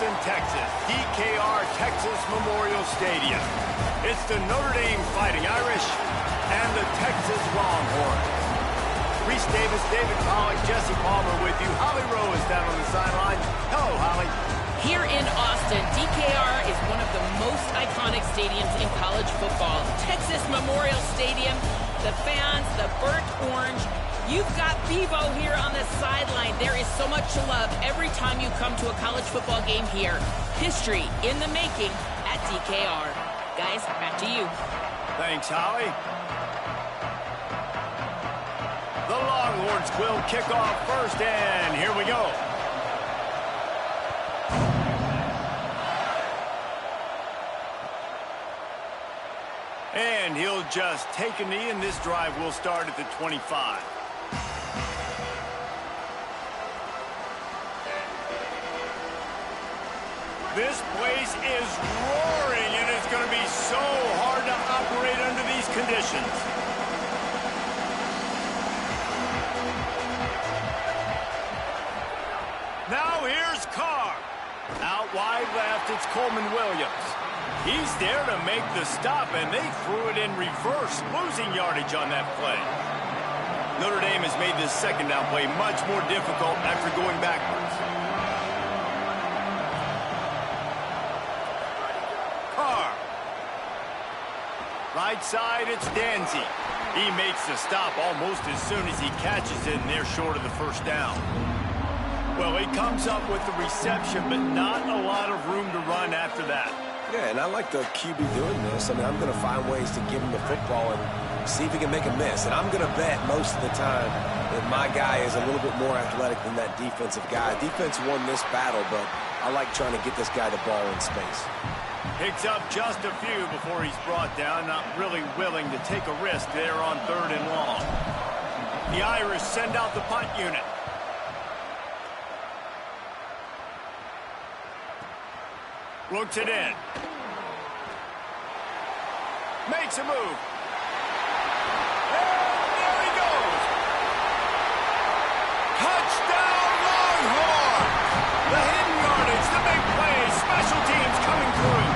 Austin, Texas, DKR Texas Memorial Stadium. It's the Notre Dame Fighting Irish and the Texas Longhorns. Reese Davis, David Pollack, Jesse Palmer with you. Holly Rowe is down on the sideline. Hello, Holly. Here in Austin, DKR is one of the most iconic stadiums in college football. Texas Memorial Stadium, the fans, the burnt orange. You've got Bevo here on the sideline. There is so much love every time you come to a college football game here. History in the making at DKR. Guys, back to you. Thanks, Holly. The Longhorns will kick off first, and here we go. And he'll just take a knee, and this drive will start at the 25. This place is roaring, and it's going to be so hard to operate under these conditions. Now here's Carr. Out wide left, it's Coleman Williams. He's there to make the stop, and they threw it in reverse, losing yardage on that play. Notre Dame has made this second down play much more difficult after going backwards. Carr. Right side, it's Danzy. He makes the stop almost as soon as he catches it, and they're short of the first down. Well, he comes up with the reception, but not a lot of room to run after that. Yeah, and I like the QB doing this. I mean, I'm going to find ways to give him the football and see if he can make a miss. And I'm going to bet most of the time that my guy is a little bit more athletic than that defensive guy. Defense won this battle, but I like trying to get this guy the ball in space. Picks up just a few before he's brought down, not really willing to take a risk there on 3rd and long. The Irish send out the punt unit. Looks it in. Makes a move. And there he goes. Touchdown, Longhorns! The hidden yardage, the big play, special teams coming through.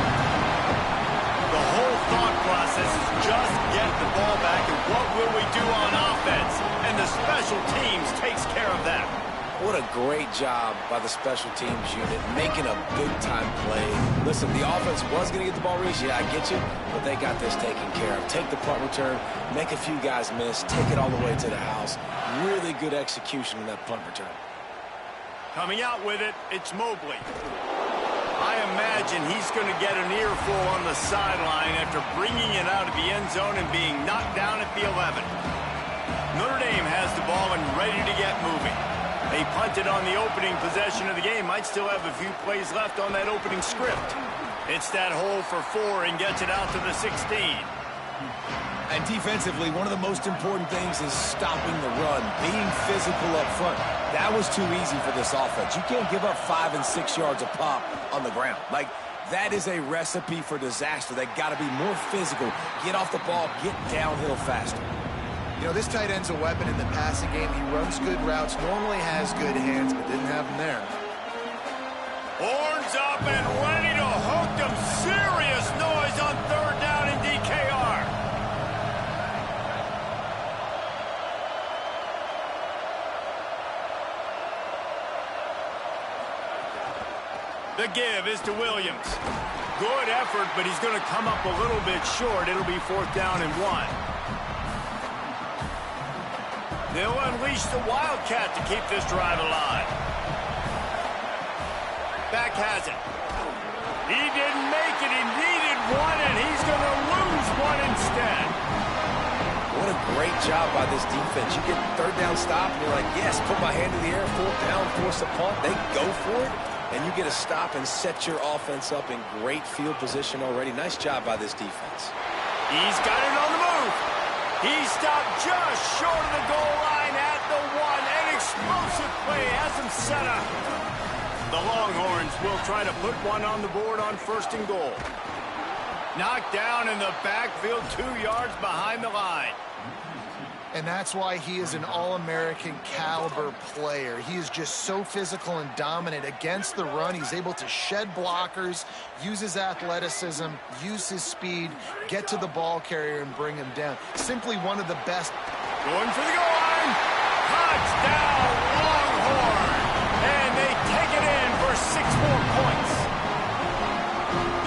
The whole thought process is just get the ball back and what will we do on offense? And the special teams takes care of that. What a great job by the special teams unit, making a big-time play. Listen, the offense was going to get the ball reached. Yeah, I get you, but they got this taken care of. Take the punt return, make a few guys miss, take it all the way to the house. Really good execution on that punt return. Coming out with it, it's Mobley. I imagine he's going to get an earful on the sideline after bringing it out of the end zone and being knocked down at the 11. Notre Dame has the ball and ready to get moving. They punted on the opening possession of the game. Might still have a few plays left on that opening script. It's that hole for 4 and gets it out to the 16. And defensively, one of the most important things is stopping the run, being physical up front. That was too easy for this offense. You can't give up 5 and 6 yards a pop on the ground. Like, that is a recipe for disaster. They got to be more physical, get off the ball, get downhill faster. You know, this tight end's a weapon in the passing game. He runs good routes, normally has good hands, but didn't have them there. Horns up and ready to hook them. Serious noise on 3rd down in DKR. The give is to Williams. Good effort, but he's going to come up a little bit short. It'll be 4th down and 1. They'll unleash the Wildcat to keep this drive alive. Back has it. He didn't make it. He needed one, and he's going to lose one instead. What a great job by this defense. You get 3rd down stop, and you're like, yes, put my hand in the air, 4th down, force a punt. They go for it, and you get a stop and set your offense up in great field position already. Nice job by this defense. He's got it on the move. He stopped just short of the goal line at the 1. An explosive play has him set up. The Longhorns will try to put one on the board on 1st and goal. Knocked down in the backfield, 2 yards behind the line. And that's why he is an All-American caliber player. He is just so physical and dominant against the run. He's able to shed blockers, use his athleticism, use his speed, get to the ball carrier and bring him down. Simply one of the best. Going for the goal line. Touchdown, Longhorn. And they take it in for 6 more points.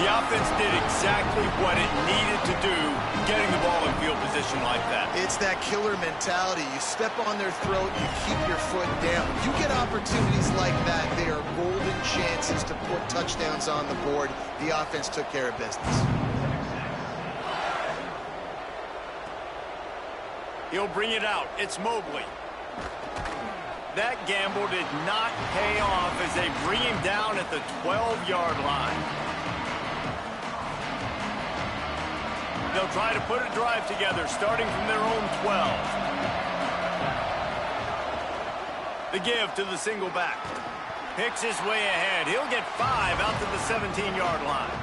The offense did exactly what it needed to do, getting the ball in field position like that. It's that killer mentality. You step on their throat, you keep your foot down. You get opportunities like that, they are golden chances to put touchdowns on the board. The offense took care of business. He'll bring it out. It's Mobley. That gamble did not pay off as they bring him down at the 12-yard line. They'll try to put a drive together, starting from their own 12. The give to the single back. Picks his way ahead. He'll get 5 out to the 17-yard line.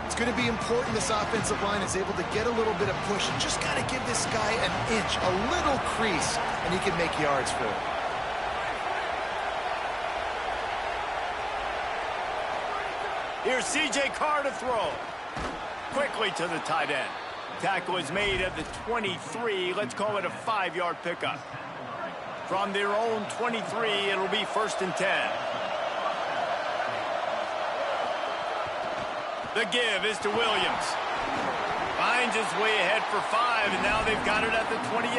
It's going to be important this offensive line is able to get a little bit of push. You just got to give this guy an inch, a little crease, and he can make yards for it. Here's C.J. Carr to throw. Quickly to the tight end. Tackle is made at the 23. Let's call it a 5-yard pickup. From their own 23, it'll be 1st and 10. The give is to Williams. Finds his way ahead for 5, and now they've got it at the 28.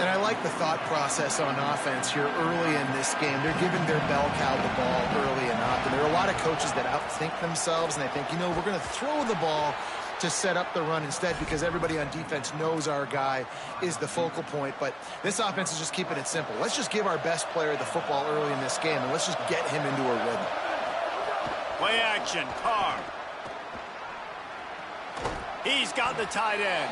And I like the thought process on offense here early in this game. They're giving their bell cow the ball early enough. And there are a lot of coaches that outthink themselves, and they think, you know, we're going to throw the ball to set up the run instead because everybody on defense knows our guy is the focal point. But this offense is just keeping it simple. Let's just give our best player the football early in this game, and let's just get him into a rhythm. Play action, Carr. He's got the tight end.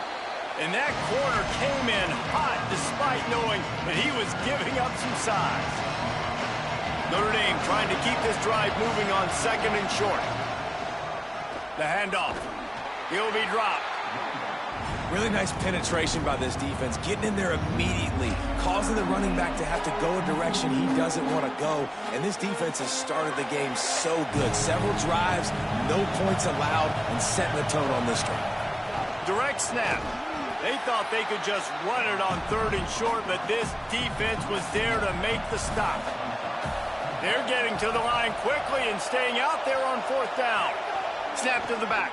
And that corner came in hot despite knowing that he was giving up some size. Notre Dame trying to keep this drive moving on 2nd and short. The handoff. He'll be dropped. Really nice penetration by this defense, getting in there immediately, causing the running back to have to go a direction he doesn't want to go. And this defense has started the game so good. Several drives, no points allowed, and setting the tone on this drive. Direct snap. They thought they could just run it on 3rd and short, but this defense was there to make the stop. They're getting to the line quickly and staying out there on 4th down. Snap to the back.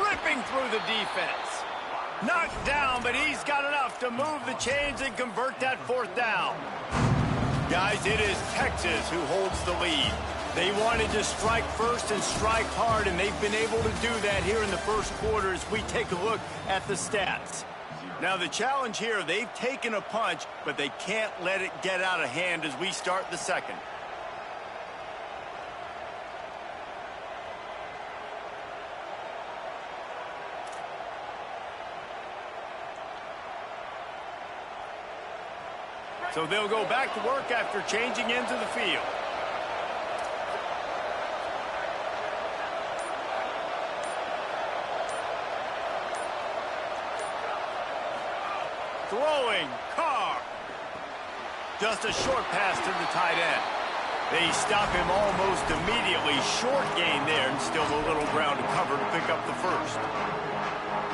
Ripping through the defense. Knocked down, but he's got enough to move the chains and convert that 4th down. Guys, it is Texas who holds the lead. They wanted to strike first and strike hard, and they've been able to do that here in the first quarter as we take a look at the stats. Now, the challenge here, they've taken a punch, but they can't let it get out of hand as we start the second. So they'll go back to work after changing into the field. Throwing, Carr. Just a short pass to the tight end. They stop him almost immediately. Short gain there and still a little ground to cover to pick up the first.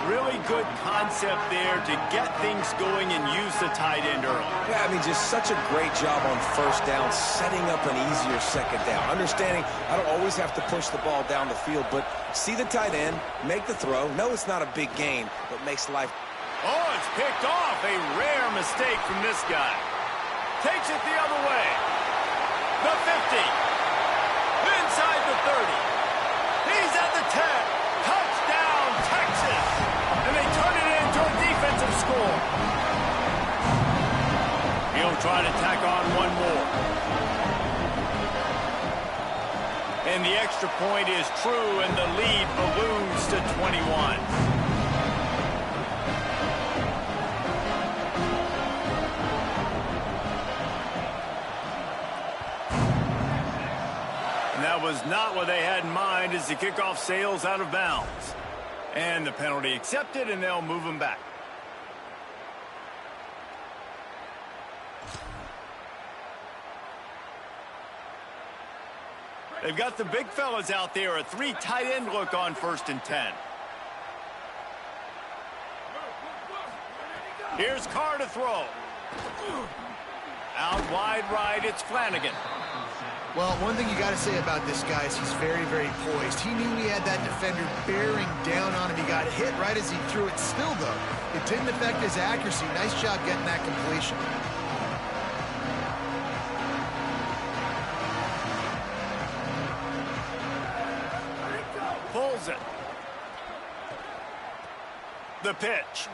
Really good concept there to get things going and use the tight end early. Yeah, I mean, just such a great job on 1st down, setting up an easier 2nd down. Understanding I don't always have to push the ball down the field, but see the tight end, make the throw. No, it's not a big gain, but makes life. Oh, it's picked off. A rare mistake from this guy. Takes it the other way. The 50. Inside the 30. He's at the 10. Touchdown, Texas. And they turn it into a defensive score. He'll try to tack on one more. And the extra point is true, and the lead balloons to 21. That was not what they had in mind as the kickoff sails out of bounds. And the penalty accepted, and they'll move him back. They've got the big fellas out there, a 3 tight end look on 1st and 10. Here's Carr to throw. Out wide right, it's Flanagan. Well, one thing you got to say about this guy is he's very, very poised. He knew he had that defender bearing down on him. He got hit right as he threw it. Still, though, it didn't affect his accuracy. Nice job getting that completion. Pulls it. The pitch.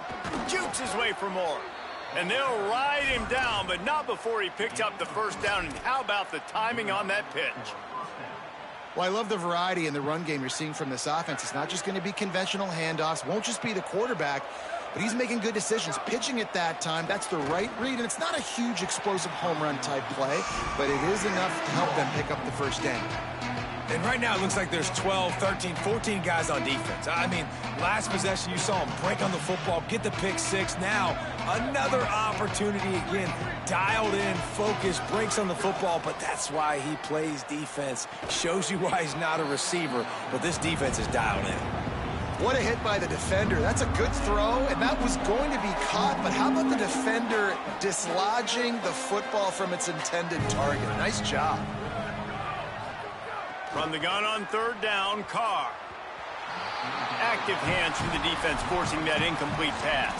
Jukes his way for more. And they'll ride him down, but not before he picks up the 1st down. And how about the timing on that pitch? Well, I love the variety in the run game you're seeing from this offense. It's not just going to be conventional handoffs. Won't just be the quarterback, but he's making good decisions. Pitching at that time, that's the right read. And it's not a huge explosive home run type play, but it is enough to help them pick up the 1st down. And right now, it looks like there's 12, 13, 14 guys on defense. I mean, last possession, you saw him break on the football, get the pick 6. Now, another opportunity again. Dialed in, focused, breaks on the football, but that's why he plays defense. Shows you why he's not a receiver, but this defense is dialed in. What a hit by the defender. That's a good throw, and that was going to be caught, but how about the defender dislodging the football from its intended target? Nice job. From the gun on 3rd down, Carr. Active hands from the defense forcing that incomplete pass.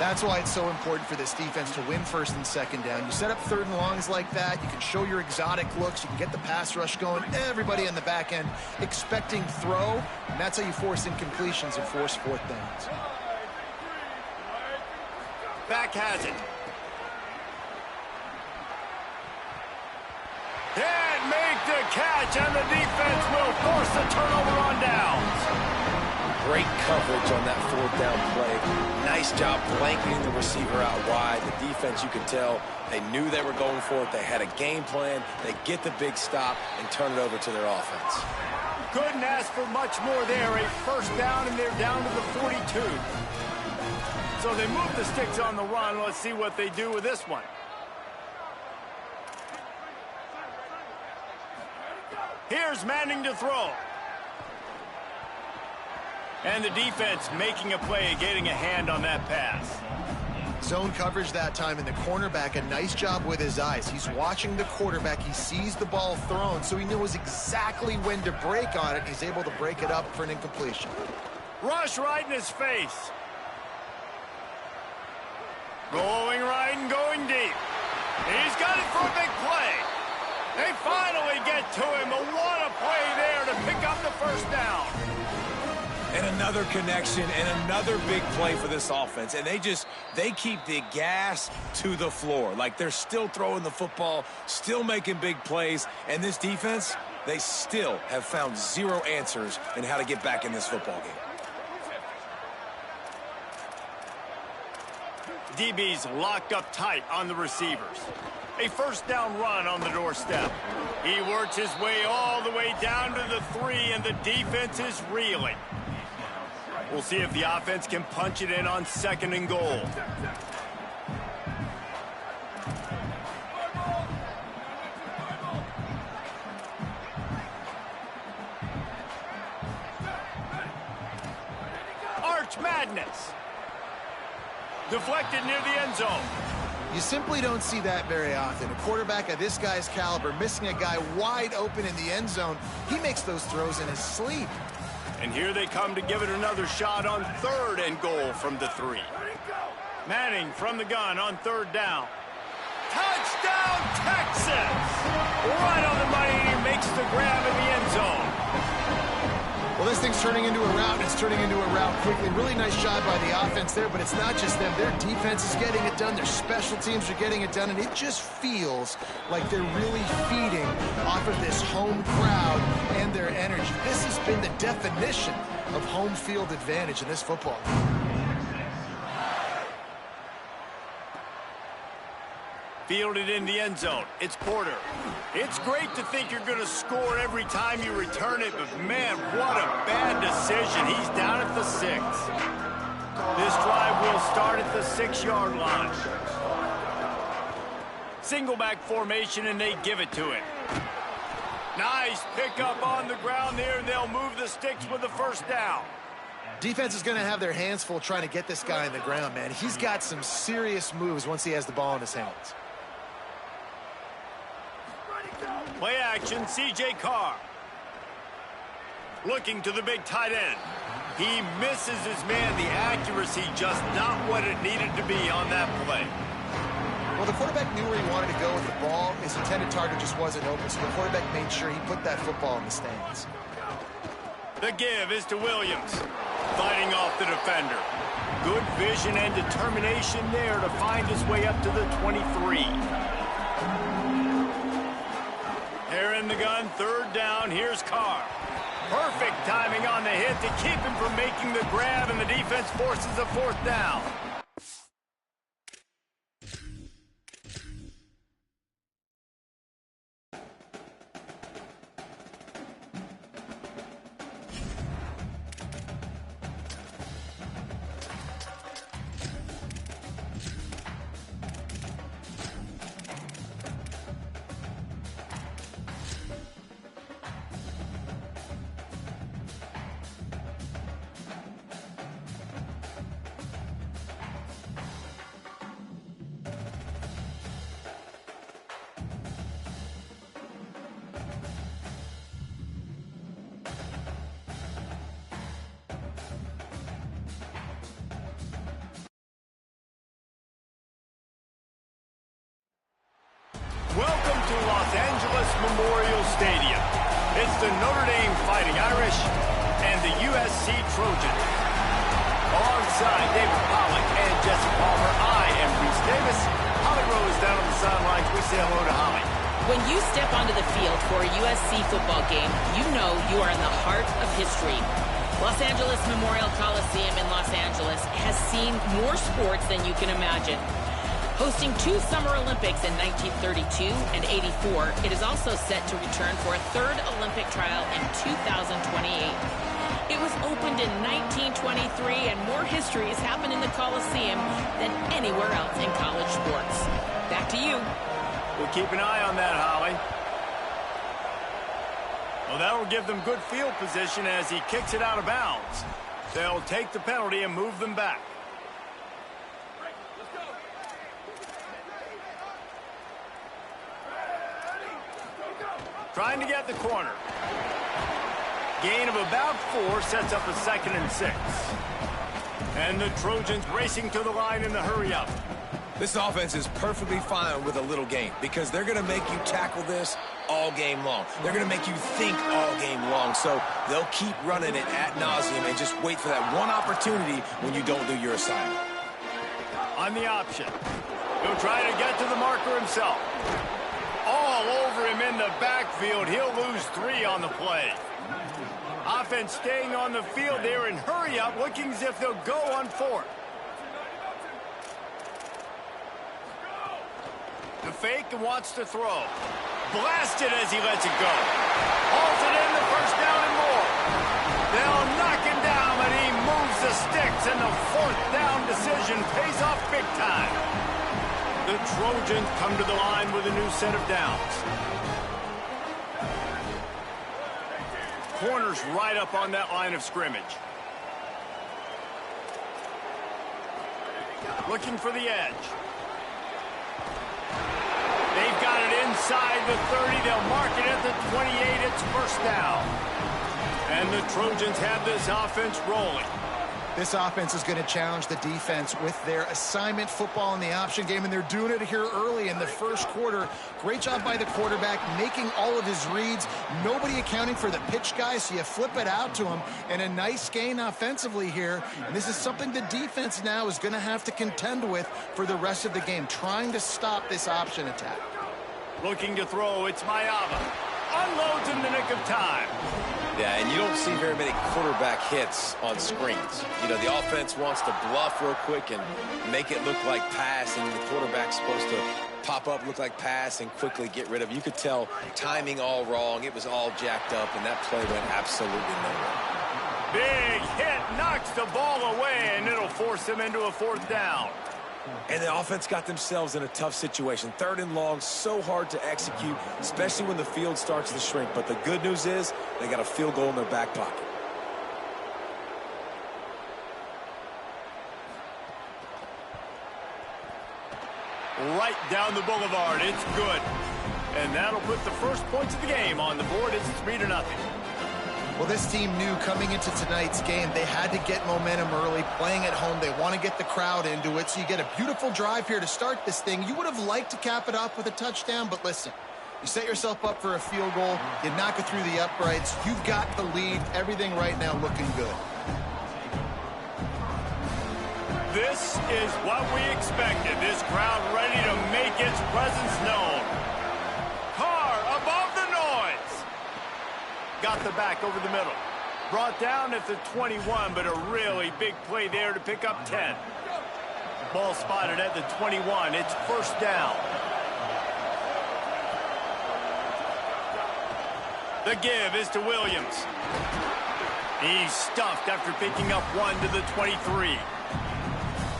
That's why it's so important for this defense to win 1st and 2nd down. You set up 3rd and longs like that. You can show your exotic looks. You can get the pass rush going. Everybody in the back end expecting throw, and that's how you force incompletions and force 4th downs. Back has it. Can't make the catch, and the defense will force the turnover on downs. Great coverage on that 4th down play. Nice job blanketing the receiver out wide. The defense, you could tell, they knew they were going for it. They had a game plan. They get the big stop and turn it over to their offense. Couldn't ask for much more there. A 1st down, and they're down to the 42. So they move the sticks on the run. Let's see what they do with this one. Here's Manning to throw. And the defense making a play, getting a hand on that pass. Zone coverage that time, and the cornerback, a nice job with his eyes. He's watching the quarterback. He sees the ball thrown, so he knows exactly when to break on it. He's able to break it up for an incompletion. Rush right in his face. Going right and going deep. He's got it for a big play. They finally get to him, but what a play there to pick up the 1st down. And another connection and another big play for this offense. And they keep the gas to the floor. Like they're still throwing the football, still making big plays. And this defense, they still have found 0 answers in how to get back in this football game. DB's locked up tight on the receivers. A 1st down run on the doorstep. He works his way all the way down to the 3, and the defense is reeling. We'll see if the offense can punch it in on 2nd and goal. Arch Madness. Deflected near the end zone. You simply don't see that very often. A quarterback of this guy's caliber missing a guy wide open in the end zone. He makes those throws in his sleep. And here they come to give it another shot on 3rd and goal from the 3. Manning from the gun on 3rd down. Touchdown, Texas! Right on the money, and he makes the grab in the end zone. Well, this thing's turning into a rout, and it's turning into a rout quickly. Really nice job by the offense there, but it's not just them. Their defense is getting it done. Their special teams are getting it done, and it just feels like they're really feeding off of this home crowd and their energy. This has been the definition of home field advantage in this football game. Fielded in the end zone. It's Porter. It's great to think you're going to score every time you return it, but man, what a bad decision. He's down at the 6. This drive will start at the 6-yard line. Single back formation, and they give it to him. Nice pickup on the ground there, and they'll move the sticks with the first down. Defense is going to have their hands full trying to get this guy on the ground, man. He's got some serious moves once he has the ball in his hands. Play action, C.J. Carr. Looking to the big tight end. He misses his man. The accuracy just not what it needed to be on that play. Well, the quarterback knew where he wanted to go with the ball. His intended target just wasn't open, so the quarterback made sure he put that football in the stands. The give is to Williams. Fighting off the defender. Good vision and determination there to find his way up to the 23. They're in the gun, 3rd down. Here's Carr. Perfect timing on the hit to keep him from making the grab, and the defense forces a 4th down. Welcome to Los Angeles Memorial Stadium. It's the Notre Dame Fighting Irish and the USC Trojans. Alongside David Pollack and Jesse Palmer, I am Reese Davis. Holly Rose down on the sidelines. We say hello to Holly. When you step onto the field for a USC football game, you know you are in the heart of history. Los Angeles Memorial Coliseum in Los Angeles has seen more sports than you can imagine. Hosting 2 Summer Olympics in 1932 and 84, it is also set to return for a 3rd Olympic trial in 2028. It was opened in 1923, and more history has happened in the Coliseum than anywhere else in college sports. Back to you. We'll keep an eye on that, Holly. Well, that will give them good field position as he kicks it out of bounds. They'll take the penalty and move them back. Trying to get the corner. Gain of about 4 sets up a 2nd and 6. And the Trojans racing to the line in the hurry-up. This offense is perfectly fine with a little gain because they're going to make you tackle this all game long. They're going to make you think all game long. So they'll keep running it ad nauseum and just wait for that one opportunity when you don't do your assignment. On the option. He'll try to get to the marker himself. All over him in the backfield. He'll lose 3 on the play. Offense staying on the field there in hurry-up, looking as if they'll go on 4th. The fake and wants to throw. Blasted as he lets it go. Hauls it in, the 1st down and more. They'll knock him down, but he moves the sticks, and the 4th down decision pays off big time. The Trojans come to the line with a new set of downs. Corners right up on that line of scrimmage. Looking for the edge. They've got it inside the 30. They'll mark it at the 28. It's 1st down. And the Trojans have this offense rolling. This offense is going to challenge the defense with their assignment football in the option game, and they're doing it here early in the 1st quarter. Great job by the quarterback, making all of his reads. Nobody accounting for the pitch guy, so you flip it out to him, and a nice gain offensively here. And this is something the defense now is going to have to contend with for the rest of the game, trying to stop this option attack. Looking to throw, it's Mayava. Unloads in the nick of time. Yeah, and you don't see very many quarterback hits on screens. You know, the offense wants to bluff real quick and make it look like pass, and the quarterback's supposed to pop up, look like pass, and quickly get rid of it. You could tell timing all wrong. It was all jacked up, and that play went absolutely nowhere. Big hit, knocks the ball away, and it'll force them into a 4th down. And the offense got themselves in a tough situation. 3rd and long, so hard to execute, especially when the field starts to shrink. But the good news is they got a field goal in their back pocket. Right down the boulevard. It's good. And that'll put the first points of the game on the board. It's 3-0. Well, this team knew coming into tonight's game they had to get momentum early. Playing at home, they want to get the crowd into it. So you get a beautiful drive here to start this thing. You would have liked to cap it off with a touchdown, but listen, you set yourself up for a field goal. You knock it through the uprights. You've got the lead. Everything right now looking good. This is what we expected. This crowd ready to make its presence known. Carr above the noise. Got the back over the middle. Brought down at the 21, but a really big play there to pick up 10. Ball spotted at the 21. It's 1st down. The give is to Williams. He's stuffed after picking up 1 to the 23.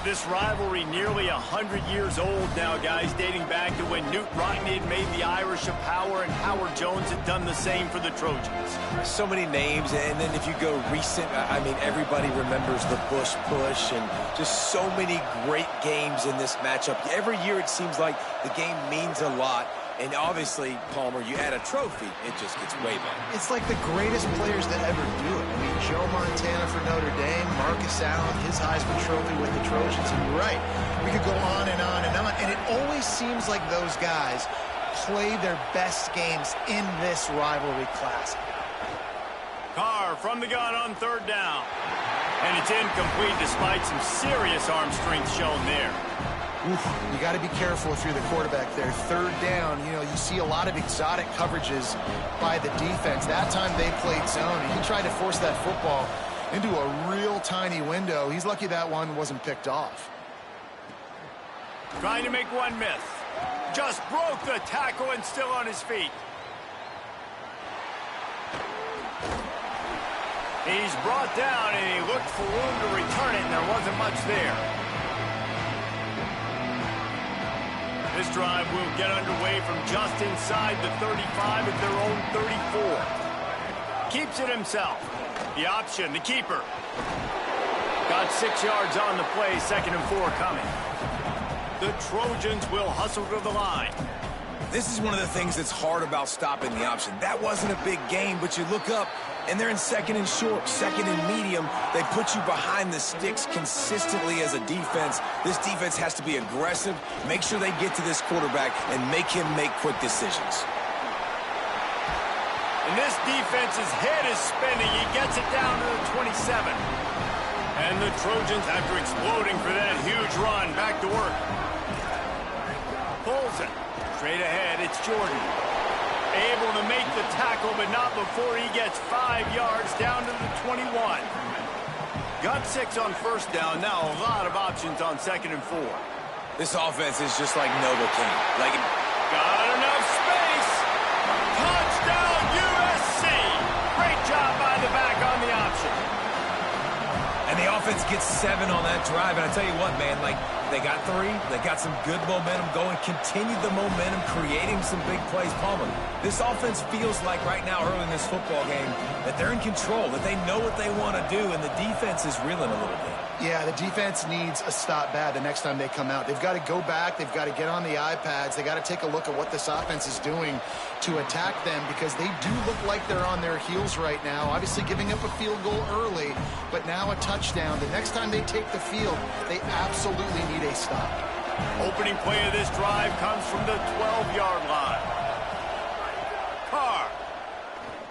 This rivalry nearly 100 years old now, guys, dating back to when Knute Rockne had made the Irish a power and Howard Jones had done the same for the Trojans. So many names, and then if you go recent, I mean, everybody remembers the Bush push and just so many great games in this matchup. Every year it seems like the game means a lot. And obviously, Palmer, you add a trophy, it just gets way better. It's like the greatest players that ever do it. I mean, Joe Montana for Notre Dame, Marcus Allen, his Heisman Trophy with the Trojans. And you're right, we could go on and on and on. And it always seems like those guys play their best games in this rivalry classic. Carr from the gun on 3rd down. And it's incomplete despite some serious arm strength shown there. Oof, you got to be careful if you're the quarterback there. 3rd down, you know, you see a lot of exotic coverages by the defense. That time they played zone, and he tried to force that football into a real tiny window. He's lucky that one wasn't picked off. Trying to make one miss. Just broke the tackle and still on his feet. He's brought down, and he looked for room to return it, and there wasn't much there. This drive will get underway from just inside the 35 at their own 34. Keeps it himself. The option, the keeper. Got 6 yards on the play, 2nd and 4 coming. The Trojans will hustle to the line. This is one of the things that's hard about stopping the option. That wasn't a big game, but you look up, and they're in 2nd and short, 2nd and medium. They put you behind the sticks consistently as a defense. This defense has to be aggressive, make sure they get to this quarterback, and make him make quick decisions. And this defense's head is spinning. He gets it down to the 27. And the Trojans, after exploding for that huge run, back to work. Pulls it. Straight ahead, it's Jordan. Able to make the tackle, but not before he gets 5 yards down to the 21. Got 6 on 1st down. Now a lot of options on 2nd and 4. This offense is just like Novocaine. Got enough space. Touchdown, USC. Great job by the back on the option. And the offense gets 7 on that drive. And I tell you what, man, they got 3. They got some good momentum going. Continued the momentum, creating some big plays. Palmer, this offense feels like right now, early in this football game, that they're in control, that they know what they want to do, and the defense is reeling a little bit. Yeah, the defense needs a stop bad the next time they come out. They've got to go back. They've got to get on the iPads. They got to take a look at what this offense is doing to attack them, because they do look like they're on their heels right now. Obviously giving up a field goal early, but now a touchdown. The next time they take the field, they absolutely need a stop. Opening play of this drive comes from the 12-yard line. Carr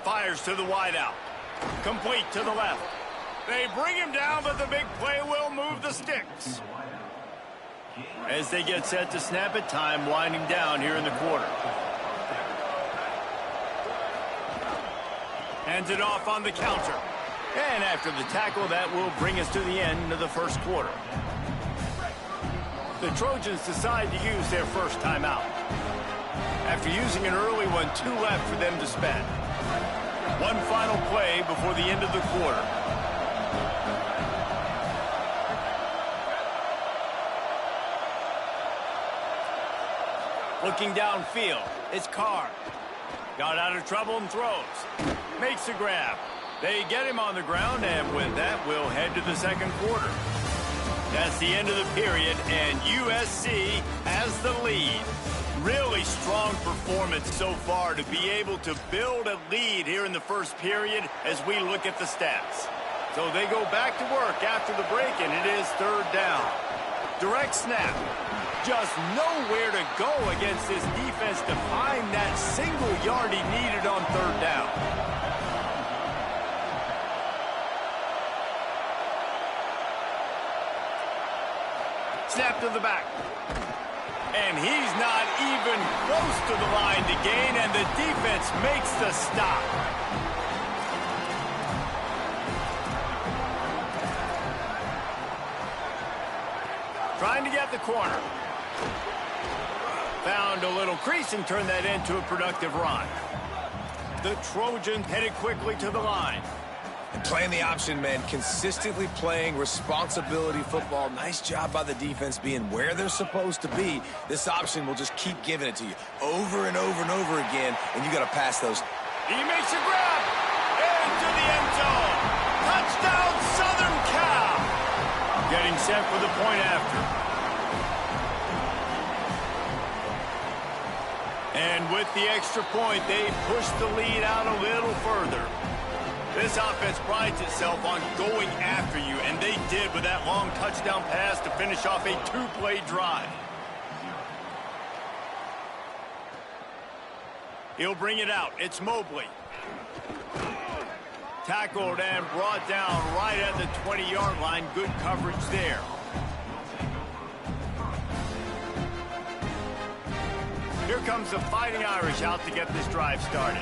fires to the wideout. Complete to the left. They bring him down, but the big play will move the sticks. As they get set to snap it, time winding down here in the quarter. Hands it off on the counter. And after the tackle, that will bring us to the end of the first quarter. The Trojans decide to use their first timeout. After using an early one, 2 left for them to spend. One final play before the end of the quarter. Looking downfield, it's Carr. Got out of trouble and throws. Makes the grab. They get him on the ground, and with that, we'll head to the second quarter. That's the end of the period, and USC has the lead. Really strong performance so far to be able to build a lead here in the first period as we look at the stats. So they go back to work after the break, and it is third down. Direct snap. Just nowhere to go against this defense to find that single yard he needed on third down. Snap to the back. And he's not even close to the line to gain, and the defense makes the stop. Trying to get the corner. Found a little crease and turned that into a productive run. The Trojans headed quickly to the line. And playing the option, man, consistently playing responsibility football. Nice job by the defense being where they're supposed to be. This option will just keep giving it to you over and over and over again, and you got to pass those. He makes a grab into the end zone. Touchdown, Southern Cal. Getting set for the point after. And with the extra point, they push the lead out a little further. This offense prides itself on going after you, and they did with that long touchdown pass to finish off a 2-play drive. He'll bring it out. It's Mobley. Tackled and brought down right at the 20-yard line. Good coverage there. Here comes the Fighting Irish out to get this drive started.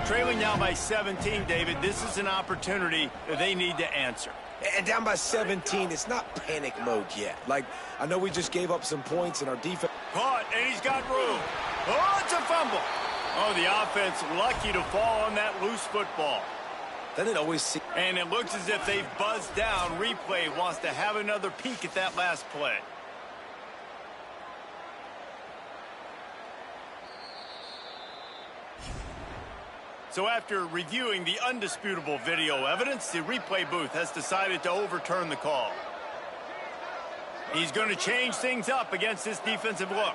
Trailing down by 17, David, this is an opportunity that they need to answer. And down by 17, it's not panic mode yet. Like, I know we just gave up some points in our defense. Caught, and he's got room. Oh, it's a fumble. Oh, the offense lucky to fall on that loose football. Doesn't always see. And it looks as if they've buzzed down. Replay wants to have another peek at that last play. So after reviewing the undisputable video evidence, the replay booth has decided to overturn the call. He's going to change things up against this defensive look.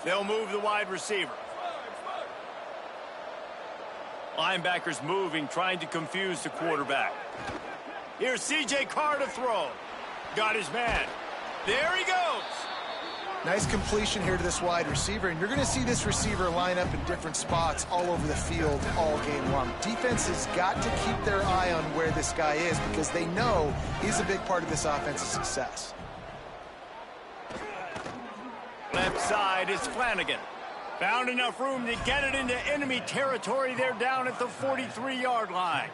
They'll move the wide receiver. Linebackers moving, trying to confuse the quarterback. Here's C.J. Carr to throw. Got his man. There he goes. Nice completion here to this wide receiver, and you're going to see this receiver line up in different spots all over the field all game long. Defense has got to keep their eye on where this guy is because they know he's a big part of this offense's success. Left side is Flanagan. Found enough room to get it into enemy territory. They're down at the 43-yard line.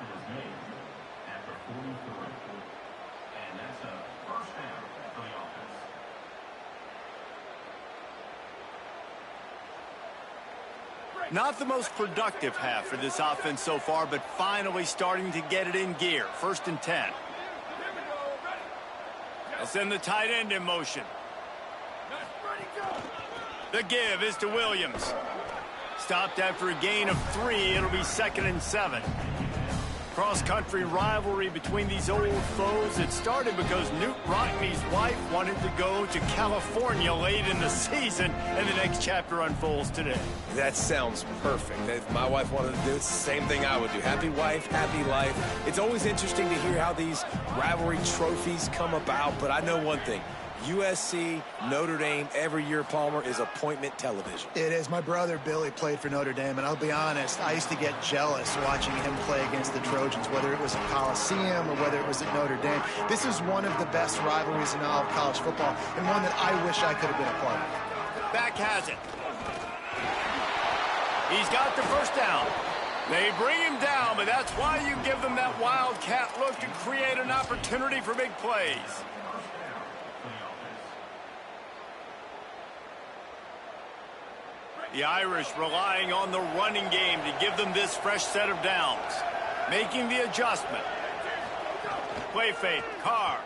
Not the most productive half for this offense so far, but finally starting to get it in gear. 1st and 10. They'll send the tight end in motion. The give is to Williams. Stopped after a gain of 3. It'll be 2nd and 7. Cross-country rivalry between these old foes. It started because Newt Rockne's wife wanted to go to California late in the season, and the next chapter unfolds today. That sounds perfect. If my wife wanted to do it, it's the same thing I would do. Happy wife, happy life. It's always interesting to hear how these rivalry trophies come about, but I know one thing. USC, Notre Dame, every year, Palmer, is appointment television. It is. My brother Billy played for Notre Dame, and I'll be honest, I used to get jealous watching him play against the Trojans, whether it was at Coliseum or whether it was at Notre Dame. This is one of the best rivalries in all of college football, and one that I wish I could have been a part of. Back has it. He's got the first down. They bring him down, but that's why you give them that wildcat look to create an opportunity for big plays. The Irish relying on the running game to give them this fresh set of downs. Making the adjustment. Play fake, Carr.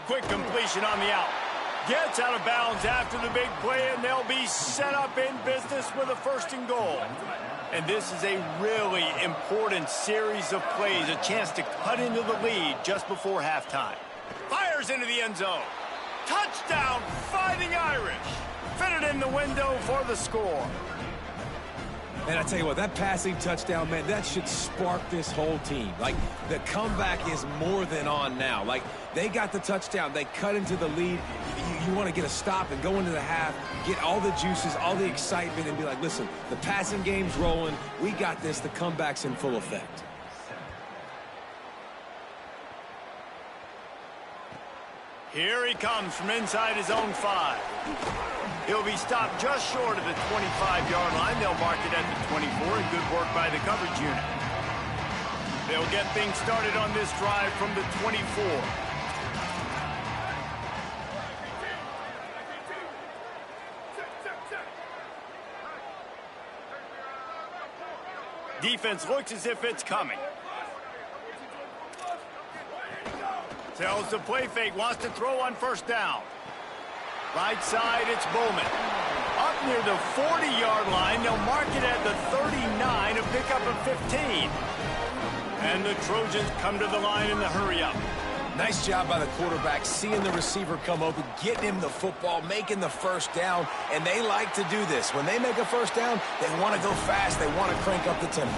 Quick completion on the out. Gets out of bounds after the big play, and they'll be set up in business with a 1st and goal. And this is a really important series of plays, a chance to cut into the lead just before halftime. Fires into the end zone. Touchdown, Fighting Irish. Fitted in the window for the score. And I tell you what, that passing touchdown, man, that should spark this whole team. Like, the comeback is more than on now. Like, they got the touchdown. They cut into the lead. You want to get a stop and go into the half, get all the juices, all the excitement, and be like, listen, the passing game's rolling. We got this. The comeback's in full effect. Here he comes from inside his own 5. He'll be stopped just short of the 25-yard line. They'll mark it at the 24. Good work by the coverage unit. They'll get things started on this drive from the 24. Defense looks as if it's coming. Tells the play fake, wants to throw on 1st down. Right side, it's Bowman. Up near the 40-yard line, they'll mark it at the 39, a pickup of 15. And the Trojans come to the line in the hurry-up. Nice job by the quarterback, seeing the receiver come open, getting him the football, making the 1st down, and they like to do this. When they make a 1st down, they want to go fast, they want to crank up the tempo.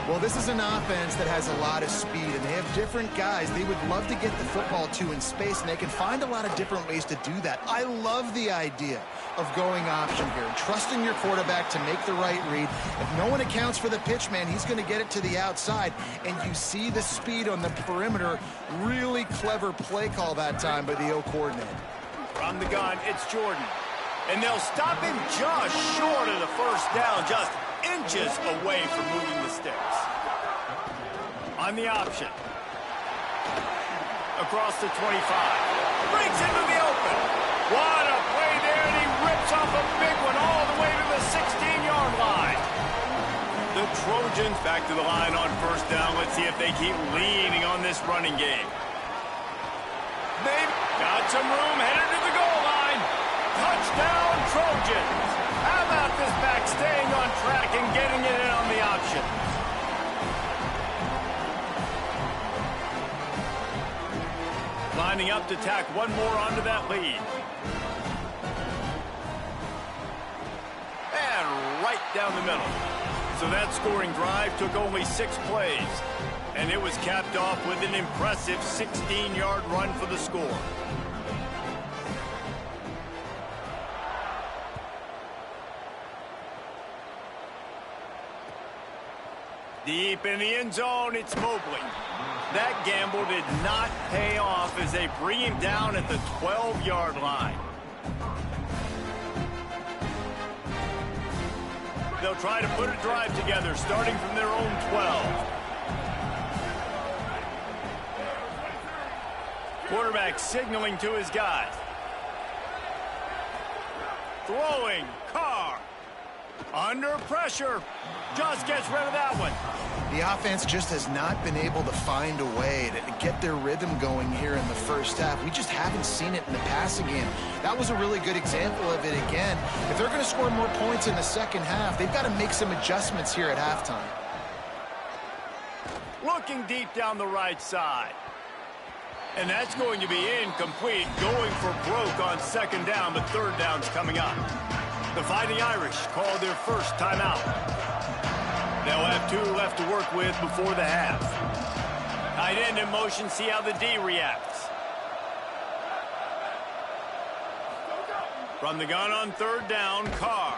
Well, this is an offense that has a lot of speed, and they have different guys they would love to get the football to in space, and they can find a lot of different ways to do that. I love the idea of going option here and trusting your quarterback to make the right read. If no one accounts for the pitch, man, he's going to get it to the outside, and you see the speed on the perimeter. Really clever play call that time by the O coordinator. From the gun, it's Jordan. And they'll stop him just short of the 1st down, just inches away from moving the sticks. On the option. Across the 25. Breaks into the open. What a play there, and he rips off a big one all the way to the 16-yard line. The Trojans back to the line on 1st down. Let's see if they keep leaning on this running game. They've got some room, headed to the goal line. Touchdown, Trojans. How about this back staying on track and getting it in on the option? Lining up to tack one more onto that lead. And right down the middle. So that scoring drive took only 6 plays. And it was capped off with an impressive 16-yard run for the score. Deep in the end zone, it's Mobley. That gamble did not pay off as they bring him down at the 12-yard line. They'll try to put a drive together, starting from their own 12. Quarterback signaling to his guys. Throwing, Carr. Under pressure. Just gets rid of that one. The offense just has not been able to find a way to get their rhythm going here in the 1st half. We just haven't seen it in the passing game. That was a really good example of it again. If they're going to score more points in the 2nd half, they've got to make some adjustments here at halftime. Looking deep down the right side. And that's going to be incomplete, going for broke on 2nd down, but 3rd down's coming up. The Fighting Irish call their 1st timeout. They'll have 2 left to work with before the half. Tight end in motion, see how the D reacts. From the gun on 3rd down, Carr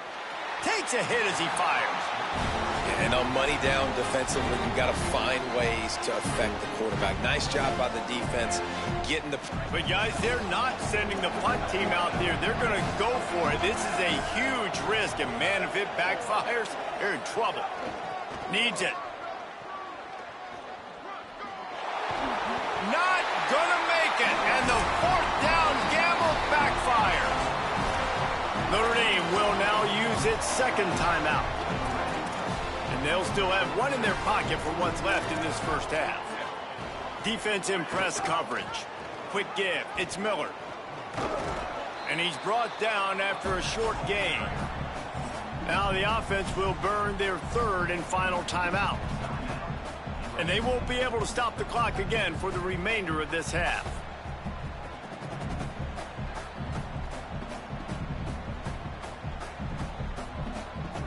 takes a hit as he fires. And on money down defensively, you've got to find ways to affect the quarterback. Nice job by the defense getting the... But, guys, they're not sending the punt team out there. They're going to go for it. Boy, this is a huge risk, and man, if it backfires, they're in trouble. Needs it. Not gonna make it, and the fourth down gamble backfires. Notre Dame will now use its second timeout. And they'll still have one in their pocket for what's left in this first half. Defense in press coverage. Quick give. It's Miller. And he's brought down after a short gain. Now the offense will burn their third and final timeout. And they won't be able to stop the clock again for the remainder of this half.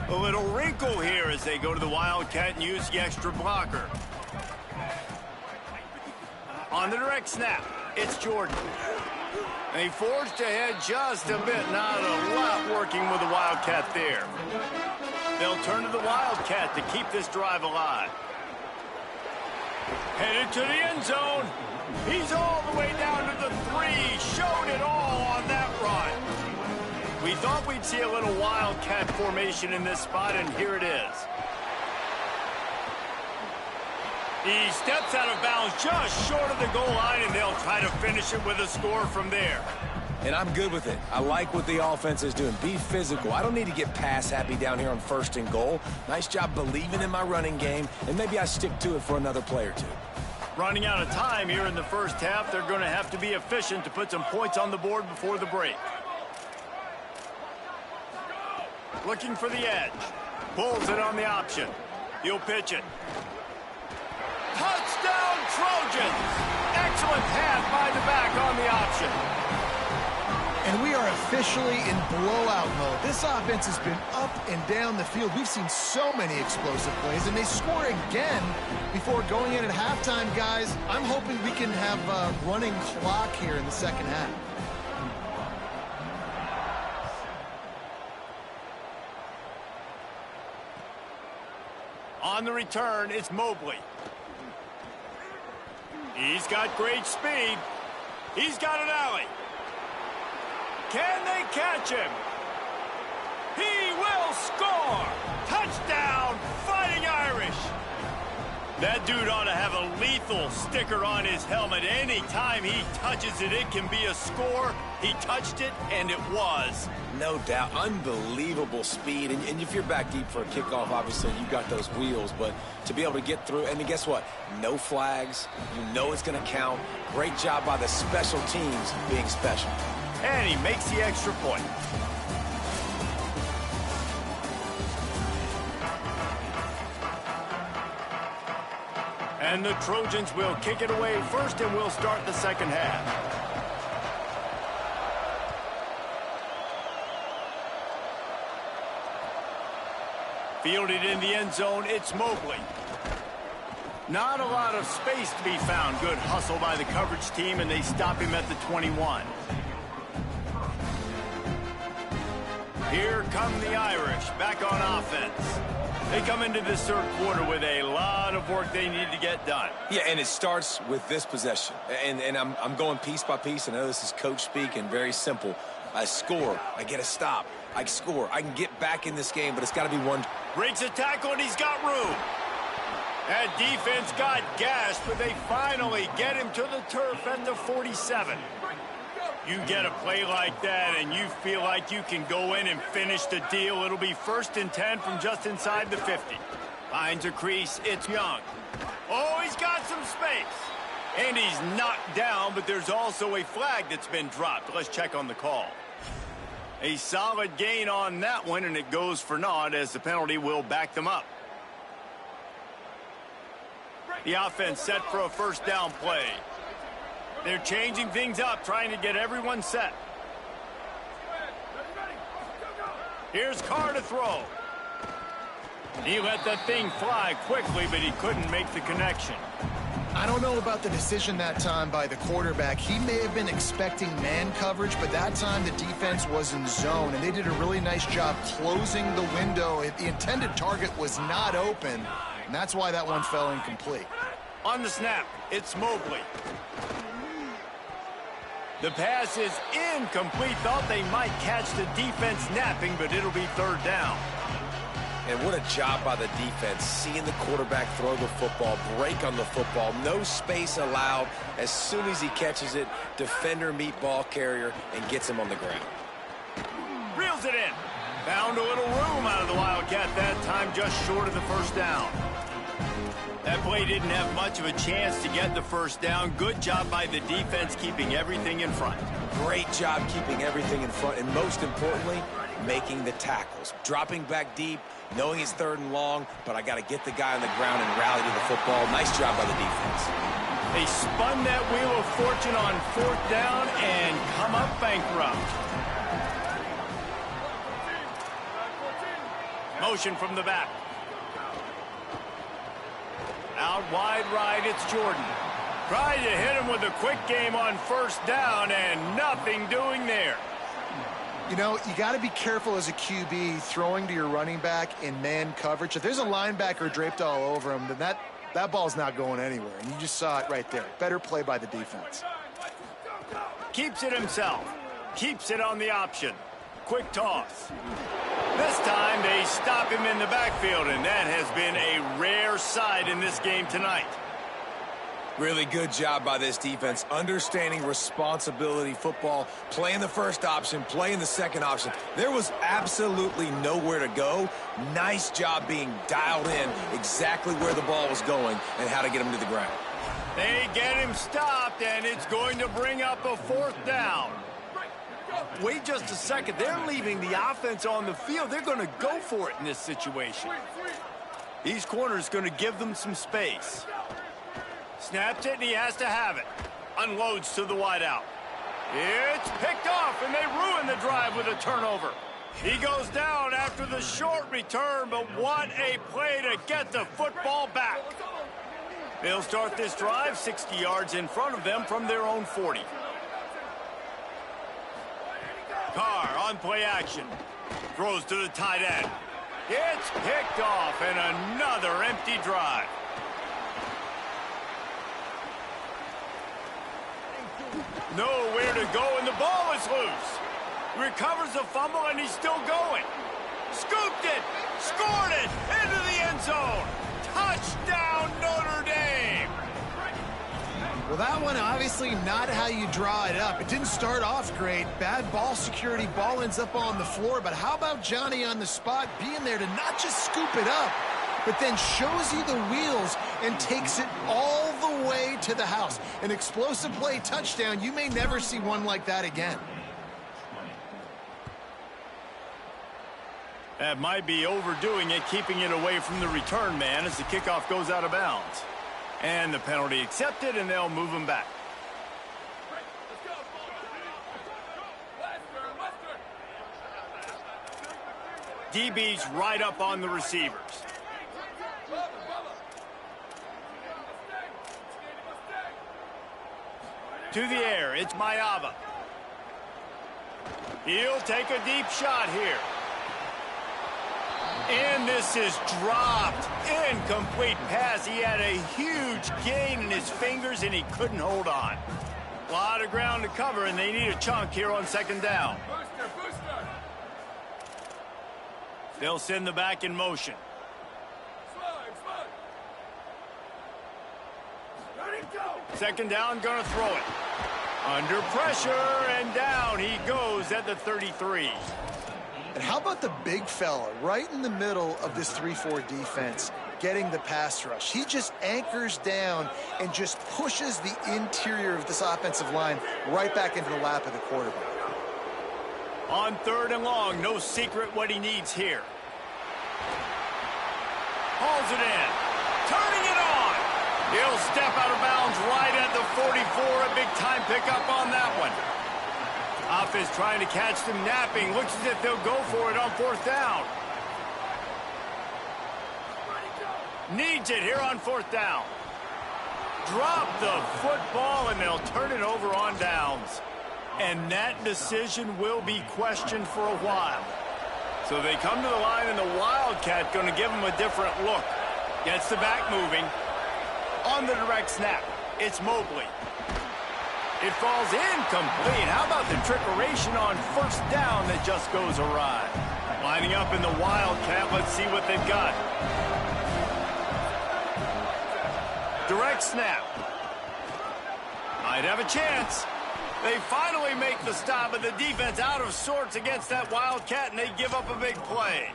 A little wrinkle here as they go to the Wildcat and use the extra blocker. On the direct snap, it's Jordan. And he forged ahead just a bit. Not a lot working with the Wildcat there. They'll turn to the Wildcat to keep this drive alive. Headed to the end zone. He's all the way down to the 3. Showed it all on that run. We thought we'd see a little Wildcat formation in this spot, and here it is. He steps out of bounds just short of the goal line, and they'll try to finish it with a score from there. And I'm good with it. I like what the offense is doing. Be physical. I don't need to get pass happy down here on 1st and goal. Nice job believing in my running game, and maybe I stick to it for another play or two. Running out of time here in the first half, they're going to have to be efficient to put some points on the board before the break. Looking for the edge. Pulls it on the option. He'll pitch it. Touchdown, Trojans! Excellent pass by the back on the option. And we are officially in blowout mode. This offense has been up and down the field. We've seen so many explosive plays, and they score again before going in at halftime, guys. I'm hoping we can have a running clock here in the second half. On the return, it's Mobley. He's got great speed. He's got an alley. Can they catch him? He will score! Touchdown, Fighting Irish! That dude ought to have a lethal sticker on his helmet. Anytime he touches it, it can be a score. He touched it, and it was. No doubt. Unbelievable speed. And if you're back deep for a kickoff, obviously you got those wheels. But to be able to get through, and guess what? No flags. You know it's going to count. Great job by the special teams being special. And he makes the extra point. And the Trojans will kick it away first, and we'll start the second half. Fielded in the end zone, it's Mobley. Not a lot of space to be found. Good hustle by the coverage team, and they stop him at the 21. Here come the Irish, back on offense. They come into this third quarter with a lot of work they need to get done. Yeah, and it starts with this possession. And I'm going piece by piece. I know this is coach speak and very simple. I score. I get a stop. I score. I can get back in this game, but it's got to be one. Breaks a tackle, and he's got room. That defense got gashed, but they finally get him to the turf at the 47. You get a play like that, and you feel like you can go in and finish the deal. It'll be 1st and 10 from just inside the 50. Finds a crease. It's Young. Oh, he's got some space. And he's knocked down, but there's also a flag that's been dropped. Let's check on the call. A solid gain on that one, and it goes for naught as the penalty will back them up. The offense set for a first down play. They're changing things up, trying to get everyone set. Here's Carr to throw. He let that thing fly quickly, but he couldn't make the connection. I don't know about the decision that time by the quarterback. He may have been expecting man coverage, but that time the defense was in zone, and they did a really nice job closing the window. The intended target was not open, and that's why that one fell incomplete. On the snap, it's Mobley. The pass is incomplete. Thought they might catch the defense napping, but it'll be third down. And what a job by the defense, seeing the quarterback throw the football, break on the football, no space allowed. As soon as he catches it, defender meet ball carrier and gets him on the ground. Reels it in. Found a little room out of the Wildcat that time, just short of the first down. That play didn't have much of a chance to get the first down. Good job by the defense keeping everything in front. Great job keeping everything in front, and most importantly, making the tackles. Dropping back deep, knowing it's third and long, but I got to get the guy on the ground and rally to the football. Nice job by the defense. They spun that wheel of fortune on fourth down and come up bankrupt. Motion from the back. Out wide right, it's Jordan. Tried to hit him with a quick game on first down and nothing doing there. You know, you got to be careful as a QB throwing to your running back in man coverage. If there's a linebacker draped all over him, then that ball's not going anywhere. And you just saw it right there. Better play by the defense. Keeps it himself. Keeps it on the option. Quick toss. This time they stop him in the backfield, and that has been a rare sight in this game tonight. Really good job by this defense, understanding responsibility football, playing the first option, playing the second option. There was absolutely nowhere to go. Nice job being dialed in exactly where the ball was going and how to get him to the ground. They get him stopped, and it's going to bring up a fourth down. Wait just a second. They're leaving the offense on the field. They're going to go for it in this situation. These corners going to give them some space. Snaps it, and he has to have it. Unloads to the wideout. It's picked off, and they ruin the drive with a turnover. He goes down after the short return, but what a play to get the football back. They'll start this drive 60 yards in front of them from their own 40. Carr on play action. Throws to the tight end. It's picked off, and another empty drive. Nowhere to go, and the ball is loose. Recovers the fumble, and he's still going. Scooped it, scored it, into the end zone. Touchdown, Notre Dame. Well, that one obviously not how you draw it up. It didn't start off great. Bad ball security. Ball ends up on the floor. But how about Johnny on the spot being there to not just scoop it up, but then shows you the wheels and takes it all the way to the house. An explosive play touchdown. You may never see one like that again. That might be overdoing it, keeping it away from the return man as the kickoff goes out of bounds. And the penalty accepted, and they'll move him back. DB's right up on the receivers. To the air, it's Mayava. He'll take a deep shot here. And this is dropped. Incomplete pass. He had a huge gain in his fingers, and he couldn't hold on. A lot of ground to cover, and they need a chunk here on second down. They'll send the back in motion. Second down, gonna throw it. Under pressure, and down he goes at the 33. And how about the big fella right in the middle of this 3-4 defense getting the pass rush? He just anchors down and just pushes the interior of this offensive line right back into the lap of the quarterback. On third and long, no secret what he needs here. Hauls it in. Turning it on. He'll step out of bounds right at the 44. A big-time pickup on that one. Offense trying to catch them napping. Looks as if they'll go for it on fourth down. Needs it here on fourth down. Drop the football, and they'll turn it over on downs. And that decision will be questioned for a while. So they come to the line, and the Wildcat going to give them a different look. Gets the back moving. On the direct snap, it's Mobley. It falls incomplete. How about the trickeration on first down that just goes awry? Lining up in the Wildcat. Let's see what they've got. Direct snap. Might have a chance. They finally make the stop, but the defense out of sorts against that Wildcat, and they give up a big play.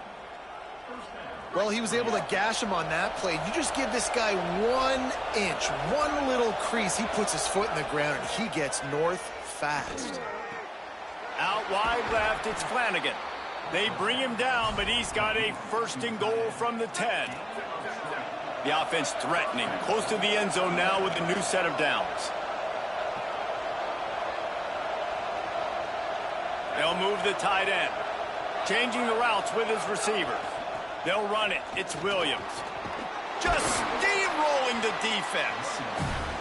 Well, he was able to gash him on that play. You just give this guy 1 inch, one little crease. He puts his foot in the ground, and he gets north fast. Out wide left, it's Flanagan. They bring him down, but he's got a 1st and goal from the 10. The offense threatening, close to the end zone now with the new set of downs. They'll move the tight end, changing the routes with his receivers. They'll run it. It's Williams. Just steamrolling the defense.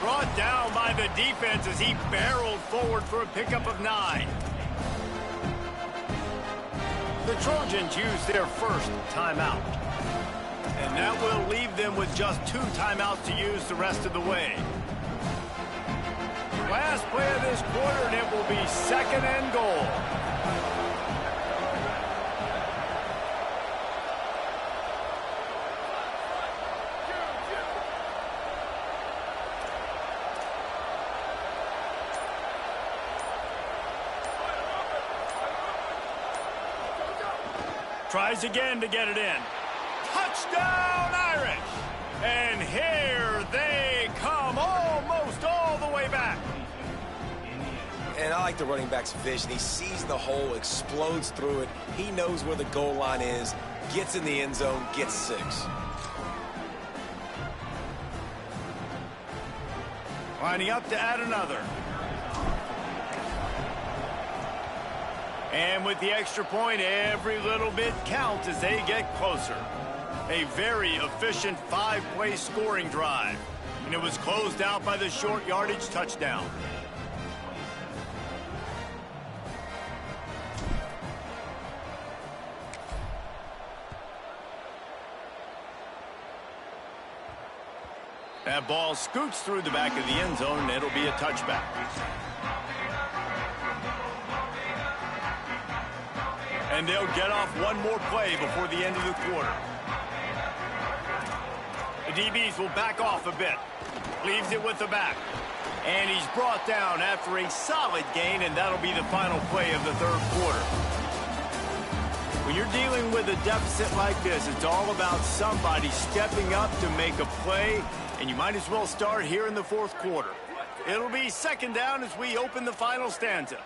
Brought down by the defense as he barreled forward for a pickup of 9. The Trojans use their first timeout. And that will leave them with just 2 timeouts to use the rest of the way. Last play of this quarter, and it will be 2nd and goal. Tries again to get it in. Touchdown, Irish! And here they come, almost all the way back. And I like the running back's vision. He sees the hole, explodes through it. He knows where the goal line is, gets in the end zone, gets 6. Lining up to add another. And with the extra point, every little bit counts as they get closer. A very efficient 5-play scoring drive. And it was closed out by the short yardage touchdown. That ball scoots through the back of the end zone, and it'll be a touchback. And they'll get off one more play before the end of the quarter. The DBs will back off a bit. Leaves it with the back. And he's brought down after a solid gain, and that'll be the final play of the 3rd quarter. When you're dealing with a deficit like this, it's all about somebody stepping up to make a play, and you might as well start here in the 4th quarter. It'll be 2nd down as we open the final stanza.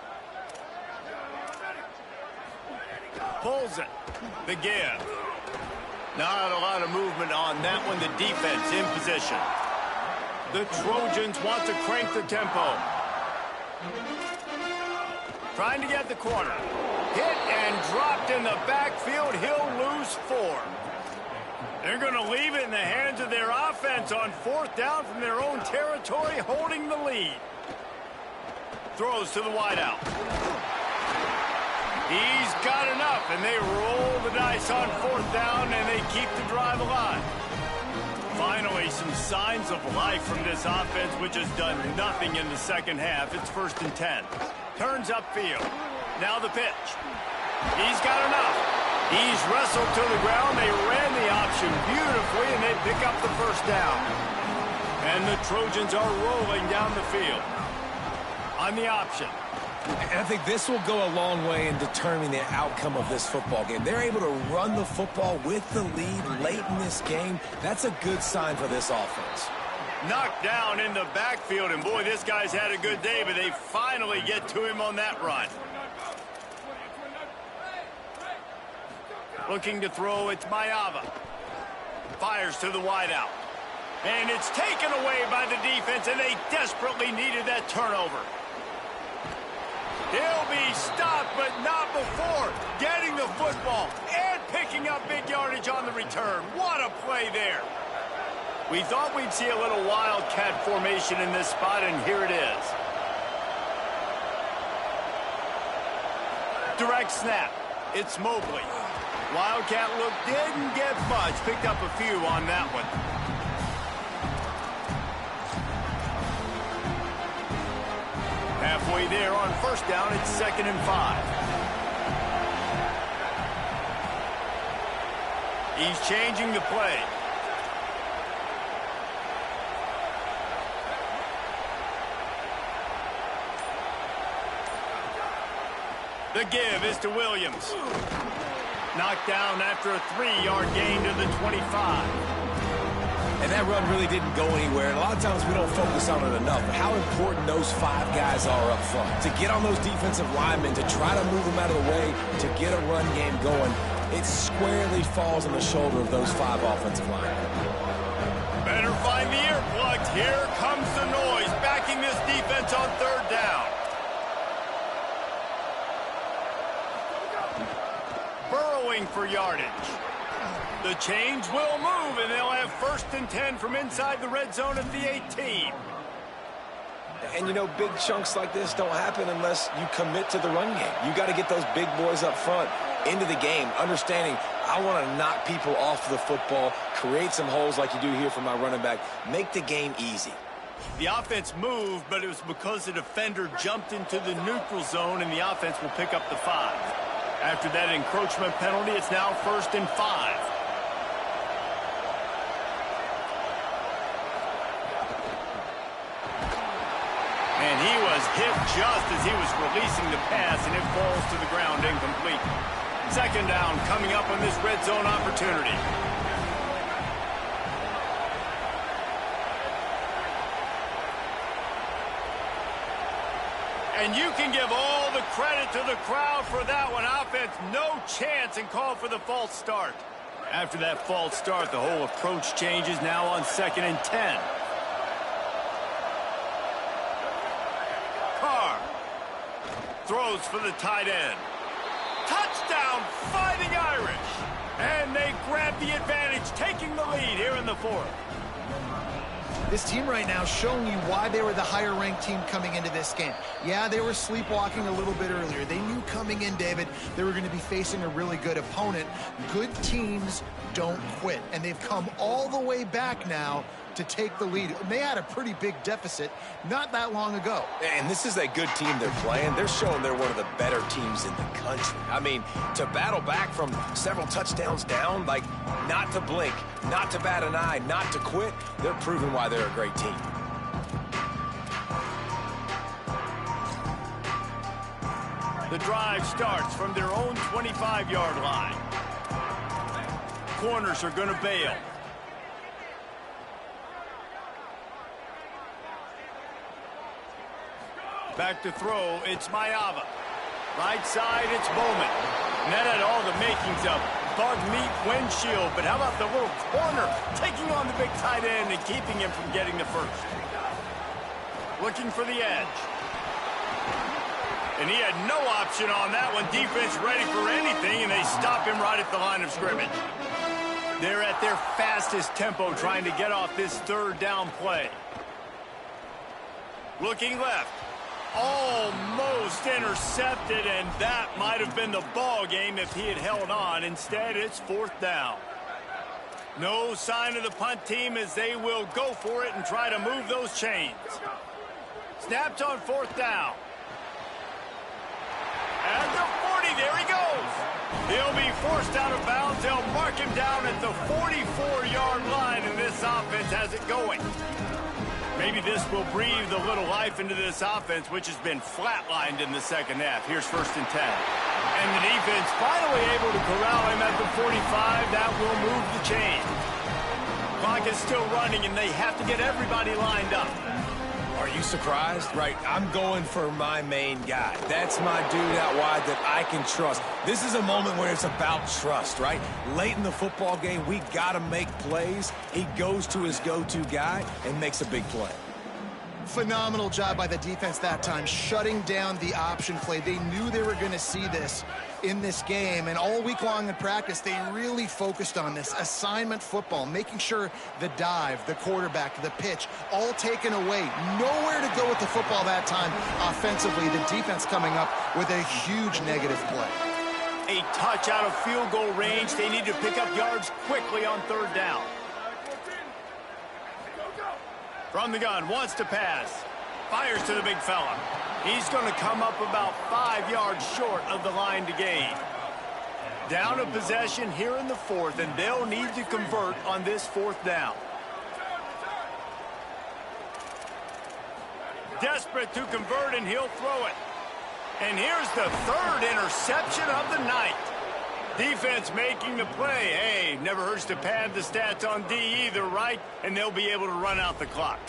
Pulls it. The give. Not a lot of movement on that one. The defense in position. The Trojans want to crank the tempo. Trying to get the corner. Hit and dropped in the backfield. He'll lose 4. They're going to leave it in the hands of their offense on 4th down from their own territory, holding the lead. Throws to the wideout. He's got enough, and they roll the dice on 4th down, and they keep the drive alive. Finally, some signs of life from this offense, which has done nothing in the 2nd half. It's 1st and 10. Turns upfield. Now the pitch. He's got enough. He's wrestled to the ground. They ran the option beautifully, and they pick up the 1st down. And the Trojans are rolling down the field. On the option. And I think this will go a long way in determining the outcome of this football game. They're able to run the football with the lead late in this game. That's a good sign for this offense. Knocked down in the backfield, and boy, this guy's had a good day, but they finally get to him on that run. Looking to throw, it's Mayava. Fires to the wideout. And it's taken away by the defense, and they desperately needed that turnover. He'll be stopped, but not before getting the football and picking up big yardage on the return. What a play there. We thought we'd see a little Wildcat formation in this spot, and here it is. Direct snap. It's Mobley. Wildcat look didn't get much. Picked up a few on that one. Halfway there on first down, it's 2nd and 5. He's changing the play. The give is to Williams. Knocked down after a 3-yard gain to the 25. And that run really didn't go anywhere. And a lot of times we don't focus on it enough, but how important those 5 guys are up front. To get on those defensive linemen, to try to move them out of the way, to get a run game going, it squarely falls on the shoulder of those 5 offensive linemen. Better find the earplugs. Here comes the noise, backing this defense on 3rd down. Burrowing for yardage. The change will move, and they'll have 1st and 10 from inside the red zone at the 18. And, you know, big chunks like this don't happen unless you commit to the run game. You got to get those big boys up front into the game, understanding I want to knock people off the football, create some holes like you do here for my running back, make the game easy. The offense moved, but it was because the defender jumped into the neutral zone, and the offense will pick up the 5. After that encroachment penalty, it's now 1st and 5. And he was hit just as he was releasing the pass, and it falls to the ground incomplete. 2nd down coming up on this red zone opportunity. And you can give all the credit to the crowd for that one. Offense, no chance, and call for the false start. After that false start, the whole approach changes now on 2nd and 10. Carr throws for the tight end. Touchdown, Fighting Irish. And they grab the advantage, taking the lead here in the 4th. This team right now showing you why they were the higher-ranked team coming into this game. Yeah, they were sleepwalking a little bit earlier. They knew coming in, David, they were going to be facing a really good opponent. Good teams don't quit, and they've come all the way back now to take the lead. They had a pretty big deficit not that long ago. And this is a good team they're playing. They're showing they're one of the better teams in the country. I mean, to battle back from several touchdowns down, like not to blink, not to bat an eye, not to quit, they're proving why they're a great team. The drive starts from their own 25-yard line. Corners are going to bail. Back to throw, it's Mayava. Right side, it's Bowman. And that had all the makings of bug meat windshield, but how about the little corner taking on the big tight end and keeping him from getting the first? Looking for the edge. And he had no option on that one. Defense ready for anything, and they stop him right at the line of scrimmage. They're at their fastest tempo trying to get off this 3rd down play. Looking left. Almost intercepted, and that might have been the ball game if he had held on. Instead, it's 4th down. No sign of the punt team as they will go for it and try to move those chains. Snapped on 4th down. At the 40, there he goes. He'll be forced out of bounds. They'll mark him down at the 44-yard line, and this offense has it going. Maybe this will breathe a little life into this offense, which has been flatlined in the 2nd half. Here's 1st and 10. And the defense finally able to corral him at the 45. That will move the chain. Clock is still running, and they have to get everybody lined up. Are you surprised? Right, I'm going for my main guy. That's my dude out wide that I can trust. This is a moment where it's about trust, right? Late in the football game, we got to make plays. He goes to his go-to guy and makes a big play. Phenomenal job by the defense that time, shutting down the option play. They knew they were going to see this in this game, and all week long in practice, they really focused on this assignment football, making sure the dive, the quarterback, the pitch, all taken away. Nowhere to go with the football that time offensively. The defense coming up with a huge negative play. A touch out of field goal range. They need to pick up yards quickly on 3rd down. From the gun, wants to pass. Fires to the big fella. He's going to come up about 5 yards short of the line to gain. Down a possession here in the fourth, and they'll need to convert on this fourth down. Desperate to convert, and he'll throw it. And here's the third interception of the night. Defense making the play. Hey, never hurts to pad the stats on D either, right? And they'll be able to run out the clock.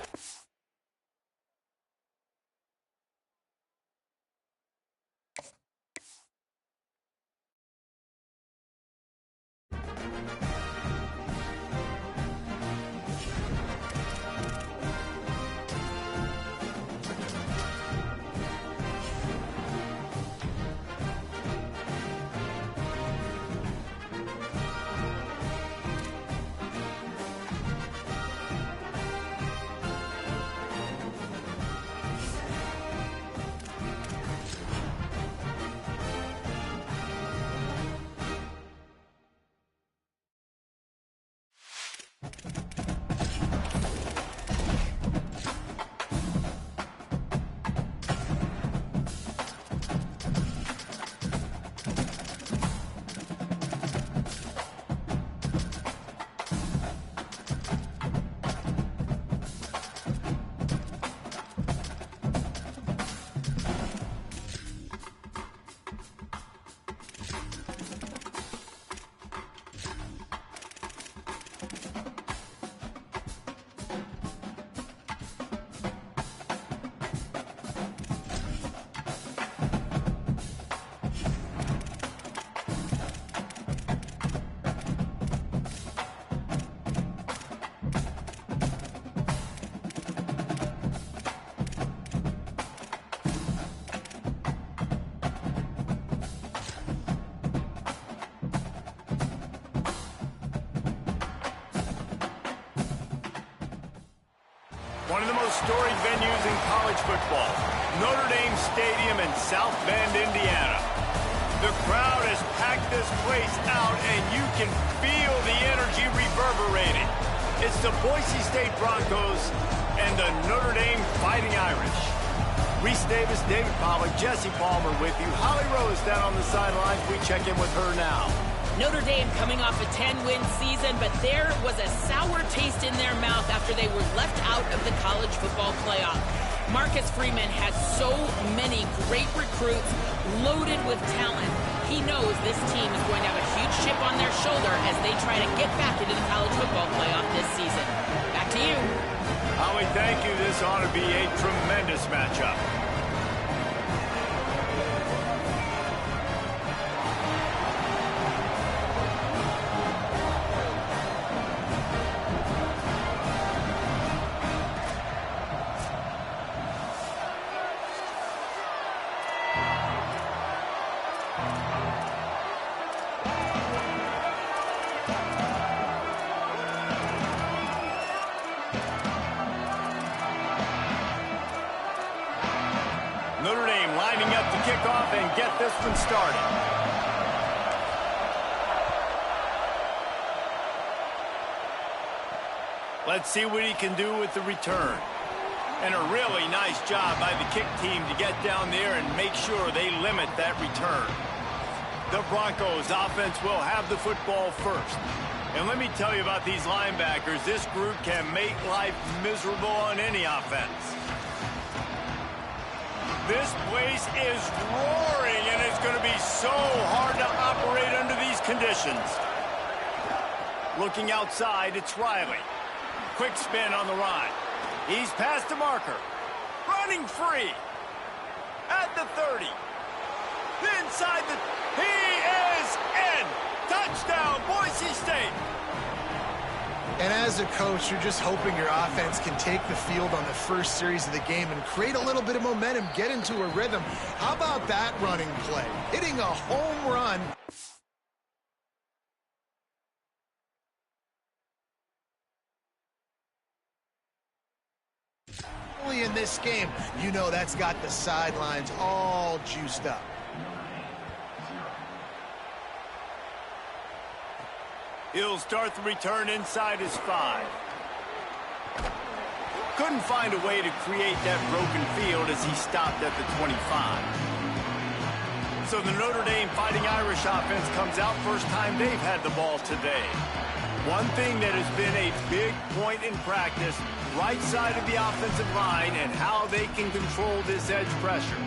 One of the most storied venues in college football, Notre Dame Stadium in South Bend, Indiana. The crowd has packed this place out, and you can feel the energy reverberating. It's the Boise State Broncos and the Notre Dame Fighting Irish. Reese Davis, David Pollack, Jesse Palmer with you. Holly Rose down on the sidelines. We check in with her now. Notre Dame coming off a 10-win season, but there was a sour taste in their mouth after they were left out of the college football playoff. Marcus Freeman has so many great recruits loaded with talent. He knows this team is going to have a huge chip on their shoulder as they try to get back into the college football playoff this season. Back to you. Holly, thank you. This ought to be a tremendous matchup. Notre Dame lining up to kick off and get this one started. Let's see what he can do with the return. And a really nice job by the kick team to get down there and make sure they limit that return. The Broncos offense will have the football first. And let me tell you about these linebackers. This group can make life miserable on any offense. This place is roaring, and it's going to be so hard to operate under these conditions. Looking outside, it's Riley. Quick spin on the run. He's past the marker. Running free. At the 30. Inside the... He is in! Touchdown, Boise State! And as a coach, you're just hoping your offense can take the field on the first series of the game and create a little bit of momentum, get into a rhythm. How about that running play? Hitting a home run. Early in this game, you know that's got the sidelines all juiced up. He'll start the return inside his 5. Couldn't find a way to create that broken field as he stopped at the 25. So the Notre Dame Fighting Irish offense comes out first time they've had the ball today. One thing that has been a big point in practice, right side of the offensive line and how they can control this edge pressure.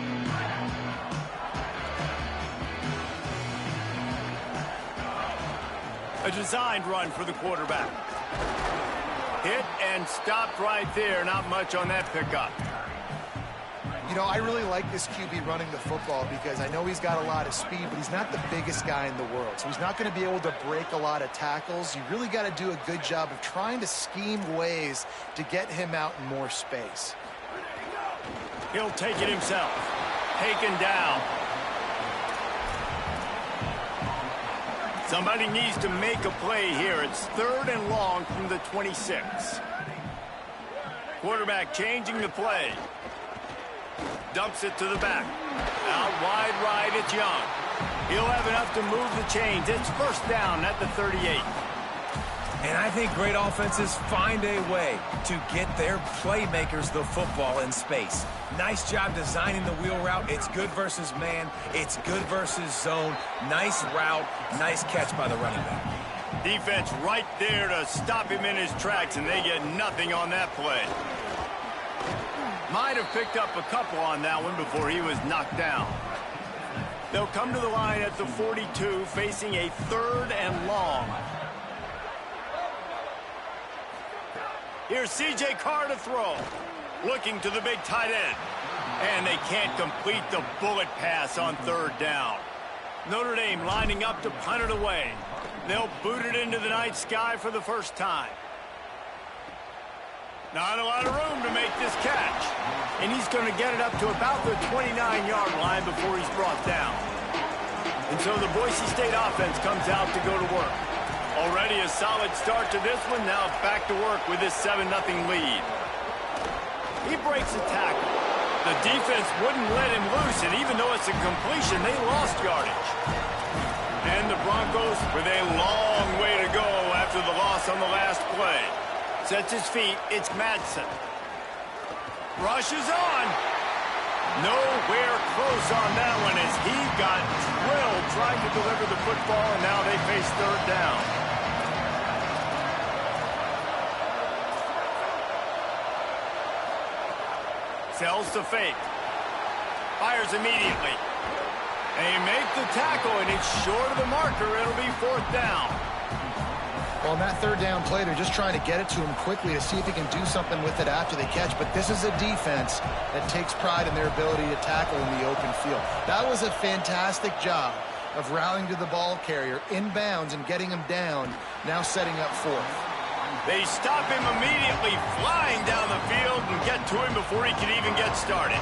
A designed run for the quarterback. Hit and stopped right there. Not much on that pickup. You know, I really like this QB running the football because I know he's got a lot of speed, but he's not the biggest guy in the world. So he's not going to be able to break a lot of tackles. You really got to do a good job of trying to scheme ways to get him out in more space. He'll take it himself. Taken down. Somebody needs to make a play here. It's 3rd and long from the 26. Quarterback changing the play. Dumps it to the back. Out wide right, it's Young. He'll have enough to move the chains. It's first down at the 38. And I think great offenses find a way to get their playmakers the football in space. Nice job designing the wheel route. It's good versus man. It's good versus zone. Nice route. Nice catch by the running back. Defense right there to stop him in his tracks, and they get nothing on that play. Might have picked up a couple on that one before he was knocked down. They'll come to the line at the 42, facing a 3rd and long. Here's C.J. Carr to throw. Looking to the big tight end. And they can't complete the bullet pass on 3rd down. Notre Dame lining up to punt it away. They'll boot it into the night sky for the first time. Not a lot of room to make this catch. And he's going to get it up to about the 29-yard line before he's brought down. And so the Boise State offense comes out to go to work. Already a solid start to this one. Now back to work with this 7-0 lead. He breaks a tackle. The defense wouldn't let him loose, and even though it's a completion, they lost yardage. And the Broncos with a long way to go after the loss on the last play. Sets his feet. It's Madsen. Rushes on. Nowhere close on that one as he got drilled trying to deliver the football, and now they face 3rd down. Sells to fake. Fires immediately. They make the tackle, and it's short of the marker. It'll be 4th down. Well, on that 3rd down play, they're just trying to get it to him quickly to see if he can do something with it after they catch. But this is a defense that takes pride in their ability to tackle in the open field. That was a fantastic job of rallying to the ball carrier inbounds and getting him down, now setting up 4th. They stop him immediately, flying down the field and get to him before he can even get started.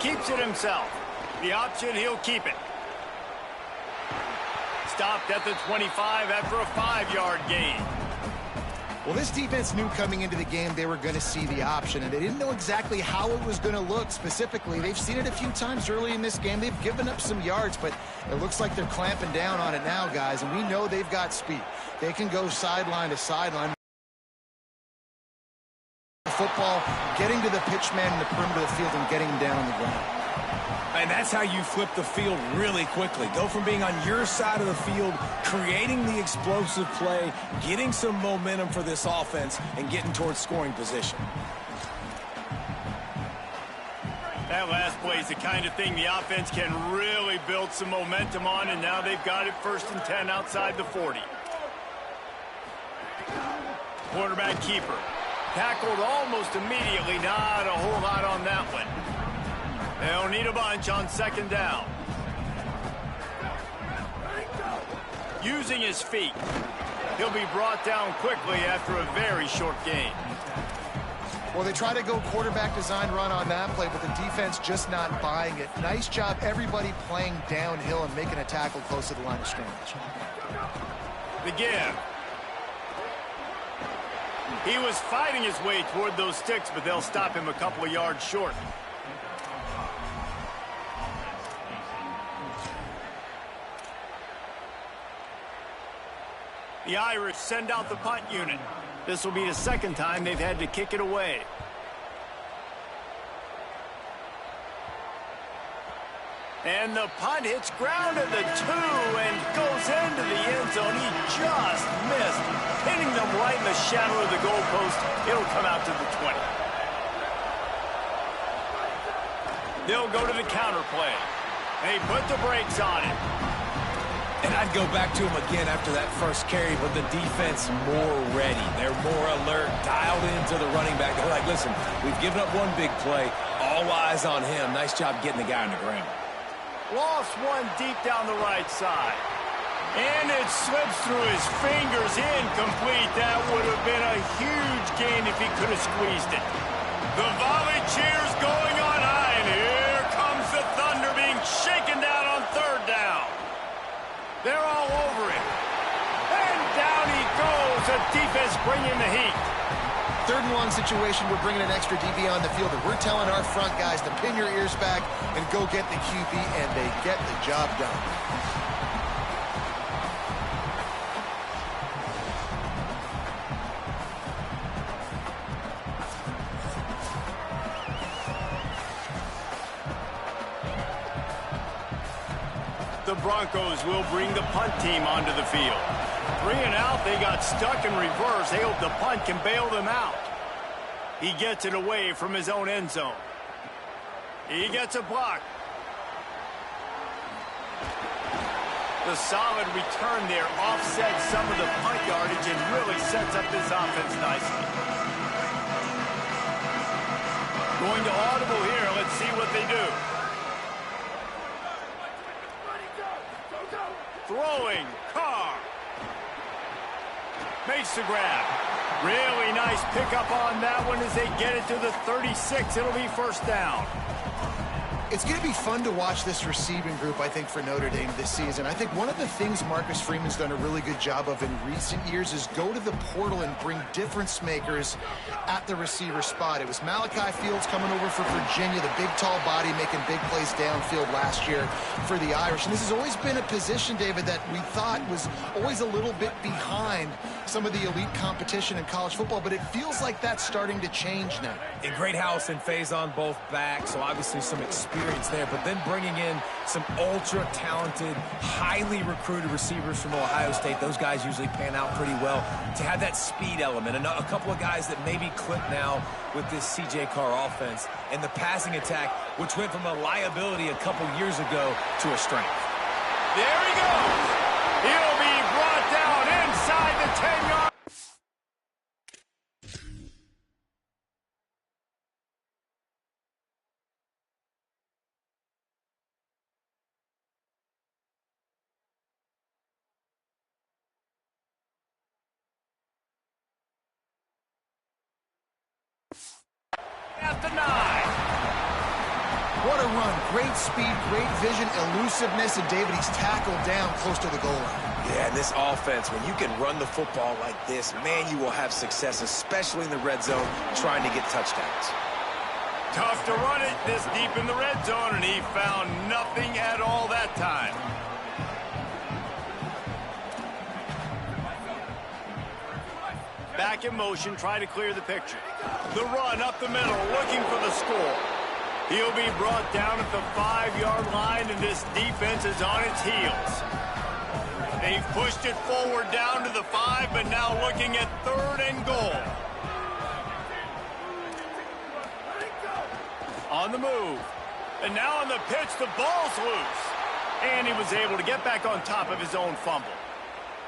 Keeps it himself. The option, he'll keep it. Stopped at the 25 after a 5-yard gain. Well, this defense knew coming into the game they were going to see the option, and they didn't know exactly how it was going to look specifically. They've seen it a few times early in this game. They've given up some yards, but it looks like they're clamping down on it now, guys, and we know they've got speed. They can go sideline to sideline. Football, getting to the pitch man in the perimeter of the field and getting him down on the ground. And that's how you flip the field really quickly. Go from being on your side of the field, creating the explosive play, getting some momentum for this offense, and getting towards scoring position. That last play is the kind of thing the offense can really build some momentum on, and now they've got it 1st and 10 outside the 40. Quarterback keeper. Tackled almost immediately. Not a whole lot on that one. They'll need a bunch on 2nd down. Using his feet. He'll be brought down quickly after a very short gain. Well, they try to go quarterback design run on that play, but the defense just not buying it. Nice job, everybody playing downhill and making a tackle close to the line of scrimmage. The give. He was fighting his way toward those sticks, but they'll stop him a couple of yards short. The Irish send out the punt unit. This will be the second time they've had to kick it away. And the punt hits ground at the 2 and goes into the end zone. He just missed, hitting them right in the shadow of the goalpost. It'll come out to the 20. They'll go to the counter play. They put the brakes on it. And I'd go back to him again after that first carry, but the defense more ready. They're more alert, dialed into the running back. They're like, listen, we've given up one big play. All eyes on him. Nice job getting the guy on the ground. Lost one deep down the right side. And it slips through his fingers, incomplete. That would have been a huge gain if he could have squeezed it. The volley cheers going on high, and here comes the Thunder being shaken down on third down. They're all over it. And down he goes. The defense bringing the heat. 3rd and long situation, we're bringing an extra DB on the field, and we're telling our front guys to pin your ears back and go get the QB, and they get the job done. The Broncos will bring the punt team onto the field. 3 and out, they got stuck in reverse. They hope the punt can bail them out. He gets it away from his own end zone. He gets a block. The solid return there offsets some of the punt yardage and really sets up this offense nicely. Going to audible here. Let's see what they do. Throwing, Carr. Makes the grab. Really nice pickup on that one as they get it to the 36. It'll be first down. It's going to be fun to watch this receiving group, I think, for Notre Dame this season. I think one of the things Marcus Freeman's done a really good job of in recent years is go to the portal and bring difference makers at the receiver spot. It was Malachi Fields coming over for Virginia, the big, tall body making big plays downfield last year for the Irish. And this has always been a position, David, that we thought was always a little bit behind some of the elite competition in college football, but it feels like that's starting to change now. And Greathouse and Faison both back, so obviously some experience there, but then bringing in some ultra-talented, highly recruited receivers from Ohio State. Those guys usually pan out pretty well. To have that speed element, and a couple of guys that maybe click now with this C.J. Carr offense, and the passing attack, which went from a liability a couple years ago to a strength. There he goes. He'll be brought down inside the 10-yard. At the 9. What a run. Great speed, great vision, elusiveness, and David, he's tackled down close to the goal line. Yeah, this offense, when you can run the football like this, man, you will have success, especially in the red zone, trying to get touchdowns. Tough to run it this deep in the red zone, and he found nothing at all that time. Back in motion, try to clear the picture. The run up the middle, looking for the score. He'll be brought down at the 5-yard line, and this defense is on its heels. They've pushed it forward down to the 5, but now looking at 3rd and goal. On the move. And now on the pitch, the ball's loose. And he was able to get back on top of his own fumble.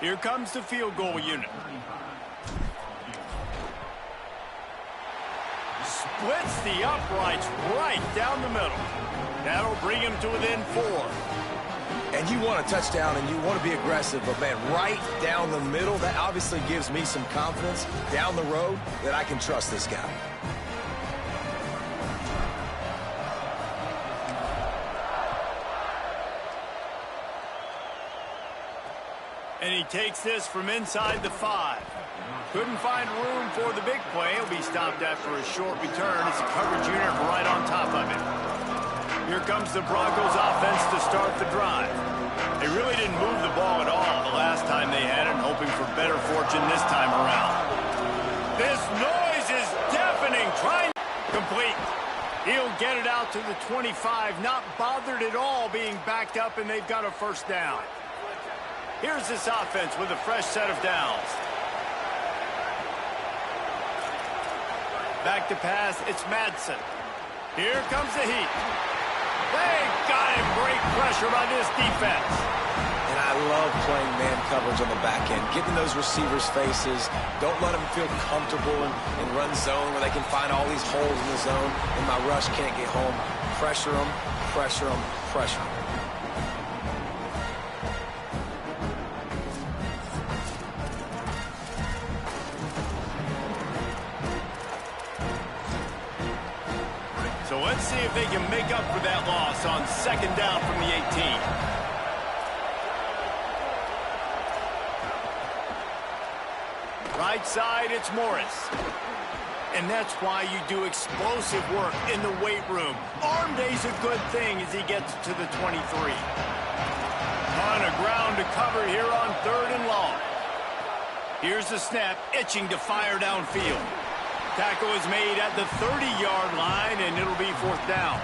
Here comes the field goal unit. Splits the uprights right down the middle. That'll bring him to within 4. And you want a touchdown and you want to be aggressive, but man, right down the middle, that obviously gives me some confidence down the road that I can trust this guy. And he takes this from inside the 5. Couldn't find room for the big play. He'll be stopped after a short return as the coverage unit right on top of it. Here comes the Broncos offense to start the drive. They really didn't move the ball at all the last time they had it, hoping for better fortune this time around. This noise is deafening. Trying complete. He'll get it out to the 25, not bothered at all being backed up, and they've got a first down. Here's this offense with a fresh set of downs. Back to pass, it's Madsen. Here comes the heat. They got him. Great pressure by this defense. And I love playing man coverage on the back end, getting those receivers' faces. Don't let them feel comfortable in run zone where they can find all these holes in the zone and my rush can't get home. Pressure them, pressure them, pressure them. So let's see if they can make up for that loss on second down from the 18. Right side, it's Morris. And that's why you do explosive work in the weight room. Arm day's a good thing as he gets to the 23. On a ground to cover here on third and long. Here's the snap, itching to fire downfield. Tackle is made at the 30-yard line, and it'll be fourth down.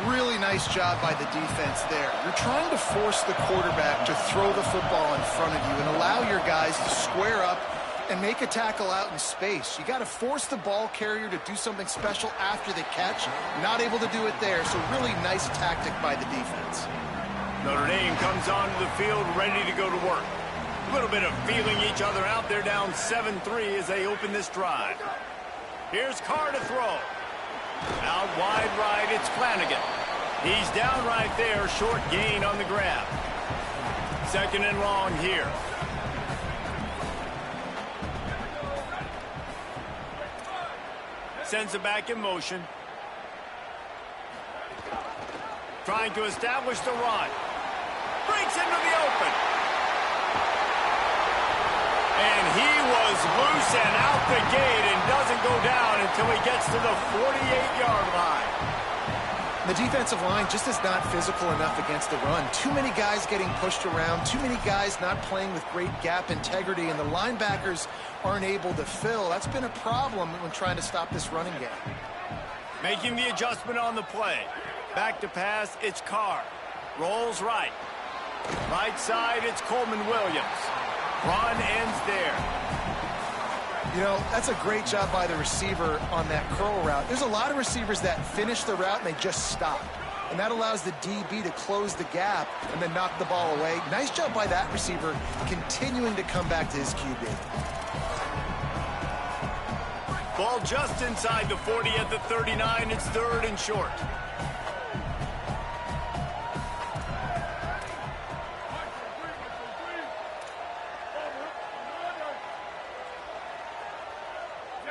Really nice job by the defense there. You're trying to force the quarterback to throw the football in front of you and allow your guys to square up and make a tackle out in space. You got to force the ball carrier to do something special after the catch. Not able to do it there, so really nice tactic by the defense. Notre Dame comes onto the field ready to go to work. A little bit of feeling each other out. They're down 7-3 as they open this drive. Here's Carr to throw. Out wide right, it's Flanagan. He's down right there, short gain on the grab. Second and long here. Sends it back in motion. Trying to establish the run. Breaks into the open. And he was loose and out the gate and doesn't go down until he gets to the 48-yard line. The defensive line just is not physical enough against the run. Too many guys getting pushed around, too many guys not playing with great gap integrity, and the linebackers aren't able to fill. That's been a problem when trying to stop this running game. Making the adjustment on the play. Back to pass, it's Carr. Rolls right. Right side, it's Coleman Williams. Run ends there. You know, that's a great job by the receiver on that curl route. There's a lot of receivers that finish the route and they just stop. And that allows the DB to close the gap and then knock the ball away. Nice job by that receiver continuing to come back to his QB. Ball just inside the 40 at the 39. It's third and short.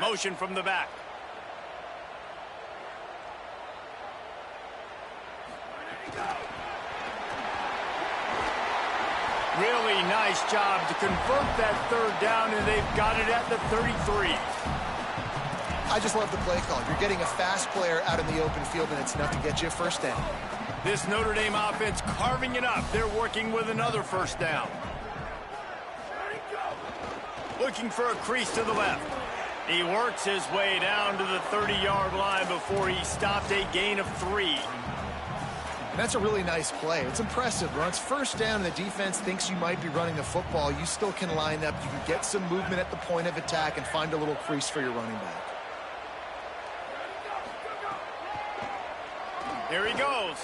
Motion from the back. Really nice job to convert that third down, and they've got it at the 33. I just love the play call. You're getting a fast player out in the open field, and it's enough to get you a first down. This Notre Dame offense carving it up. They're working with another first down. Looking for a crease to the left. He works his way down to the 30-yard line before he stopped a gain of 3. And that's a really nice play. It's impressive. When it's first down and the defense thinks you might be running the football, you still can line up. You can get some movement at the point of attack and find a little crease for your running back. Here he goes.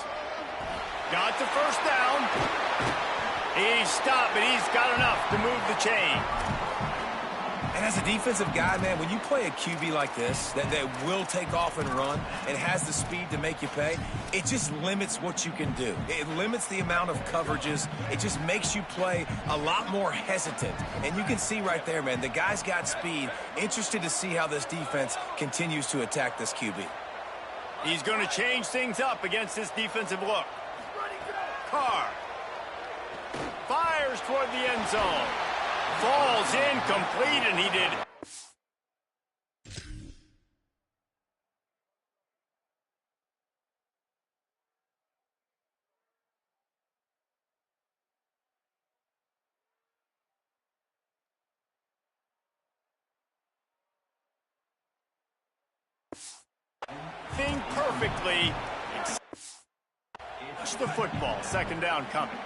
Got the first down. He's stopped, but he's got enough to move the chain. And as a defensive guy, man, when you play a QB like this, that will take off and run and has the speed to make you pay, it just limits what you can do. It limits the amount of coverages. It just makes you play a lot more hesitant. And you can see right there, man, the guy's got speed. Interested to see how this defense continues to attack this QB. He's going to change things up against this defensive look. Carr fires toward the end zone. Falls incomplete, and he did perfectly. Push the football. Second down coming.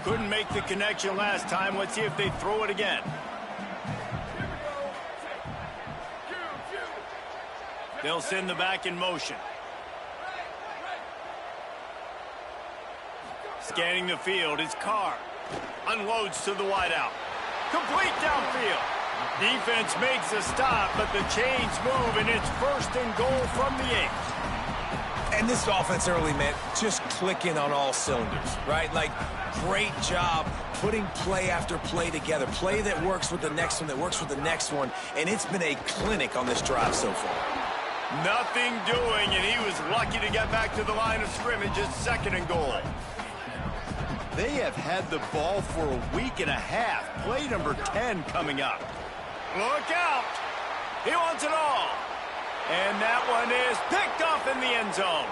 Couldn't make the connection last time. Let's see if they throw it again. They'll send the back in motion. Scanning the field is Carr. Unloads to the wideout. Complete downfield. Defense makes a stop, but the chains move, and it's 1st and goal from the 8. And this offense early, man, just clicking on all cylinders, right? Like, great job putting play after play together. Play that works with the next one, that works with the next one. And it's been a clinic on this drive so far. Nothing doing, and he was lucky to get back to the line of scrimmage. It's 2nd and goal. They have had the ball for a week and a half. Play number 10 coming up. Look out! He wants it all. And that one is picked off in the end zone.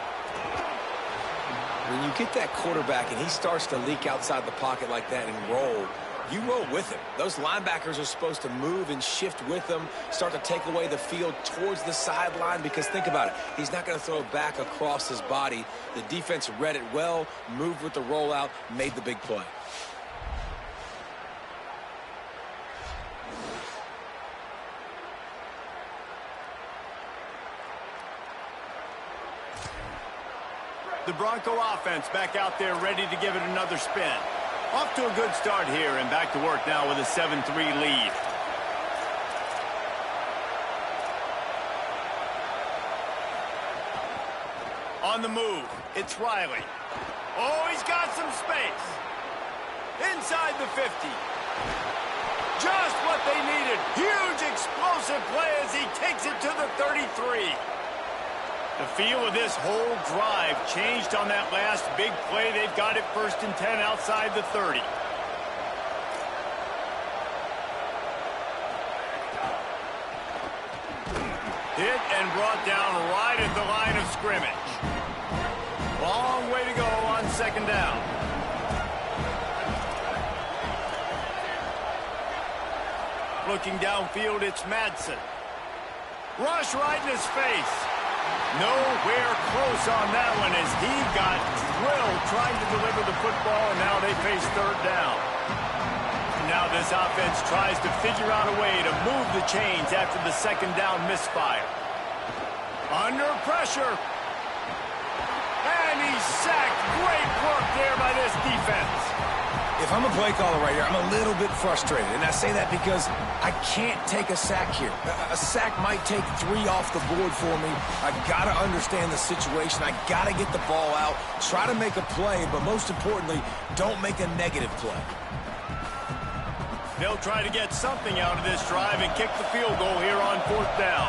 When you get that quarterback and he starts to leak outside the pocket like that and roll, you roll with him. Those linebackers are supposed to move and shift with him, start to take away the field towards the sideline, because think about it. He's not going to throw it back across his body. The defense read it well, moved with the rollout, made the big play. The Bronco offense back out there ready to give it another spin. Off to a good start here and back to work now with a 7-3 lead. On the move, it's Riley. Oh, he's got some space. Inside the 50. Just what they needed. Huge explosive play as he takes it to the 33. The feel of this whole drive changed on that last big play. They've got it 1st and 10 outside the 30. Hit and brought down right at the line of scrimmage. Long way to go on 2nd down. Looking downfield, it's Madsen. Rush right in his face. Nowhere close on that one as he got drilled trying to deliver the football, and now they face 3rd down. Now this offense tries to figure out a way to move the chains after the 2nd down misfire. Under pressure. And he's sacked. Great work there by this defense. If I'm a play caller right here, I'm a little bit frustrated. And I say that because I can't take a sack here. A sack might take 3 off the board for me. I got to understand the situation. I got to get the ball out, try to make a play, but most importantly, don't make a negative play. They'll try to get something out of this drive and kick the field goal here on 4th down.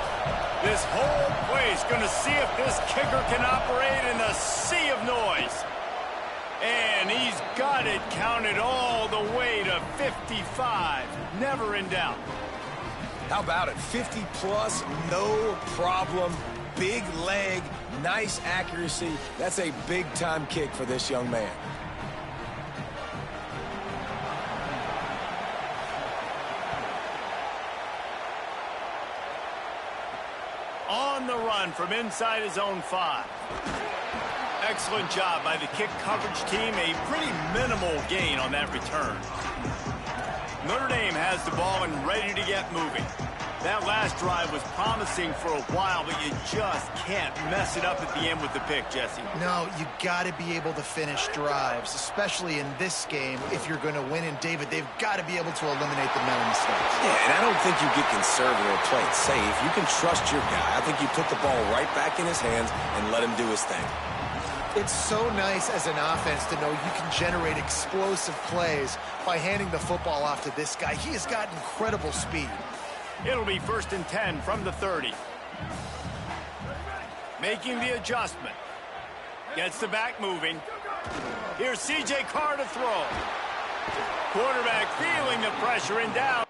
This whole place going to see if this kicker can operate in a sea of noise. And he's got it counted all the way to 55. Never in doubt. How about it? 50 plus, no problem. Big leg, nice accuracy. That's a big-time kick for this young man. On the run from inside his own 5. Excellent job by the kick coverage team. A pretty minimal gain on that return. Notre Dame has the ball and ready to get moving. That last drive was promising for a while, but you just can't mess it up at the end with the pick, Jesse. No, you got to be able to finish drives, especially in this game if you're going to win. And, David, they've got to be able to eliminate the mental mistakes. Yeah, and I don't think you get conservative or play it safe. You can trust your guy. I think you put the ball right back in his hands and let him do his thing. It's so nice as an offense to know you can generate explosive plays by handing the football off to this guy. He has got incredible speed. It'll be 1st and 10 from the 30. Making the adjustment. Gets the back moving. Here's C.J. Carr to throw. Quarterback feeling the pressure and down.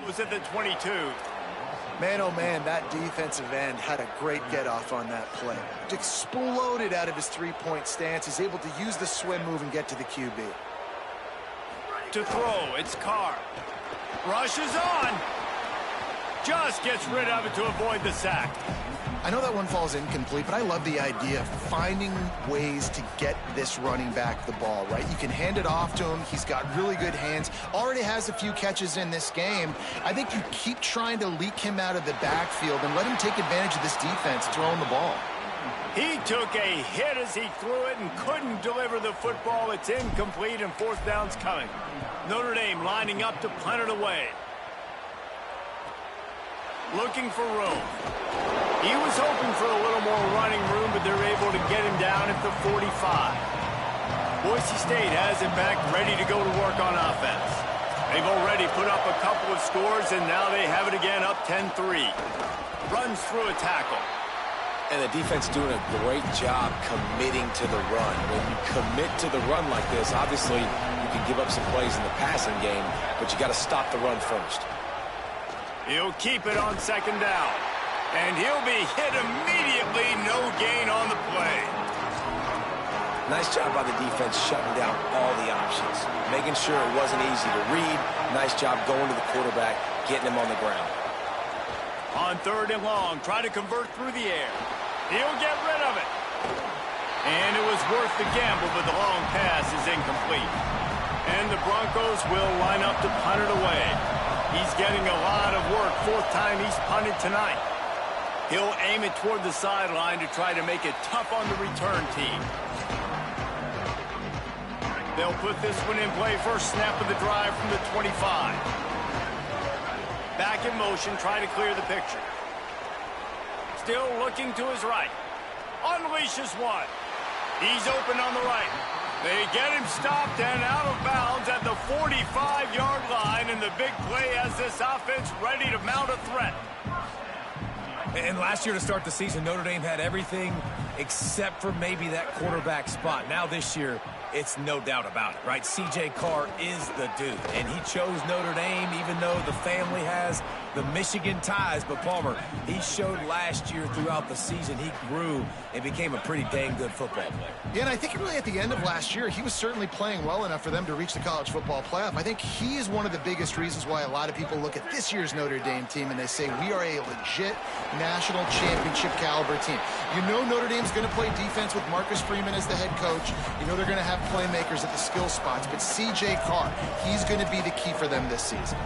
Was at the 22. Man, oh man, that defensive end had a great get-off on that play. Exploded out of his three-point stance. He's able to use the swim move and get to the QB. To throw, it's Carr. Rushes on. Just gets rid of it to avoid the sack. I know that one falls incomplete, but I love the idea of finding ways to get this running back the ball, right? You can hand it off to him. He's got really good hands. Already has a few catches in this game. I think you keep trying to leak him out of the backfield and let him take advantage of this defense throwing the ball. He took a hit as he threw it and couldn't deliver the football. It's incomplete and fourth down's coming. Notre Dame lining up to punt it away. Looking for room. He was hoping for a little more running room, but they're able to get him down at the 45. Boise State has it back, ready to go to work on offense. They've already put up a couple of scores, and now they have it again up 10-3. Runs through a tackle. And the defense doing a great job committing to the run. When you commit to the run like this, obviously you can give up some plays in the passing game, but you got to stop the run first. He'll keep it on second down. And he'll be hit immediately. No gain on the play. Nice job by the defense shutting down all the options. Making sure it wasn't easy to read. Nice job going to the quarterback, getting him on the ground. On third and long, try to convert through the air. He'll get rid of it. And it was worth the gamble, but the long pass is incomplete. And the Broncos will line up to punt it away. He's getting a lot of work. Fourth time he's punted tonight. He'll aim it toward the sideline to try to make it tough on the return team. They'll put this one in play. First snap of the drive from the 25. Back in motion, try to clear the picture. Still looking to his right. Unleashes one. He's open on the right. They get him stopped and out of bounds at the 45-yard line, and the big play has this offense ready to mount a threat. And last year to start the season, Notre Dame had everything except for maybe that quarterback spot. Now this year, it's no doubt about it, right? C.J. Carr is the dude, and he chose Notre Dame even though the family has the Michigan ties. But, Palmer, he showed last year throughout the season he grew and became a pretty dang good football player. Yeah, and I think really at the end of last year, he was certainly playing well enough for them to reach the college football playoff. I think he is one of the biggest reasons why a lot of people look at this year's Notre Dame team and they say we are a legit national championship caliber team. You know Notre Dame's going to play defense with Marcus Freeman as the head coach. You know they're going to have playmakers at the skill spots, but C.J. Carr, he's going to be the key for them this season.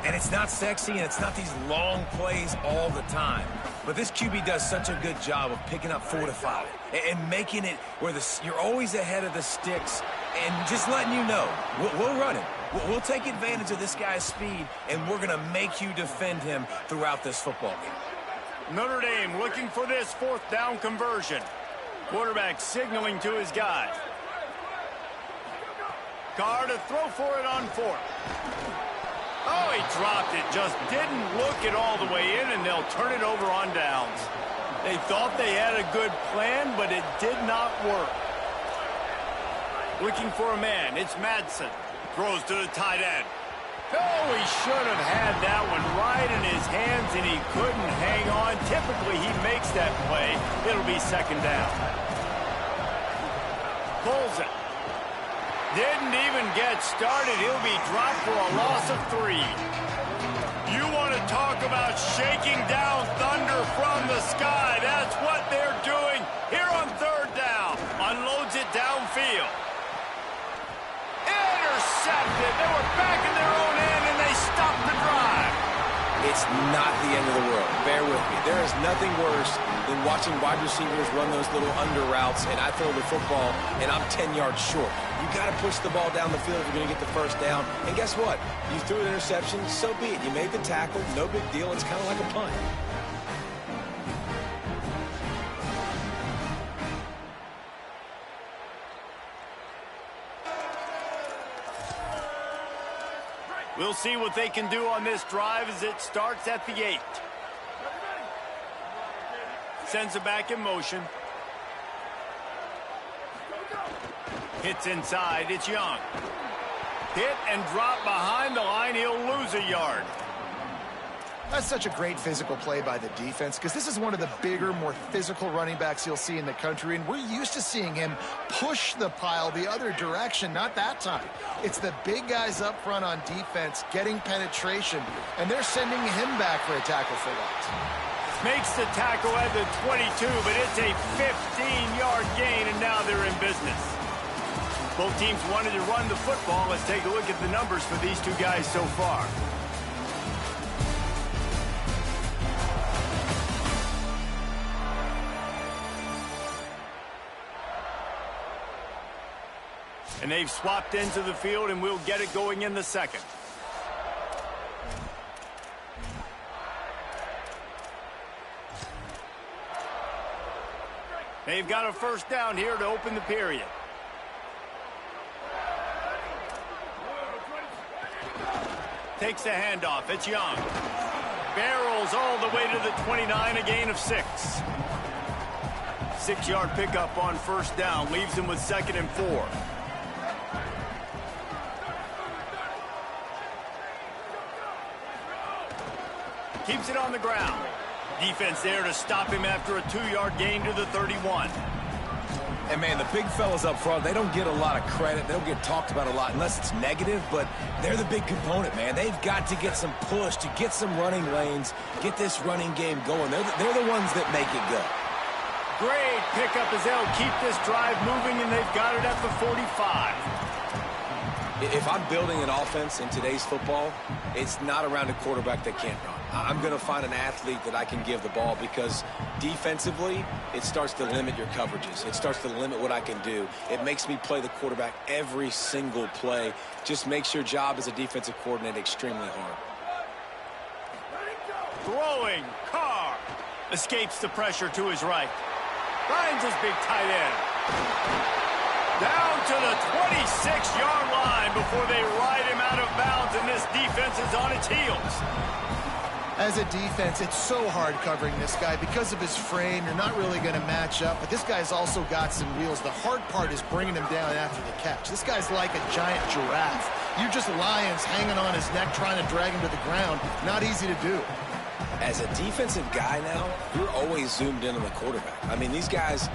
And it's not sexy, and it's not these long plays all the time. But this QB does such a good job of picking up 4 to 5 and making it where you're always ahead of the sticks and just letting you know, we'll run it. We'll take advantage of this guy's speed, and we're going to make you defend him throughout this football game. Notre Dame looking for this fourth down conversion. Quarterback signaling to his guys. Carr to throw for it on fourth. Oh, he dropped it. Just didn't look it all the way in, and they'll turn it over on downs. They thought they had a good plan, but it did not work. Looking for a man. It's Madsen. Throws to the tight end. Oh, he should have had that one right in his hands, and he couldn't hang on. Typically, he makes that play. It'll be second down. Pulls it. Didn't even get started. He'll be dropped for a loss of 3. You want to talk about shaking down thunder from the sky. That's what they're doing here on third down. Unloads it downfield. Intercepted. They were back in their own end, and they stopped the drive. It's not the end of the world. Bear with me. There is nothing worse than watching wide receivers run those little under routes, and I throw the football, and I'm 10 yards short. You got to push the ball down the field if you're going to get the first down. And guess what? You threw an interception, so be it. You made the tackle, no big deal. It's kind of like a punt. We'll see what they can do on this drive as it starts at the 8. Sends it back in motion. Hits inside. It's Young. Hit and drop behind the line. He'll lose a yard. That's such a great physical play by the defense because this is one of the bigger, more physical running backs you'll see in the country, and we're used to seeing him push the pile the other direction. Not that time. It's the big guys up front on defense getting penetration, and they're sending him back for a tackle for loss. Makes the tackle at the 22, but it's a 15-yard gain, and now they're in business. Both teams wanted to run the football. Let's take a look at the numbers for these two guys so far. And they've swapped into the field, and we'll get it going in the second. They've got a first down here to open the period. Takes the handoff. It's Young. Barrels all the way to the 29, a gain of 6. 6-yard pickup on first down. Leaves him with 2nd and 4. Keeps it on the ground. Defense there to stop him after a 2-yard gain to the 31. And, man, the big fellas up front, they don't get a lot of credit. They don't get talked about a lot unless it's negative, but they're the big component, man. They've got to get some push, to get some running lanes, get this running game going. They're the ones that make it go. Great pickup as they'll keep this drive moving, and they've got it at the 45. If I'm building an offense in today's football, it's not around a quarterback that can't run. I'm going to find an athlete that I can give the ball because defensively, it starts to limit your coverages. It starts to limit what I can do. It makes me play the quarterback every single play. Just makes your job as a defensive coordinator extremely hard. Throwing, Carr. Escapes the pressure to his right. Finds his big tight end. Down to the 26-yard line before they ride him out of bounds, and this defense is on its heels. As a defense, it's so hard covering this guy. Because of his frame, you're not really going to match up, but this guy's also got some wheels. The hard part is bringing him down after the catch. This guy's like a giant giraffe. You're just lions hanging on his neck trying to drag him to the ground. Not easy to do. As a defensive guy now, you're always zoomed in on the quarterback. I mean, these guys,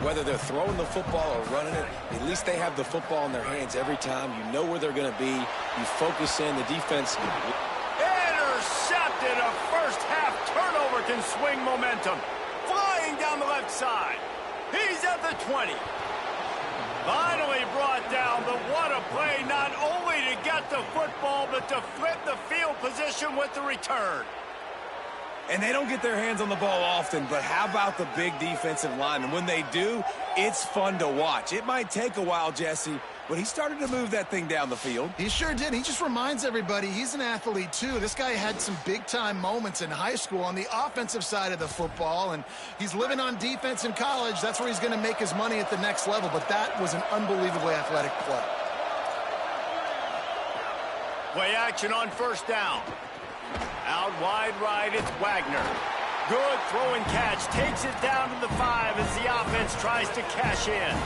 whether they're throwing the football or running it, at least they have the football in their hands every time. You know where they're going to be. You focus in. The defense... Intercepted. A first-half turnover can swing momentum. Flying down the left side. He's at the 20. Finally brought down, but what a play, not only to get the football, but to flip the field position with the return. And they don't get their hands on the ball often, but how about the big defensive line? And when they do, it's fun to watch. It might take a while, Jesse, but he started to move that thing down the field. He sure did. He just reminds everybody he's an athlete, too. This guy had some big-time moments in high school on the offensive side of the football, and he's living on defense in college. That's where he's going to make his money at the next level, but that was an unbelievably athletic play. Play action on first down. Out wide right, it's Wagner. Good throw and catch. Takes it down to the 5 as the offense tries to cash in.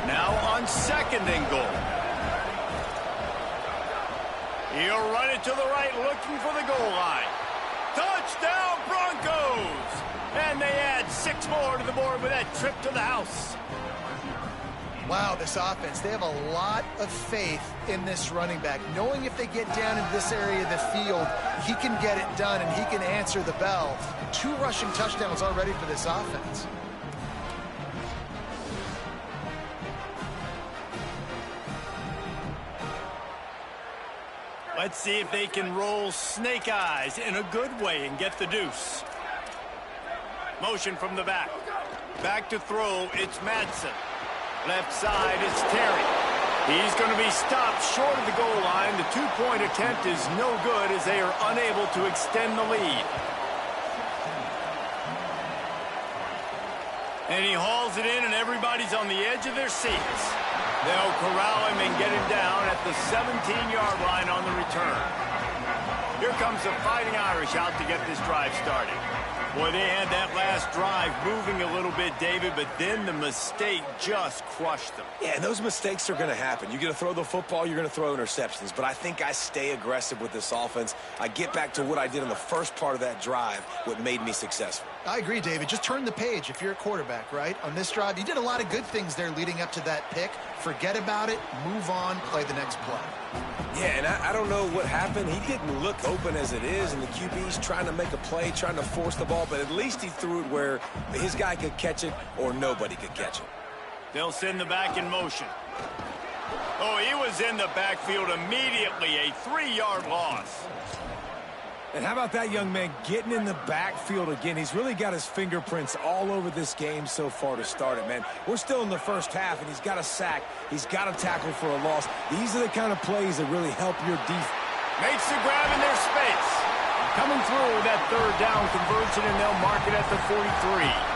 Now on 2nd and goal. He'll run it to the right, looking for the goal line. Touchdown, Broncos! And they add 6 more to the board with that trip to the house. Wow, this offense, they have a lot of faith in this running back. Knowing if they get down in this area of the field, he can get it done and he can answer the bell. 2 rushing touchdowns already for this offense. Let's see if they can roll snake eyes in a good way and get the deuce. Motion from the back. Back to throw, it's Madsen. Left side, it's Terry. He's going to be stopped short of the goal line. The 2-point attempt is no good as they are unable to extend the lead. And he hauls it in, and everybody's on the edge of their seats. They'll corral him and get him down at the 17-yard line on the return. Here comes the Fighting Irish out to get this drive started. Boy, they had that last drive moving a little bit, David, but then the mistake just crushed them. Yeah, and those mistakes are going to happen. You're going to throw the football, you're going to throw interceptions. But I think I stay aggressive with this offense. I get back to what I did in the first part of that drive, what made me successful. I agree, David. Just turn the page if you're a quarterback, right? On this drive, you did a lot of good things there leading up to that pick. Forget about it, move on, play the next play. Yeah, and I don't know what happened. He didn't look open as it is, and the QB's trying to make a play, trying to force the ball, but at least he threw it where his guy could catch it or nobody could catch it. They'll send the back in motion. Oh, he was in the backfield immediately, a 3-yard loss. And how about that young man getting in the backfield again? He's really got his fingerprints all over this game so far to start it, man. We're still in the first half, and he's got a sack. He's got a tackle for a loss. These are the kind of plays that really help your defense. Makes the grab in their space. Coming through with that third down conversion, and they'll mark it at the 43.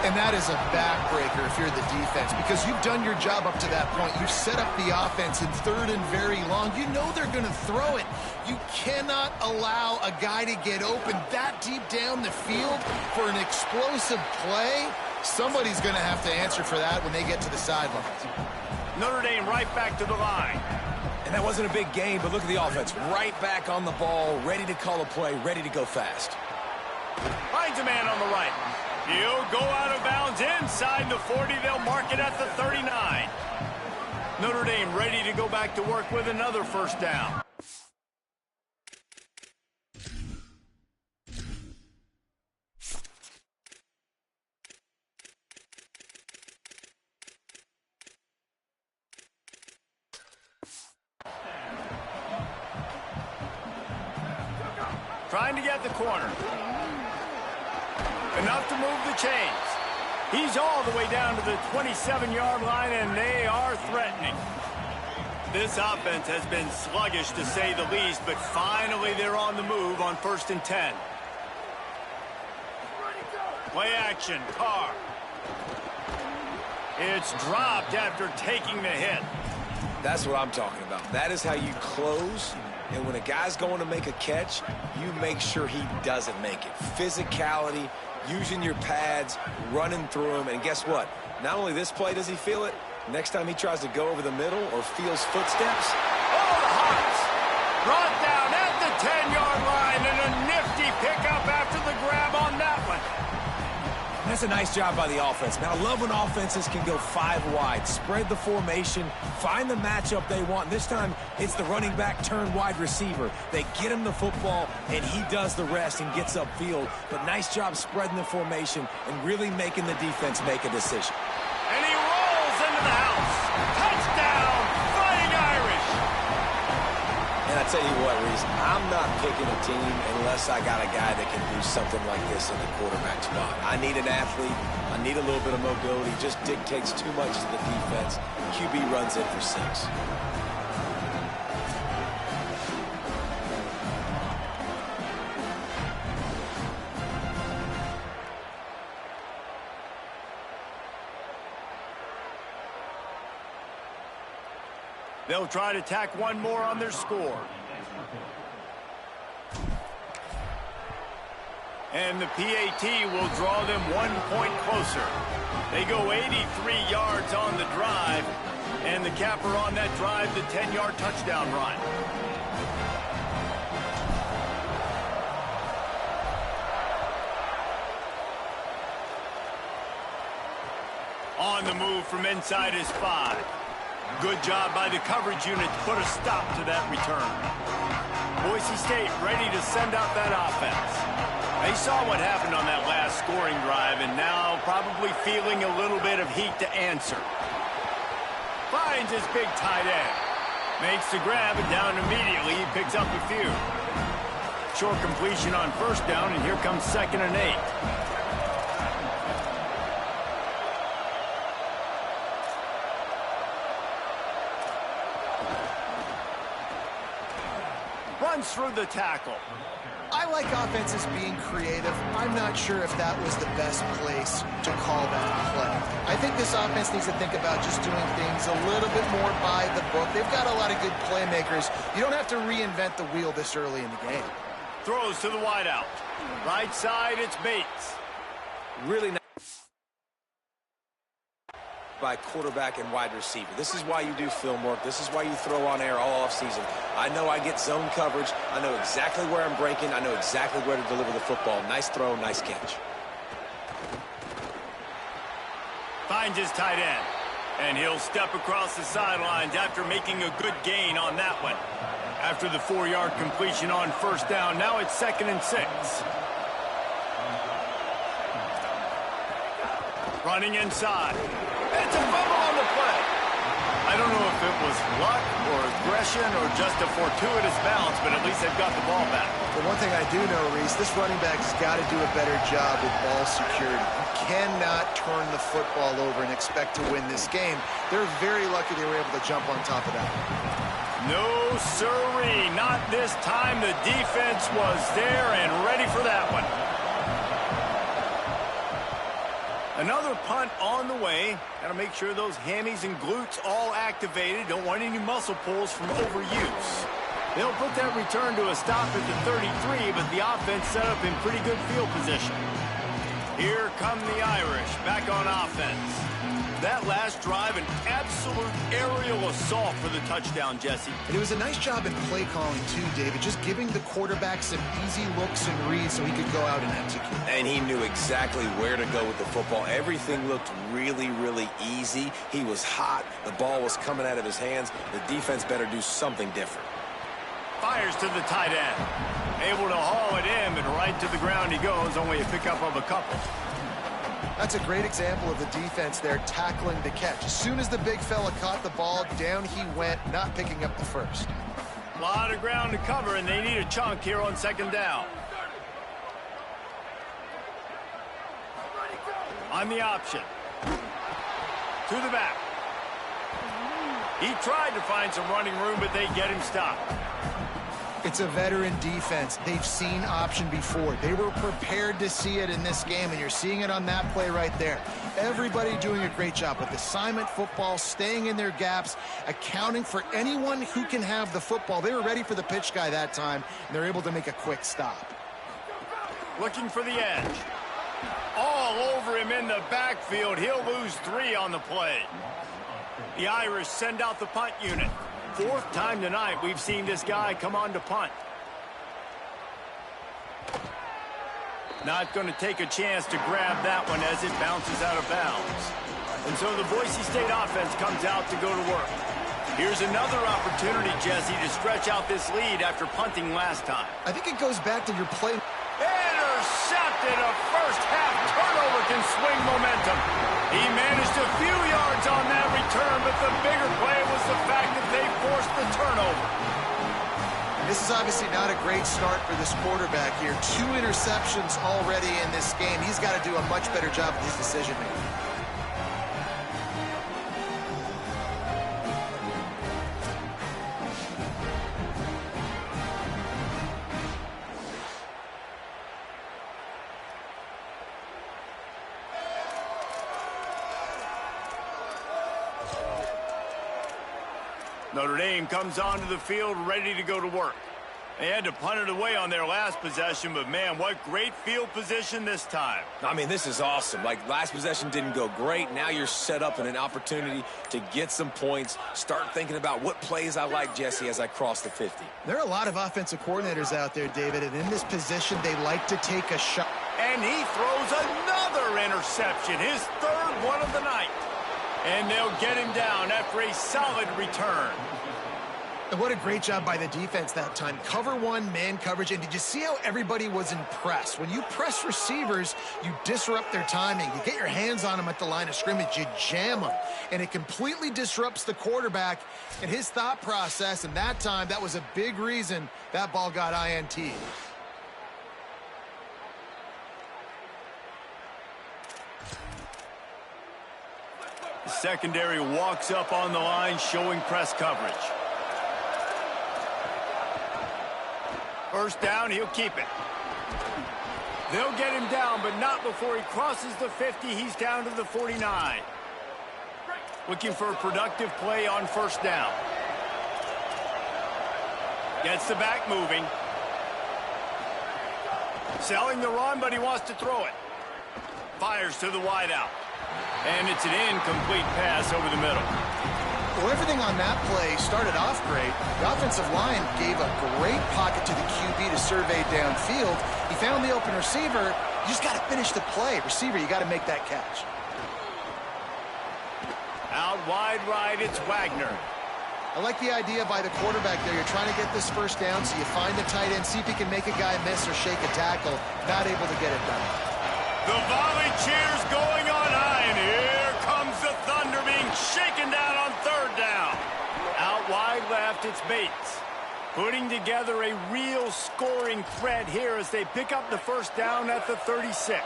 And that is a backbreaker if you're the defense, because you've done your job up to that point. You've set up the offense in third and very long. You know they're going to throw it. You cannot allow a guy to get open that deep down the field for an explosive play. Somebody's going to have to answer for that when they get to the sidelines. Notre Dame right back to the line. And that wasn't a big game, but look at the offense. Right back on the ball, ready to call a play, ready to go fast. Finds a man on the right. He'll go out of bounds inside the 40. They'll mark it at the 39. Notre Dame ready to go back to work with another first down. Trying to get the corner. Enough to move the chains. He's all the way down to the 27-yard line, and they are threatening. This offense has been sluggish, to say the least, but finally they're on the move on 1st and 10. Play action, Carr. It's dropped after taking the hit. That's what I'm talking about. That is how you close. And when a guy's going to make a catch, you make sure he doesn't make it. Physicality, using your pads, running through them. And guess what? Not only this play does he feel it, next time he tries to go over the middle or feels footsteps. Oh, the Hawks! Brought down at the 10-yard line, and a nifty pickup after the grab on that one. That's a nice job by the offense. Man, I love when offenses can go 5 wide, spread the formation, find the matchup they want. This time, it's the running back turned wide receiver. They get him the football, and he does the rest and gets upfield. But nice job spreading the formation and really making the defense make a decision. And he rolls into the house. Touchdown, Fighting Irish. And I tell you what, Reese, I'm not picking a team unless I got a guy that can do something like this in the quarterback spot. I need an athlete. I need a little bit of mobility. Just dictates too much to the defense. QB runs in for 6. They'll try to tack one more on their score. And the PAT will draw them 1 point closer. They go 83 yards on the drive, and the capper on that drive, the 10-yard touchdown run. On the move from inside his 5. Good job by the coverage unit to put a stop to that return. Boise State ready to send out that offense. They saw what happened on that last scoring drive, and now probably feeling a little bit of heat to answer. Finds his big tight end. Makes the grab, and down immediately he picks up a few. Short completion on 1st down, and here comes 2nd and 8. Runs through the tackle. I like offenses being creative. I'm not sure if that was the best place to call that play. I think this offense needs to think about just doing things a little bit more by the book. They've got a lot of good playmakers. You don't have to reinvent the wheel this early in the game. Throws to the wideout. Right side, it's Bates. Really nice by quarterback and wide receiver. This is why you do film work. This is why you throw on air all offseason. I know I get zone coverage. I know exactly where I'm breaking. I know exactly where to deliver the football. Nice throw, nice catch. Finds his tight end. And he'll step across the sidelines after making a good gain on that one. After the 4-yard completion on first down, now it's 2nd and 6. Running inside. It's a fumble on the play. I don't know if it was luck or aggression or just a fortuitous bounce, but at least they've got the ball back. The one thing I do know, Reese, this running back has got to do a better job with ball security. You cannot turn the football over and expect to win this game. They're very lucky they were able to jump on top of that. No, sirree, not this time. The defense was there and ready for that one. Another punt on the way. Got to make sure those hammies and glutes all activated. Don't want any muscle pulls from overuse. They'll put that return to a stop at the 33, but the offense set up in pretty good field position. Here come the Irish, back on offense. That last drive, an absolute aerial assault for the touchdown, Jesse. And it was a nice job in play calling, too, David, just giving the quarterback some easy looks and reads so he could go out and execute. And he knew exactly where to go with the football. Everything looked really, really easy. He was hot. The ball was coming out of his hands. The defense better do something different. Fires to the tight end. Able to haul it in, and right to the ground he goes, only a pickup of a couple. That's a great example of the defense there tackling the catch. As soon as the big fella caught the ball, down he went, not picking up the first. A lot of ground to cover, and they need a chunk here on 2nd down. On the option. To the back. He tried to find some running room, but they get him stopped. It's a veteran defense. They've seen option before. They were prepared to see it in this game, and you're seeing it on that play right there. Everybody doing a great job with assignment football, staying in their gaps, accounting for anyone who can have the football. They were ready for the pitch guy that time, and they're able to make a quick stop. Looking for the edge. All over him in the backfield. He'll lose 3 on the play. The Irish send out the punt unit. 4th time tonight we've seen this guy come on to punt. Not going to take a chance to grab that one as it bounces out of bounds. And so the Boise State offense comes out to go to work. Here's another opportunity, Jesse, to stretch out this lead after punting last time. I think it goes back to your play. Intercepted. A first-half turnover can swing momentum. He managed a few yards on that return, but the bigger play was the fact that they forced the turnover. This is obviously not a great start for this quarterback here. 2 interceptions already in this game. He's got to do a much better job of his decision-making. Notre Dame comes onto the field ready to go to work. They had to punt it away on their last possession, but man, what great field position this time. I mean, this is awesome. Like, last possession didn't go great. Now you're set up in an opportunity to get some points. Start thinking about what plays I like, Jesse, as I cross the 50. There are a lot of offensive coordinators out there, David, and in this position, they like to take a shot. And he throws another interception, his 3rd one of the night. And they'll get him down after a solid return. And what a great job by the defense that time. Cover 1, man coverage. And did you see how everybody was in press? When you press receivers, you disrupt their timing. You get your hands on them at the line of scrimmage. You jam them. And it completely disrupts the quarterback and his thought process. And that time, that was a big reason that ball got INT. The secondary walks up on the line, showing press coverage. First down, he'll keep it. They'll get him down, but not before he crosses the 50. He's down to the 49. Looking for a productive play on first down. Gets the back moving. Selling the run, but he wants to throw it. Fires to the wideout. And it's an incomplete pass over the middle. Well, everything on that play started off great. The offensive line gave a great pocket to the QB to survey downfield. He found the open receiver. You just got to finish the play. Receiver, you got to make that catch. Out wide right, it's Wagner. I like the idea by the quarterback there. You're trying to get this first down, so you find the tight end, see if he can make a guy miss or shake a tackle. Not able to get it done. The volley cheers going on high, and here comes the Thunder being shaken down on third down. Out wide left, it's Bates. Putting together a real scoring threat here as they pick up the first down at the 36.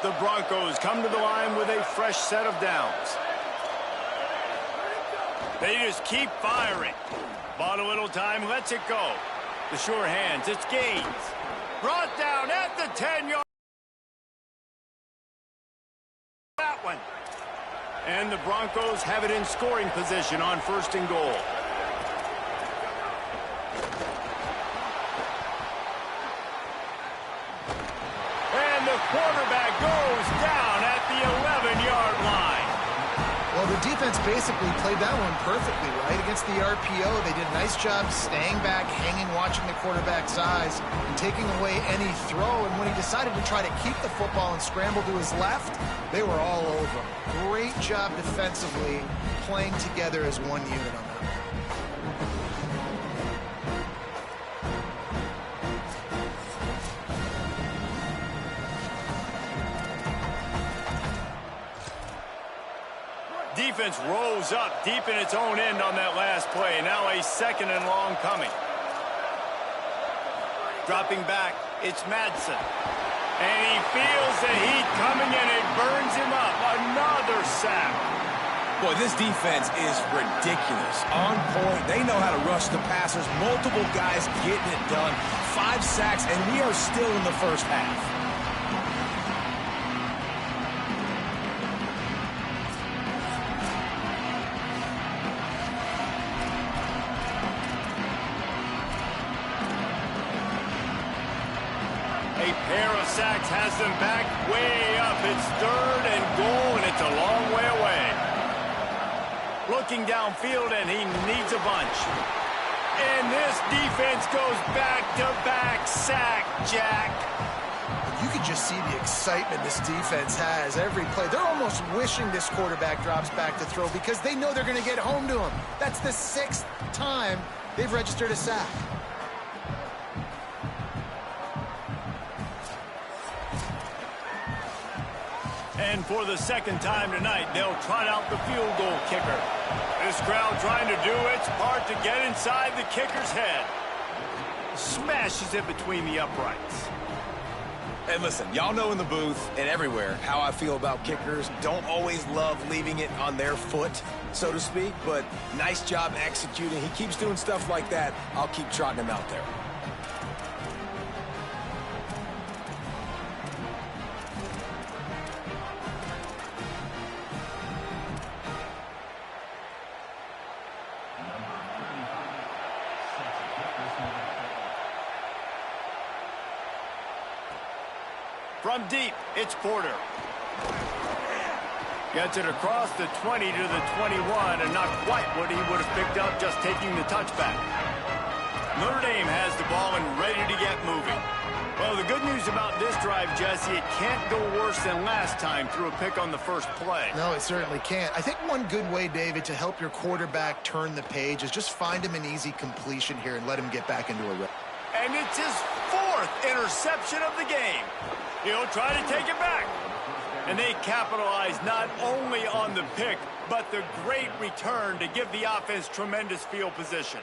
The Broncos come to the line with a fresh set of downs. They just keep firing. Bought a little time, lets it go. The sure hands, it's Gaines. Brought down at the 10-yard. That one. And the Broncos have it in scoring position on first and goal. And the quarterback goes down at the 11-yard line. Well, the defense basically played that one perfectly, right? Against the RPO, they did a nice job staying back, hanging, watching the quarterback's eyes, and taking away any throw. And when he decided to try to keep the football and scramble to his left, they were all over him. Great job defensively, playing together as one unit on that. Defense rolls up deep in its own end on that last play. Now a second and long coming. Dropping back, it's Madsen. And he feels the heat coming and it burns him up. Another sack. Boy, this defense is ridiculous. On point. They know how to rush the passers. Multiple guys getting it done. 5 sacks, and we are still in the first half. A pair of sacks has them back way up. It's third and goal, and it's a long way away. Looking downfield, and he needs a bunch. And this defense goes back-to-back sack, Jack. You could just see the excitement this defense has every play. They're almost wishing this quarterback drops back to throw because they know they're going to get home to him. That's the 6th time they've registered a sack. And for the second time tonight, they'll trot out the field goal kicker. This crowd trying to do its part to get inside the kicker's head. Smashes it between the uprights. And listen, y'all know in the booth and everywhere how I feel about kickers. Don't always love leaving it on their foot, so to speak, but nice job executing. He keeps doing stuff like that. I'll keep trotting him out there. From deep, it's Porter. Gets it across the 20 to the 21, and not quite what he would have picked up just taking the touchback. Notre Dame has the ball and ready to get moving. Well, the good news about this drive, Jesse, it can't go worse than last time through a pick on the first play. No, it certainly can't. I think one good way, David, to help your quarterback turn the page is just find him an easy completion here and let him get back into a rhythm. And it's his 4th interception of the game. He'll try to take it back. And they capitalize not only on the pick, but the great return to give the offense tremendous field position.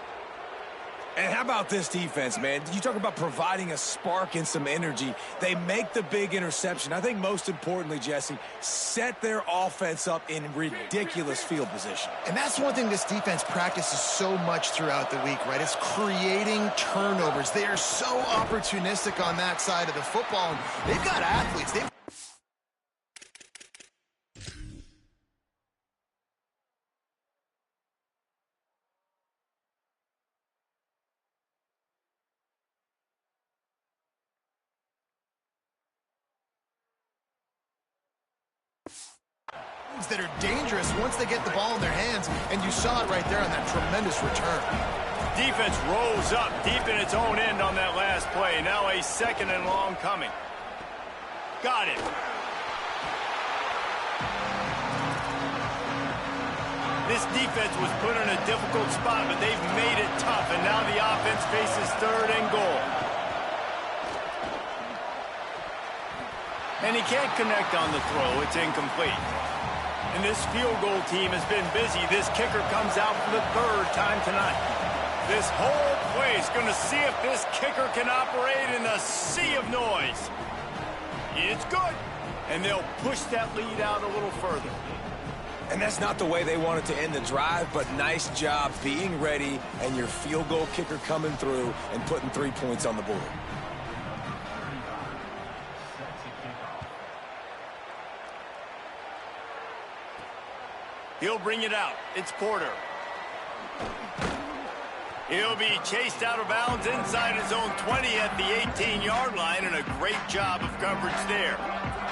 And how about this defense, man? You talk about providing a spark and some energy. They make the big interception. I think most importantly, Jesse, set their offense up in ridiculous field position. And that's one thing this defense practices so much throughout the week, right? It's creating turnovers. They are so opportunistic on that side of the football. And they've got athletes. They've That are dangerous once they get the ball in their hands, and you saw it right there on that tremendous return. Defense rolls up deep in its own end on that last play. Now a 2nd and long coming. Got it. This defense was put in a difficult spot, but they've made it tough, and now the offense faces 3rd and goal. And he can't connect on the throw. It's incomplete. And this field goal team has been busy. This kicker comes out for the 3rd time tonight. This whole play is going to see if this kicker can operate in a sea of noise. It's good. And they'll push that lead out a little further. And that's not the way they wanted to end the drive, but nice job being ready and your field goal kicker coming through and putting 3 points on the board. He'll bring it out. It's Porter. He'll be chased out of bounds inside his own 20 at the 18-yard line, and a great job of coverage there.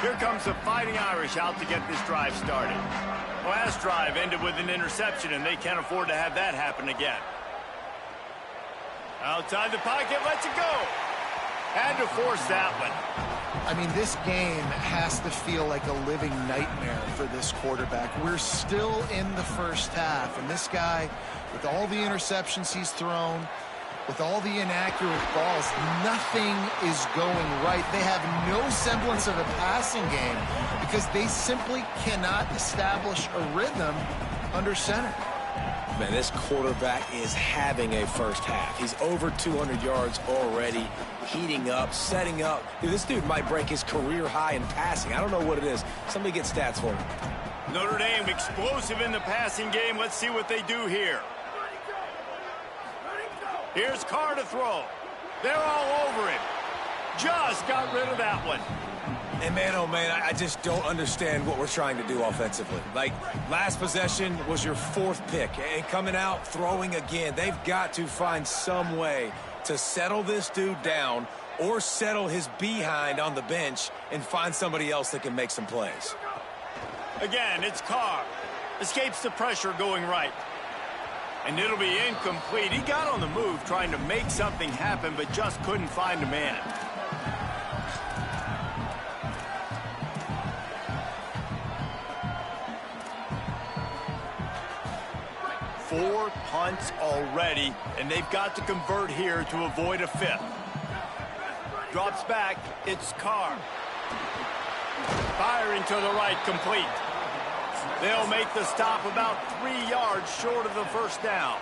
Here comes the Fighting Irish out to get this drive started. Last drive ended with an interception, and they can't afford to have that happen again. Outside the pocket, lets it go. Had to force that one. I mean, this game has to feel like a living nightmare for this quarterback. We're still in the first half, and this guy, with all the interceptions he's thrown, with all the inaccurate balls, nothing is going right. They have no semblance of a passing game because they simply cannot establish a rhythm under center. Man, this quarterback is having a first half. He's over 200 yards already, heating up, setting up. Dude, this dude might break his career high in passing. I don't know what it is. Somebody get stats for him. Notre Dame explosive in the passing game. Let's see what they do here. Here's Carr to throw. They're all over him. Just got rid of that one. And man, oh man, I just don't understand what we're trying to do offensively. Like, last possession was your 4th pick, and coming out, throwing again. They've got to find some way to settle this dude down or settle his behind on the bench and find somebody else that can make some plays. Again, it's Carr. Escapes the pressure going right. And it'll be incomplete. He got on the move trying to make something happen, but just couldn't find a man. Four punts already, and they've got to convert here to avoid a 5th. Drops back, it's Carr. Firing to the right, complete. They'll make the stop about 3 yards short of the first down.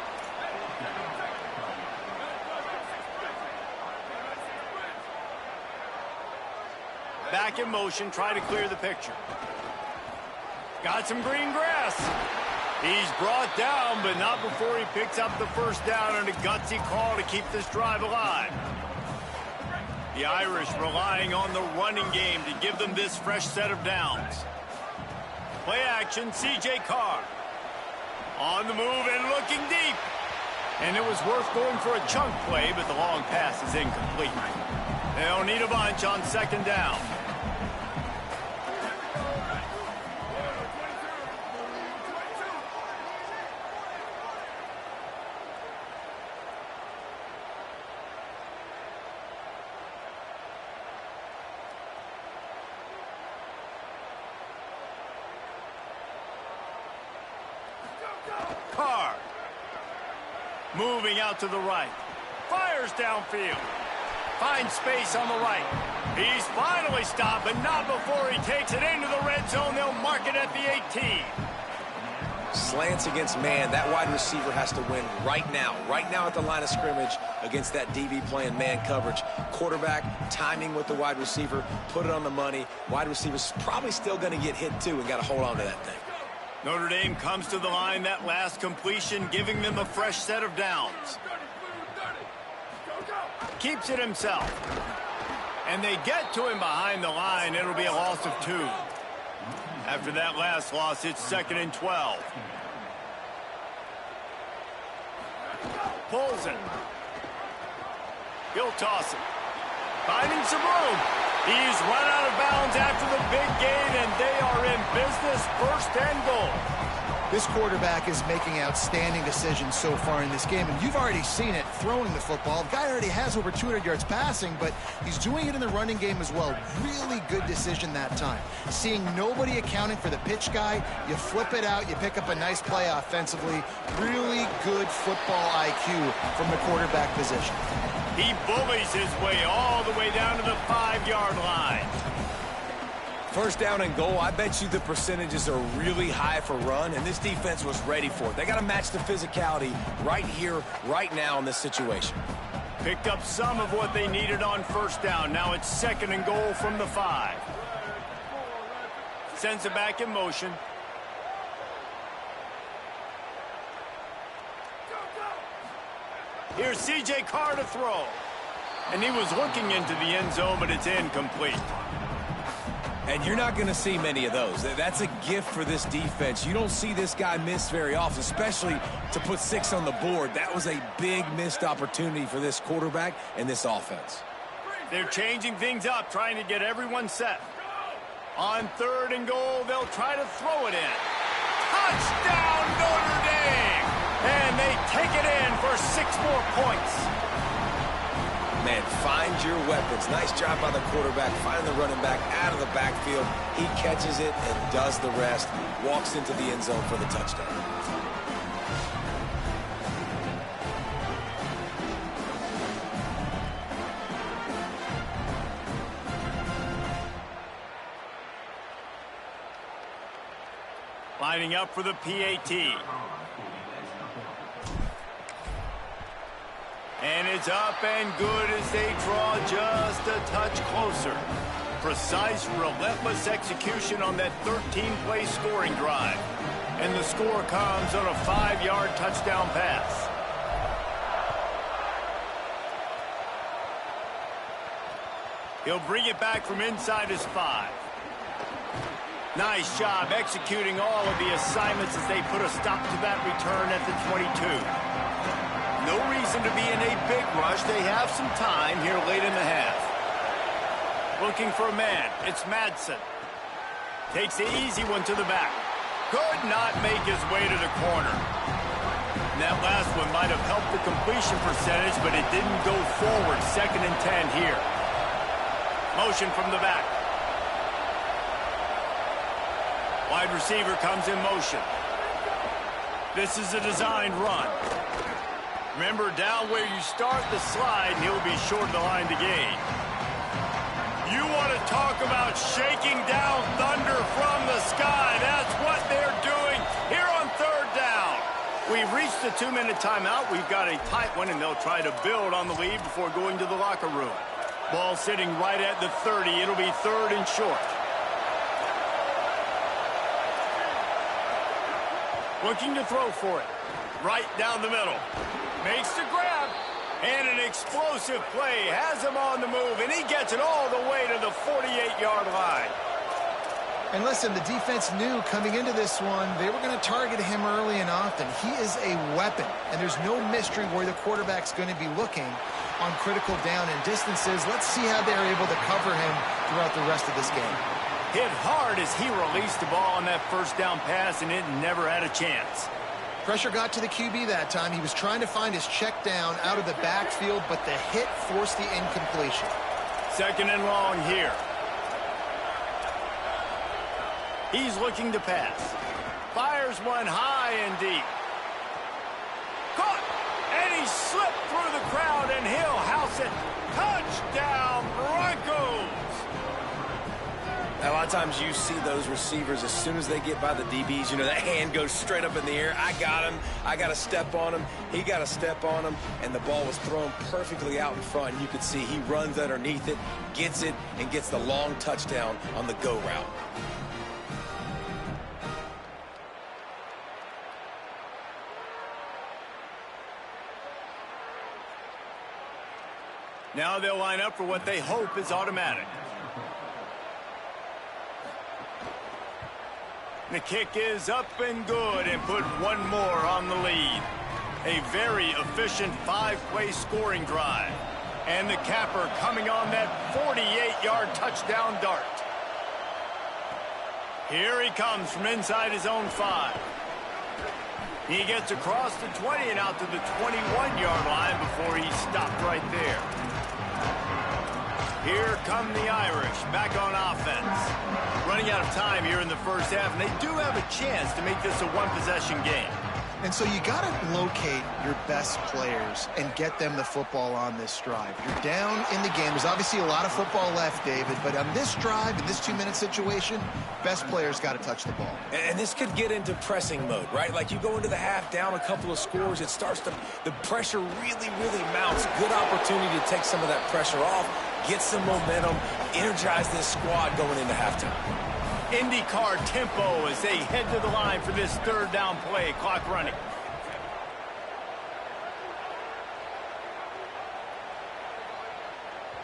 Back in motion, try to clear the picture. Got some green grass. He's brought down, but not before he picks up the first down and a gutsy call to keep this drive alive. The Irish relying on the running game to give them this fresh set of downs. Play action, C.J. Carr. On the move and looking deep. And it was worth going for a chunk play, but the long pass is incomplete. They'll need a bunch on 2nd down. Carr. Moving out to the right. Fires downfield. Finds space on the right. He's finally stopped, but not before he takes it into the red zone. They'll mark it at the 18. Slants against man. That wide receiver has to win right now at the line of scrimmage against that DB playing man coverage. Quarterback timing with the wide receiver, put it on the money. Wide receiver's probably still going to get hit too and got to hold on to that thing. Notre Dame comes to the line, that last completion, giving them a fresh set of downs. Keeps it himself. And they get to him behind the line. It'll be a loss of 2. After that last loss, it's 2nd and 12. Pulls it. He'll toss it. Finding some room. He's run out of bounds He's after the big gain, and they are in business. First and goal. This quarterback is making outstanding decisions so far in this game, and you've already seen it throwing the football. The guy already has over 200 yards passing, but he's doing it in the running game as well. Really good decision that time. Seeing nobody accounting for the pitch guy, you flip it out, you pick up a nice play offensively. Really good football IQ from the quarterback position. He bullies his way all the way down to the 5-yard line. First down and goal, I bet you the percentages are really high for run, and this defense was ready for it. They got to match the physicality right here, right now in this situation. Picked up some of what they needed on first down. Now it's second and goal from the 5. Sends it back in motion. Here's C.J. Carr to throw. And he was looking into the end zone, but it's incomplete. And you're not going to see many of those. That's a gift for this defense. You don't see this guy miss very often, especially to put 6 on the board. That was a big missed opportunity for this quarterback and this offense. They're changing things up, trying to get everyone set. On third and goal, they'll try to throw it in. Touchdown, Notre Dame! And they take it in for 6 more points. Man, find your weapons. Nice job by the quarterback. Find the running back out of the backfield. He catches it and does the rest. Walks into the end zone for the touchdown. Lining up for the PAT. And it's up and good as they draw just a touch closer. Precise, relentless execution on that 13-play scoring drive. And the score comes on a 5-yard touchdown pass. He'll bring it back from inside his 5. Nice job executing all of the assignments as they put a stop to that return at the 22. No reason to be in a big rush. They have some time here late in the half. Looking for a man. It's Madsen. Takes the easy one to the back. Could not make his way to the corner. And that last one might have helped the completion percentage, but it didn't go forward. Second and 10 here. Motion from the back. Wide receiver comes in motion. This is a designed run. Remember, down where you start the slide, and he'll be short of the line to gain. You want to talk about shaking down thunder from the sky. That's what they're doing here on third down. We've reached the 2-minute timeout. We've got a tight one, and they'll try to build on the lead before going to the locker room. Ball sitting right at the 30. It'll be third and short. Looking to throw for it. Right down the middle. Makes the grab. And an explosive play. Has him on the move. And he gets it all the way to the 48-yard line. And listen, the defense knew coming into this one, they were going to target him early and often. He is a weapon. And there's no mystery where the quarterback's going to be looking on critical down and distances. Let's see how they're able to cover him throughout the rest of this game. Hit hard as he released the ball on that first down pass, and it never had a chance. Pressure got to the QB that time. He was trying to find his check down out of the backfield, but the hit forced the incompletion. Second and long here. He's looking to pass. Fires one high and deep. Caught! And he slipped through the crowd, and he'll house it. Touchdown, Broncos! A lot of times you see those receivers, as soon as they get by the DBs, you know, that hand goes straight up in the air. I got him. I got to step on him. He got to step on him. And the ball was thrown perfectly out in front. And you could see he runs underneath it, gets it, and gets the long touchdown on the go route. Now they'll line up for what they hope is automatic. The kick is up and good, and put one more on the lead. A very efficient 5-play scoring drive. And the capper coming on that 48-yard touchdown dart. Here he comes from inside his own 5. He gets across the 20 and out to the 21-yard line before he stopped right there. Here come the Irish back on offense. Running out of time here in the first half, and they do have a chance to make this a one-possession game. And so you got to locate your best players and get them the football on this drive. You're down in the game. There's obviously a lot of football left, David, but on this drive, in this 2-minute situation, best players got to touch the ball. And this could get into pressing mode, right? Like you go into the half down a couple of scores, it starts to, the pressure really, really mounts. Good opportunity to take some of that pressure off, get some momentum, energize this squad going into halftime. IndyCar tempo as they head to the line for this third down play. Clock running.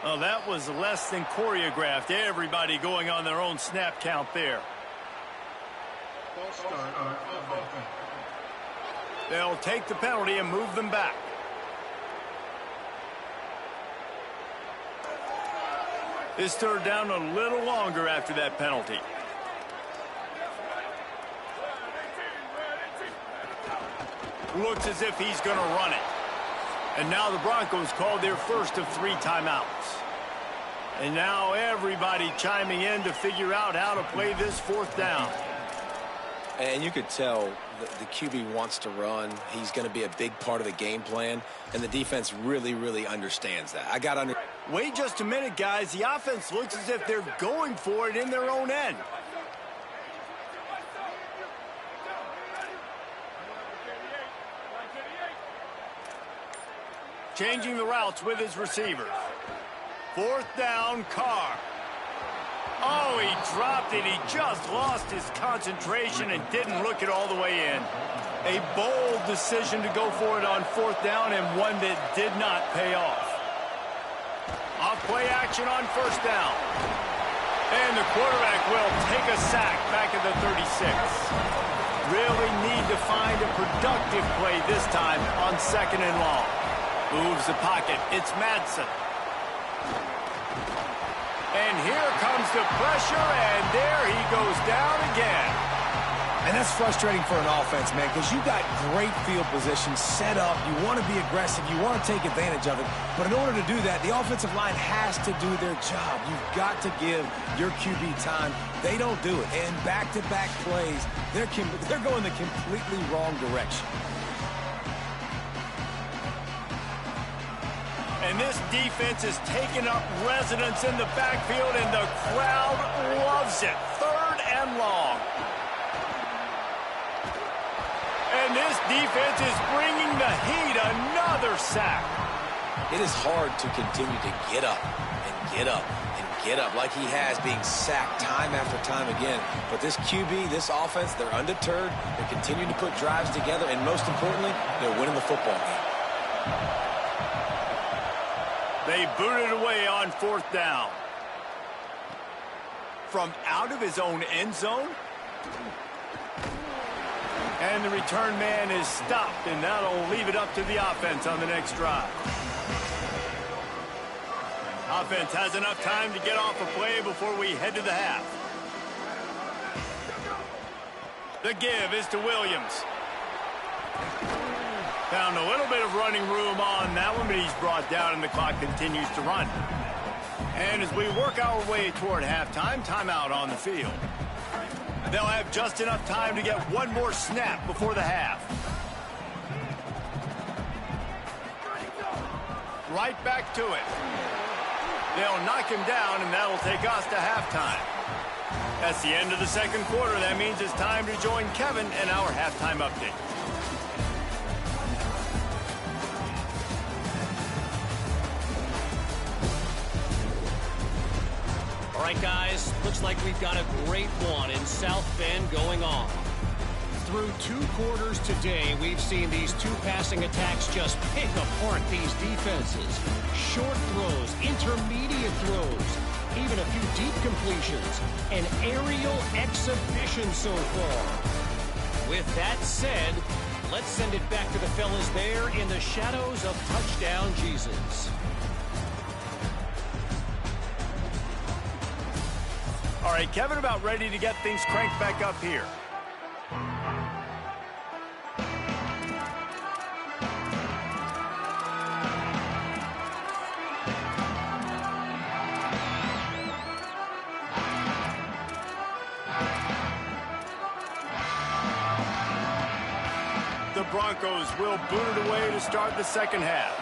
Oh, that was less than choreographed. Everybody going on their own snap count there. They'll take the penalty and move them back. This third down a little longer after that penalty. Looks as if he's going to run it. And now the Broncos called their first of 3 timeouts. And now everybody chiming in to figure out how to play this fourth down. And you could tell the QB wants to run. He's going to be a big part of the game plan. And the defense really, really understands that. Wait just a minute, guys. The offense looks as if they're going for it in their own end. Changing the routes with his receivers. Fourth down, Carr. Oh, he dropped it. He just lost his concentration and didn't look it all the way in. A bold decision to go for it on fourth down, and one that did not pay off. Off play action on first down. And the quarterback will take a sack back at the 36. Really need to find a productive play this time on second and long. Moves the pocket. It's Madsen. And here comes the pressure, and there he goes down again. And that's frustrating for an offense, man, because you got great field position set up. You want to be aggressive. You want to take advantage of it. But in order to do that, the offensive line has to do their job. You've got to give your QB time. They don't do it. And back-to-back plays, they're going the completely wrong direction. And this defense is taking up residence in the backfield, and the crowd loves it. Third and long. And this defense is bringing the heat. Another sack. It is hard to continue to get up and get up and get up like he has, being sacked time after time again. But this QB, this offense, they're undeterred. They're continuing to put drives together, and most importantly, they're winning the football game. They booted away on fourth down. From out of his own end zone. And the return man is stopped, and that'll leave it up to the offense on the next drive. Offense has enough time to get off a play before we head to the half. The give is to Williams. Found a little bit of running room on that one, but he's brought down and the clock continues to run. And as we work our way toward halftime, timeout on the field. They'll have just enough time to get one more snap before the half. Right back to it. They'll knock him down, and that'll take us to halftime. That's the end of the second quarter. That means it's time to join Kevin and our halftime update. All right, guys, looks like we've got a great one in South Bend going on. Through 2 quarters today, we've seen these 2 passing attacks just pick apart these defenses. Short throws, intermediate throws, even a few deep completions, an aerial exhibition so far. With that said, let's send it back to the fellas there in the shadows of Touchdown Jesus. All All right, Kevin, about ready to get things cranked back up here. The Broncos will boot it away to start the second half.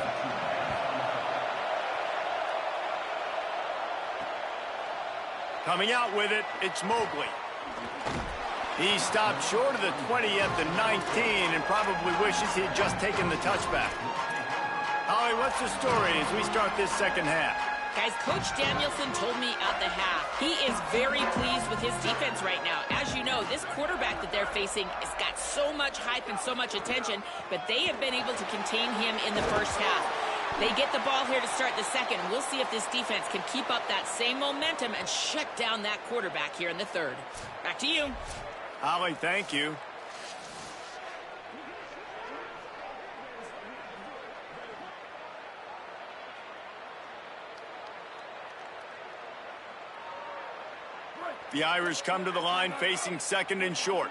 Coming out with it, it's Mobley. He stopped short of the 20 at the 19 and probably wishes he had just taken the touchback. Holly, what's the story as we start this second half? Guys, Coach Danielson told me at the half, he is very pleased with his defense right now. As you know, this quarterback that they're facing has got so much hype and so much attention, but they have been able to contain him in the first half. They get the ball here to start the second. We'll see if this defense can keep up that same momentum and shut down that quarterback here in the third. Back to you. Holly, thank you. The Irish come to the line facing second and short.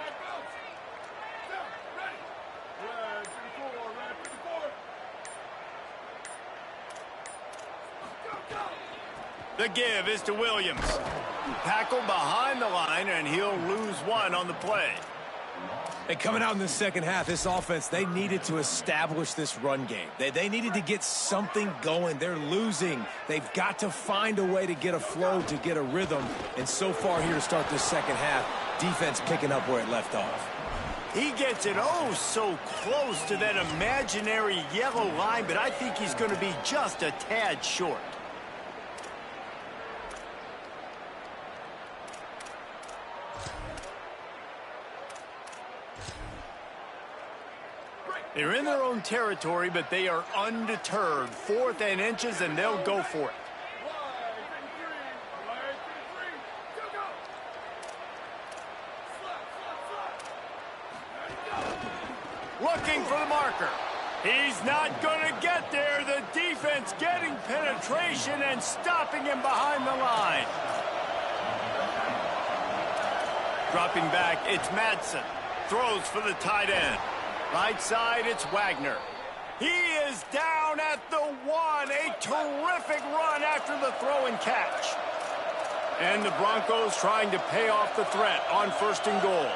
The give is to Williams. Tackle behind the line, and he'll lose one on the play. And coming out in the second half, this offense, they needed to establish this run game. They needed to get something going. They're losing. They've got to find a way to get a flow, to get a rhythm. And so far here to start this second half, defense picking up where it left off. He gets it oh so close to that imaginary yellow line, but I think he's going to be just a tad short. They're in their own territory, but they are undeterred. 4th and inches, and they'll go for it. Looking for the marker. He's not going to get there. The defense getting penetration and stopping him behind the line. Dropping back, it's Madsen. Throws for the tight end. Right side, it's Wagner. He is down at the 1. A terrific run after the throw and catch. And the Broncos trying to pay off the threat on 1st and goal.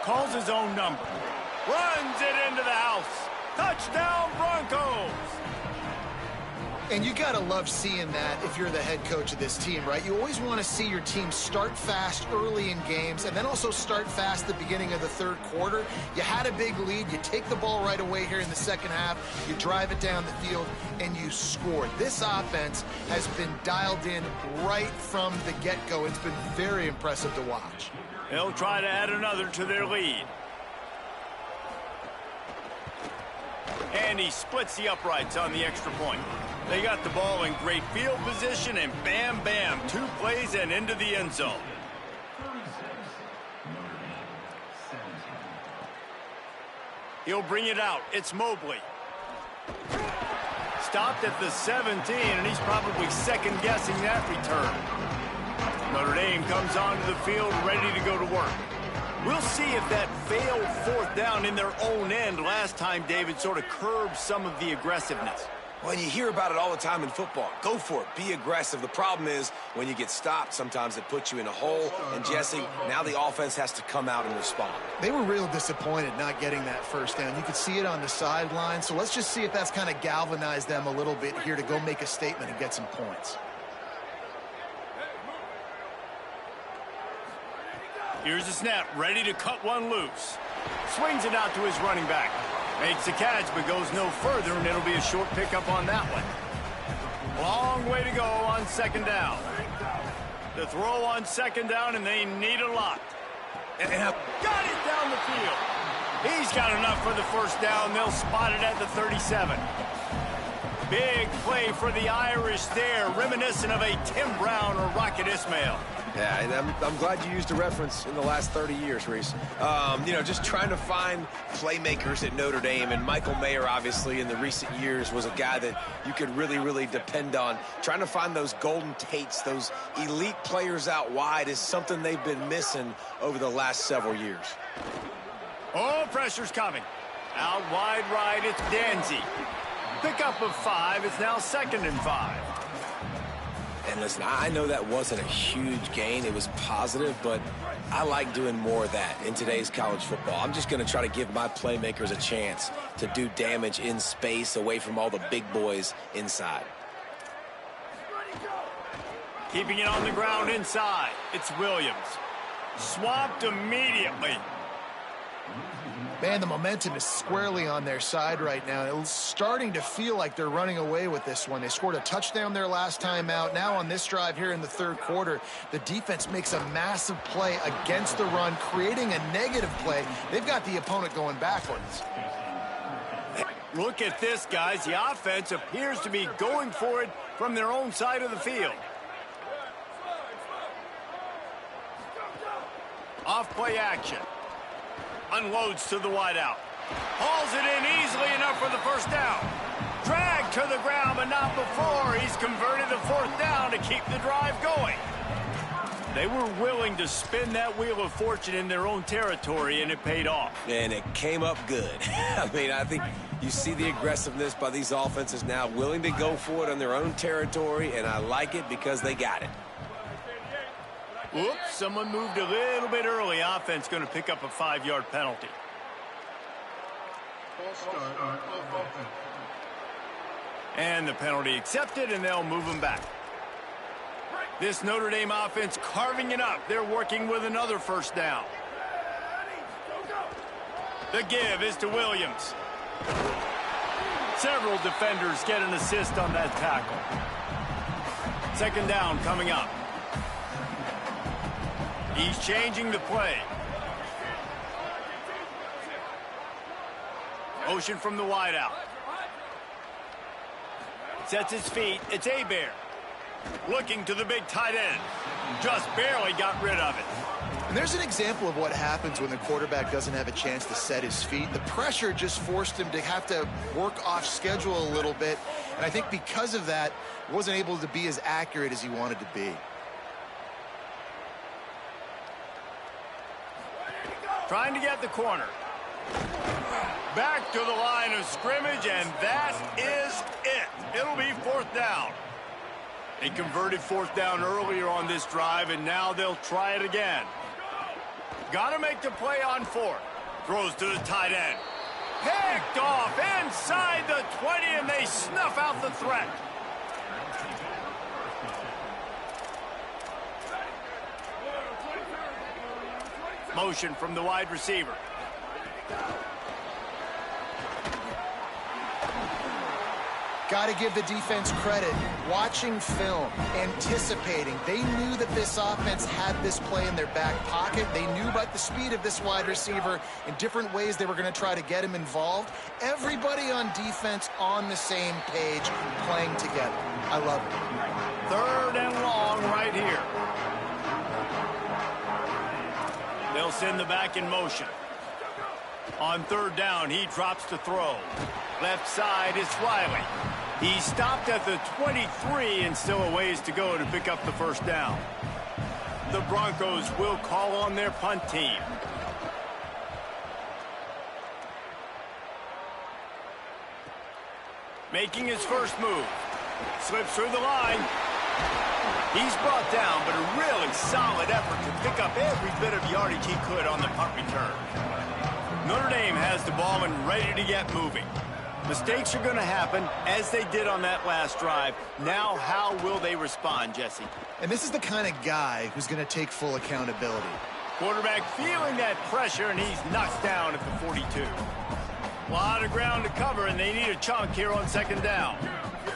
Calls his own number. Runs it into the house. Touchdown, Broncos. And you got to love seeing that if you're the head coach of this team, right? You always want to see your team start fast early in games and then also start fast at the beginning of the third quarter. You had a big lead. You take the ball right away here in the second half. You drive it down the field, and you scored. This offense has been dialed in right from the get-go. It's been very impressive to watch. They'll try to add another to their lead. And he splits the uprights on the extra point. They got the ball in great field position, and bam, bam, 2 plays and into the end zone. He'll bring it out. It's Mobley. Stopped at the 17, and he's probably second-guessing that return. Notre Dame comes onto the field ready to go to work. We'll see if that failed 4th down in their own end last time, David, sort of curbed some of the aggressiveness. Well, you hear about it all the time in football. Go for it. Be aggressive. The problem is when you get stopped, sometimes it puts you in a hole. And, Jesse, now the offense has to come out and respond. They were real disappointed not getting that first down. You could see it on the sideline. So let's just see if that's kind of galvanized them a little bit here to go make a statement and get some points. Here's the snap, ready to cut one loose. Swings it out to his running back. Makes the catch, but goes no further, and it'll be a short pickup on that one. Long way to go on 2nd down. The throw on 2nd down, and they need a lot. And got it down the field. He's got enough for the 1st down. They'll spot it at the 37. Big play for the Irish there, reminiscent of a Tim Brown or Rocket Ismail. Yeah, and I'm glad you used a reference in the last 30 years, Reese. You know, just trying to find playmakers at Notre Dame, and Michael Mayer, obviously, in the recent years was a guy that you could really, really depend on. Trying to find those Golden Tates, those elite players out wide is something they've been missing over the last several years. Oh, pressure's coming. Out wide right, it's Danzy. Pickup of 5, it's now 2nd and 5. And listen, I know that wasn't a huge gain. It was positive, but I like doing more of that in today's college football. I'm just going to try to give my playmakers a chance to do damage in space away from all the big boys inside. Keeping it on the ground inside. It's Williams. Swamped immediately. Man, the momentum is squarely on their side right now. It's starting to feel like they're running away with this one. They scored a touchdown their last time out. Now on this drive here in the third quarter, the defense makes a massive play against the run, creating a negative play. They've got the opponent going backwards. Look at this, guys. The offense appears to be going for it from their own side of the field. Off play action. Unloads to the wideout. Hauls it in easily enough for the first down. Dragged to the ground, but not before. He's converted the 4th down to keep the drive going. They were willing to spin that wheel of fortune in their own territory, and it paid off. And it came up good. I mean, I think you see the aggressiveness by these offenses now, willing to go for it on their own territory, and I like it because they got it. Oops, someone moved a little bit early. Offense going to pick up a 5-yard penalty. And the penalty accepted, and they'll move them back. This Notre Dame offense carving it up. They're working with another 1st down. The give is to Williams. Several defenders get an assist on that tackle. 2nd down coming up. He's changing the play. Motion from the wideout. Sets his feet. It's Hebert. Looking to the big tight end. Just barely got rid of it. And there's an example of what happens when the quarterback doesn't have a chance to set his feet. The pressure just forced him to have to work off schedule a little bit. And I think because of that, he wasn't able to be as accurate as he wanted to be. Trying to get the corner. Back to the line of scrimmage, and that is it. It'll be 4th down. They converted 4th down earlier on this drive, and now they'll try it again. Got to make the play on 4th. Throws to the tight end. Picked off inside the 20, and they snuff out the threat. Motion from the wide receiver. Got to give the defense credit. Watching film, anticipating. They knew that this offense had this play in their back pocket. They knew about the speed of this wide receiver in different ways they were going to try to get him involved. Everybody on defense on the same page, playing together. I love it. 3rd and long right here. They'll send the back in motion. On 3rd down, he drops to throw. Left side is Riley. He stopped at the 23 and still a ways to go to pick up the 1st down. The Broncos will call on their punt team. Making his first move. Slips through the line. He's brought down, but a really solid effort to pick up every bit of yardage he could on the punt return. Notre Dame has the ball and ready to get moving. Mistakes are going to happen, as they did on that last drive. Now, how will they respond, Jesse? And this is the kind of guy who's going to take full accountability. Quarterback feeling that pressure, and he's knocked down at the 42. A lot of ground to cover, and they need a chunk here on 2nd down.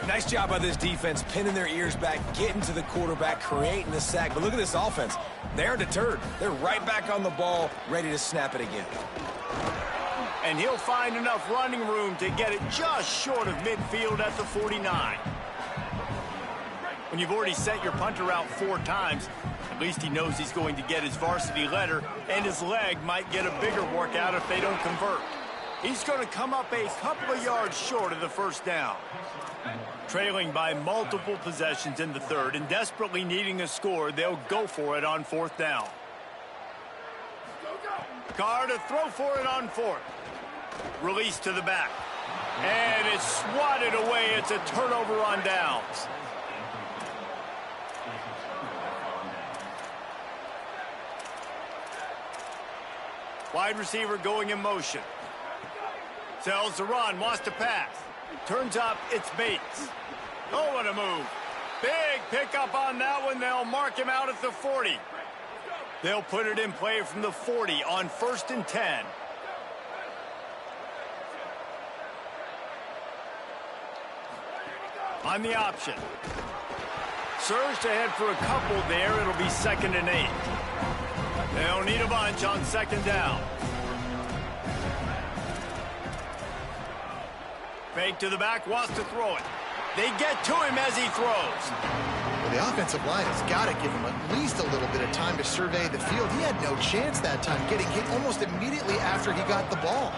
Nice job by this defense, pinning their ears back, getting to the quarterback, creating the sack. But look at this offense. They're deterred. They're right back on the ball, ready to snap it again. and he'll find enough running room to get it just short of midfield at the 49. When you've already sent your punter out 4 times, at least he knows he's going to get his varsity letter, and his leg might get a bigger workout if they don't convert. He's going to come up a couple of yards short of the first down. Trailing by multiple possessions in the third and desperately needing a score, they'll go for it on 4th down. Carr to throw for it on 4th. Release to the back. And it's swatted away. It's a turnover on downs. Wide receiver going in motion. Sells the run, wants to pass. Turns up, it's Bates. Oh, what a move. Big pickup on that one. They'll mark him out at the 40. They'll put it in play from the 40 on 1st and 10. On the option. Surged ahead for a couple there. It'll be 2nd and 8. They'll need a bunch on 2nd down. Fake to the back, wants to throw it. They get to him as he throws. Well, the offensive line has got to give him at least a little bit of time to survey the field. He had no chance that time, getting hit almost immediately after he got the ball.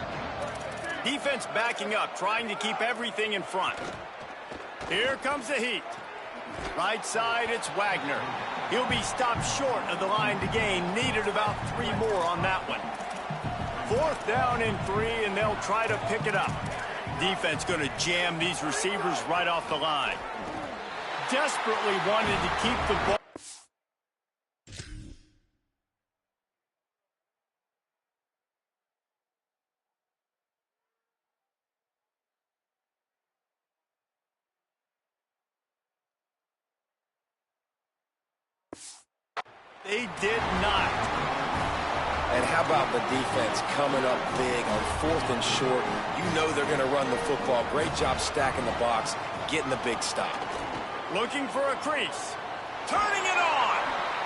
Defense backing up, trying to keep everything in front. Here comes the heat. Right side, it's Wagner. He'll be stopped short of the line to gain. Needed about 3 more on that one. 4th down and 3, and they'll try to pick it up. Defense going to jam these receivers right off the line. Desperately wanted to keep the ball. They did not. And how about the defense coming up big on 4th and short? You know they're going to run the football. Great job stacking the box, getting the big stop. Looking for a crease. Turning it on.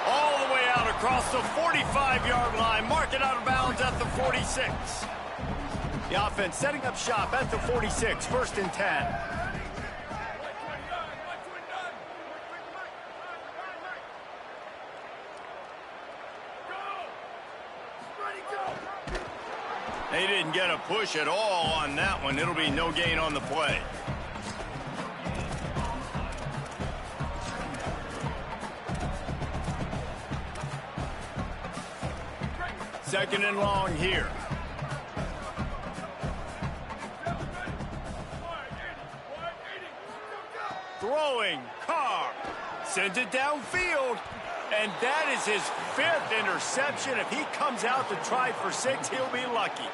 All the way out across the 45-yard line. Mark it out of bounds at the 46. The offense setting up shop at the 46. 1st and 10. They didn't get a push at all on that one. It'll be no gain on the play. Second and long here. Throwing, Carr. Sends it downfield. And that is his 5th interception. If he comes out to try for 6, he'll be lucky.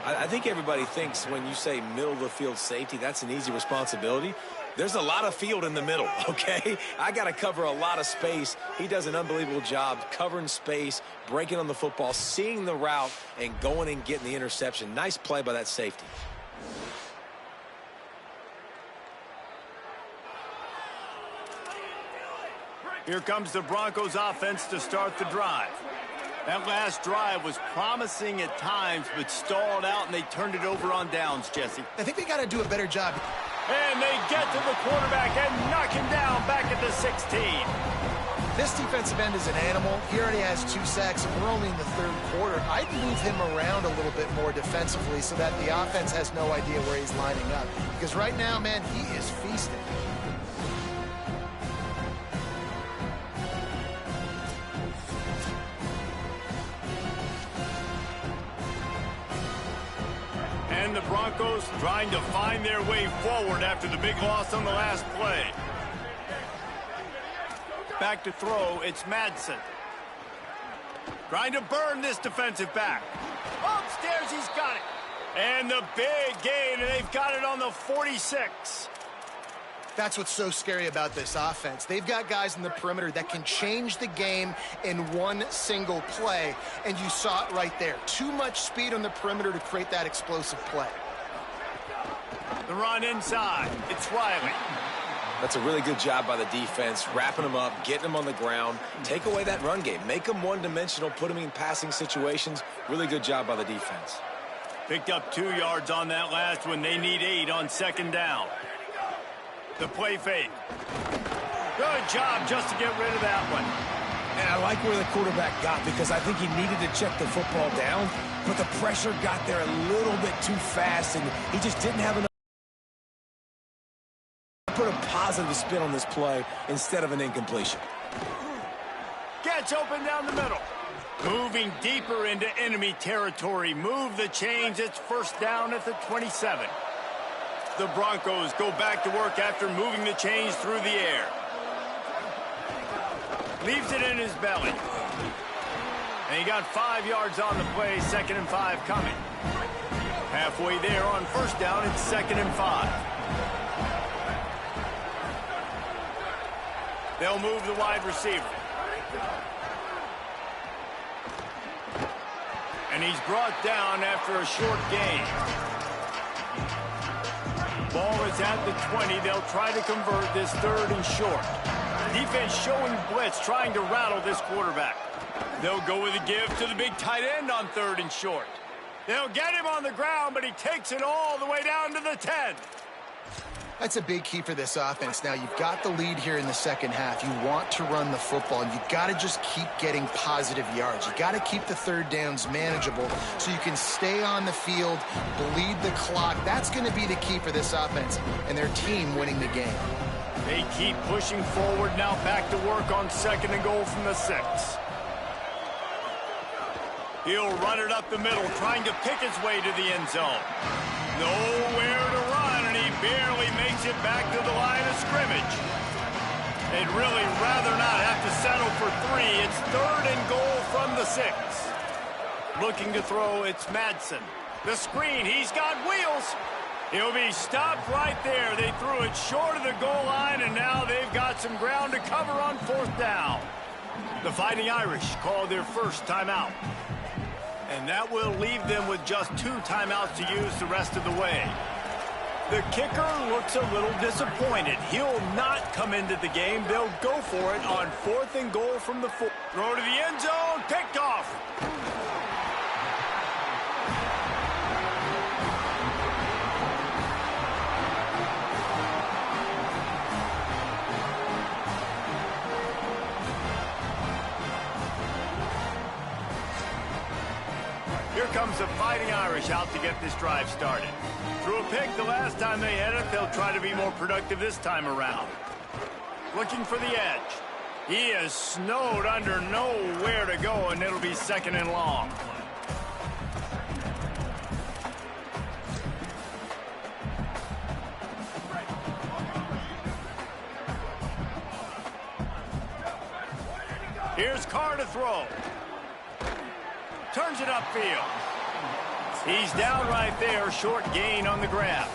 I think everybody thinks when you say middle of the field safety, that's an easy responsibility. There's a lot of field in the middle, okay? I got to cover a lot of space. He does an unbelievable job covering space, breaking on the football, seeing the route, and going and getting the interception. Nice play by that safety. Here comes the Broncos offense to start the drive. That last drive was promising at times, but stalled out, and they turned it over on downs, Jesse. I think they got to do a better job. And they get to the quarterback and knock him down back at the 16. This defensive end is an animal. He already has 2 sacks, and we're only in the 3rd quarter. I'd move him around a little bit more defensively so that the offense has no idea where he's lining up. Because right now, man, he is feasting. And the Broncos trying to find their way forward after the big loss on the last play. Back to throw, it's Madsen. Trying to burn this defensive back. Upstairs, he's got it. And the big gain, and they've got it on the 46. That's what's so scary about this offense. They've got guys in the perimeter that can change the game in one single play, and you saw it right there. Too much speed on the perimeter to create that explosive play. The run inside. It's Riley. That's a really good job by the defense, wrapping them up, getting them on the ground. Take away that run game. Make them one-dimensional, put them in passing situations. Really good job by the defense. Picked up 2 yards on that last one. They need 8 on second down. The play fake. Good job just to get rid of that one. And I like where the quarterback got because I think he needed to check the football down, but the pressure got there a little bit too fast, and he just didn't have enough. Put a positive spin on this play instead of an incompletion. Gets open down the middle. Moving deeper into enemy territory. Move the chains. It's first down at the 27. The Broncos go back to work after moving the chains through the air. Leaves it in his belly. And he got 5 yards on the play. 2nd and 5 coming. Halfway there on first down. It's 2nd and 5. They'll move the wide receiver. And he's brought down after a short gain. Ball is at the 20. They'll try to convert this 3rd and short. Defense showing blitz, trying to rattle this quarterback. They'll go with a give to the big tight end on 3rd and short. They'll get him on the ground, but he takes it all the way down to the 10. That's a big key for this offense. Now, you've got the lead here in the second half. You want to run the football, and you've got to just keep getting positive yards. You got to keep the 3rd downs manageable so you can stay on the field, bleed the clock. That's going to be the key for this offense and their team winning the game. They keep pushing forward. Now back to work on 2nd and goal from the 6. He'll run it up the middle, trying to pick his way to the end zone. Nowhere to run, and he barely makes it back to the line of scrimmage. They'd really rather not have to settle for 3. It's 3rd and goal from the 6. Looking to throw, it's Madsen. The screen, he's got wheels. He'll be stopped right there. They threw it short of the goal line, and now they've got some ground to cover on 4th down. The Fighting Irish call their first timeout. And that will leave them with just 2 timeouts to use the rest of the way. The kicker looks a little disappointed. He'll not come into the game. They'll go for it on 4th and goal from the 4. Throw to the end zone, picked off. Here comes the Fighting Irish out to get this drive started. Threw a pick the last time they had it. They'll try to be more productive this time around. Looking for the edge. He is snowed under, nowhere to go, and it'll be 2nd and long. Here's Carr to throw. Turns it upfield. He's down right there, short gain on the grab.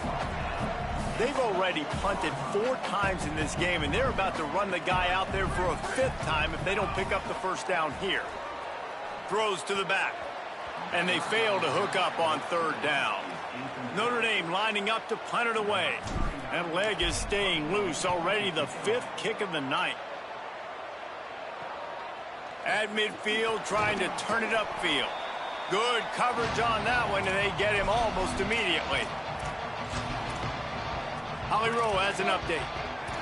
They've already punted 4 times in this game, and they're about to run the guy out there for a 5th time if they don't pick up the first down here. Throws to the back, and they fail to hook up on 3rd down. Notre Dame lining up to punt it away. That leg is staying loose, already the 5th kick of the night. At midfield, trying to turn it upfield. Good coverage on that one, and they get him almost immediately. Holly Rowe has an update.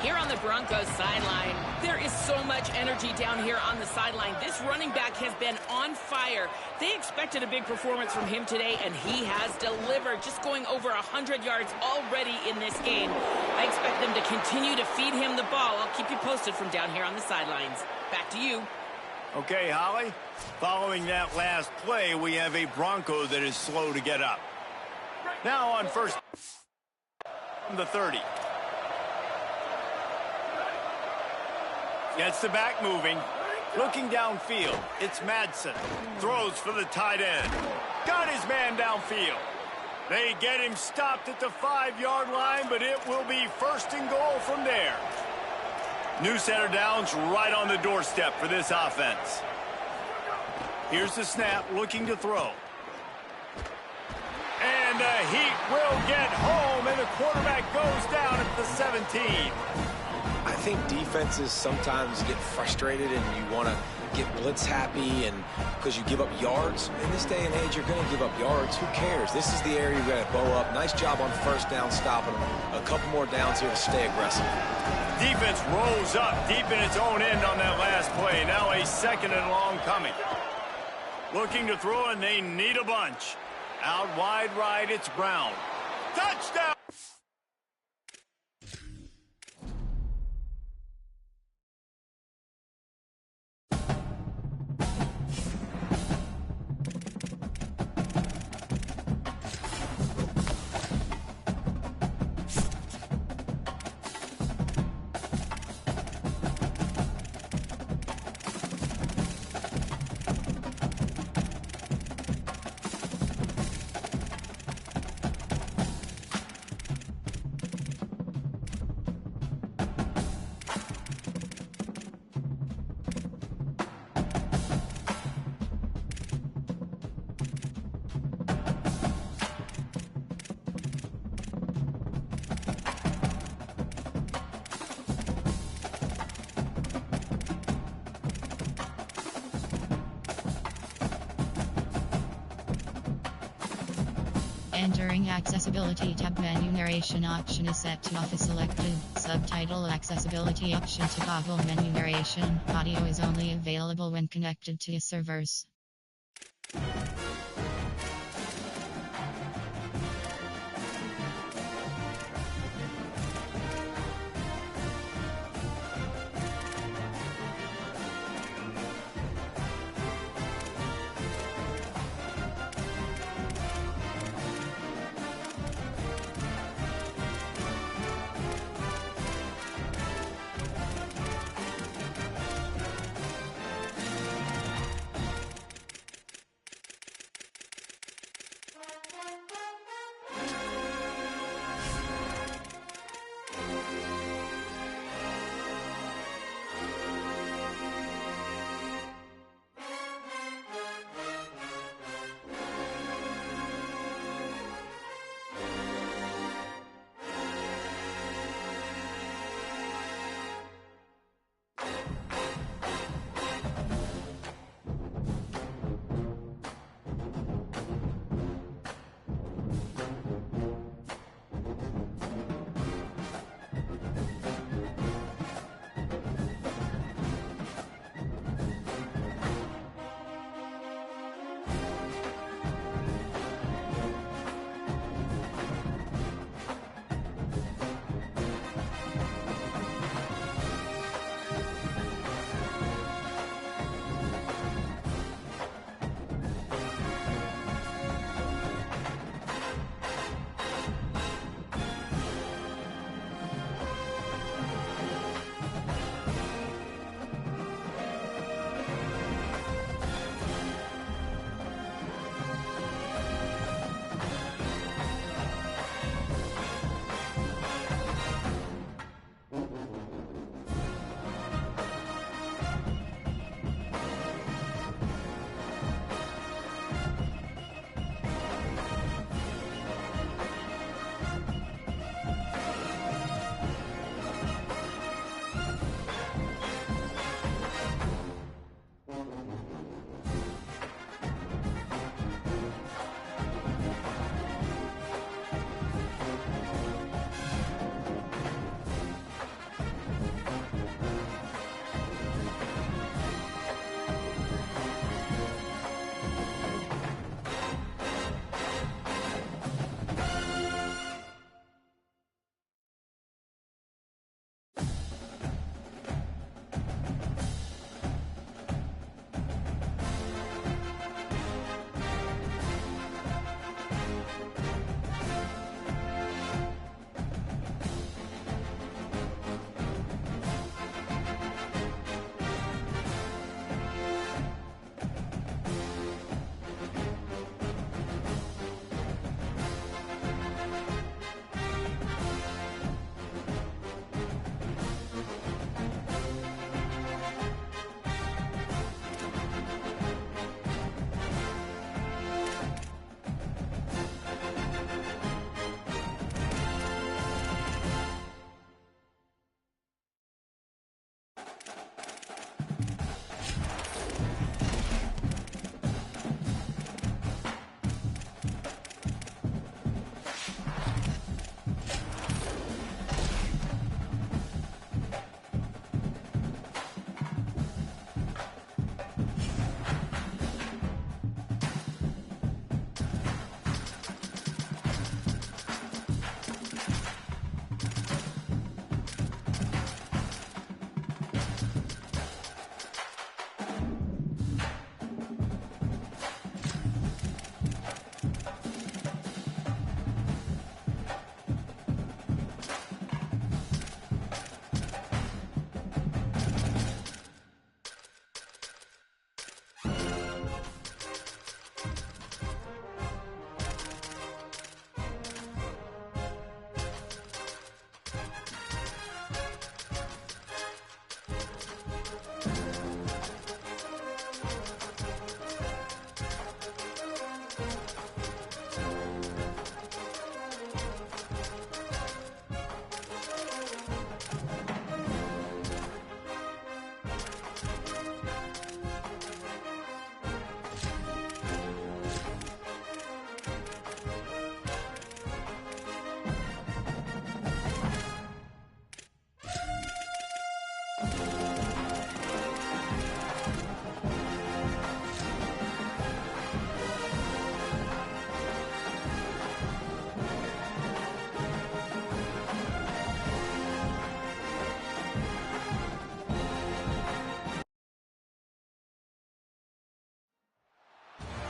Here on the Broncos sideline, there is so much energy down here on the sideline. This running back has been on fire. They expected a big performance from him today, and he has delivered, just going over 100 yards already in this game. I expect them to continue to feed him the ball. I'll keep you posted from down here on the sidelines. Back to you. Okay, Holly. Following that last play, we have a Bronco that is slow to get up. Now on first from the 30. Gets the back moving. Looking downfield, it's Madsen. Throws for the tight end. Got his man downfield. They get him stopped at the 5-yard line, but it will be 1st and goal from there. New set of downs right on the doorstep for this offense. Here's the snap, looking to throw. And the heat will get home, and the quarterback goes down at the 17. I think defenses sometimes get frustrated and you want to get blitz happy and because you give up yards. In this day and age, you're going to give up yards. Who cares? This is the area you're going to bow up. Nice job on first down stopping them. A couple more downs here to stay aggressive. Defense rolls up deep in its own end on that last play. Now a 2nd and long coming. Looking to throw, and they need a bunch. Out wide right, it's Brown. Touchdown! Entering Accessibility tab, menu narration option is set to off selected. Subtitle accessibility option to toggle menu narration. Audio is only available when connected to servers.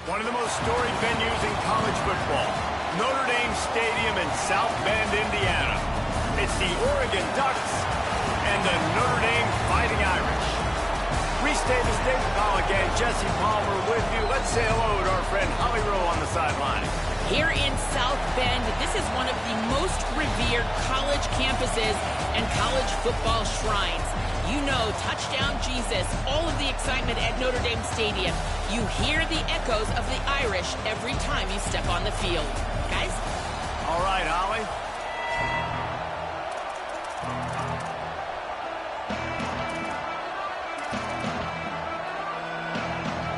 One of the most storied venues in college football, Notre Dame Stadium in South Bend, Indiana. It's the Oregon Ducks and the Notre Dame Fighting Irish. Reese Davis, David Pollack, and Jesse Palmer with you. Let's say hello to our friend Holly Rowe on the sideline. Here in South Bend, this is one of the most revered college campuses and college football shrines. You know, touchdown Jesus, all of the excitement at Notre Dame Stadium. You hear the echoes of the Irish every time you step on the field. Guys? All right, Holly.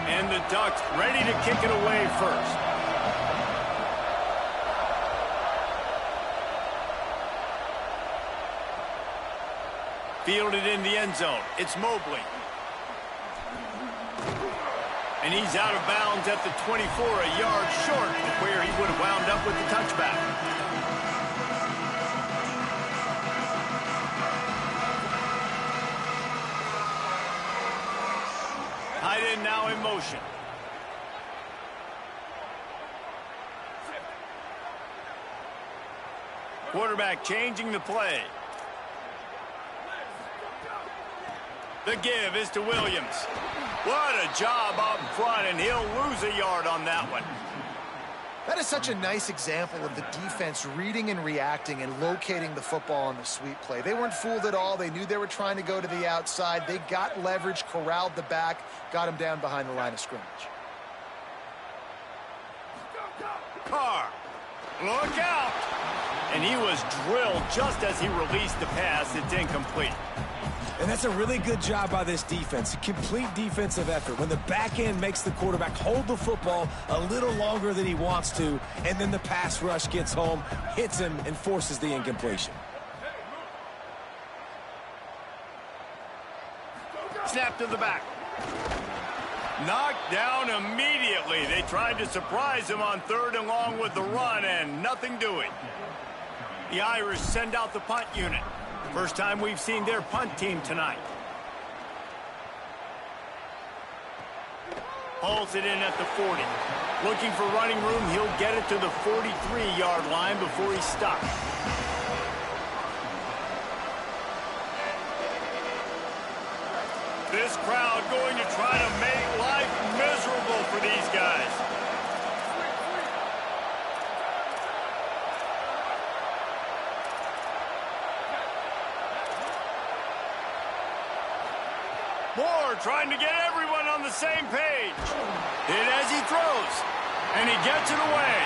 And the Ducks ready to kick it away first. Fielded in the end zone. It's Mobley. And he's out of bounds at the 24, a yard short of where he would have wound up with the touchback. Tight end now in motion. Quarterback changing the play. The give is to Williams. What a job up front, and he'll lose a yard on that one. That is such a nice example of the defense reading and reacting and locating the football on the sweep play. They weren't fooled at all. They knew they were trying to go to the outside. They got leverage, corralled the back, got him down behind the line of scrimmage. Carr, look out! And he was drilled just as he released the pass. It's incomplete. And that's a really good job by this defense. A complete defensive effort. When the back end makes the quarterback hold the football a little longer than he wants to, and then the pass rush gets home, hits him, and forces the incompletion. Snap to the back. Knocked down immediately. They tried to surprise him on third and long with the run, and nothing doing. The Irish send out the punt unit. First time we've seen their punt team tonight. Pulls it in at the 40. Looking for running room, he'll get it to the 43-yard line before he's stopped. This crowd going to try to make life miserable for these guys. Moore trying to get everyone on the same page. Hit as he throws, and he gets it away.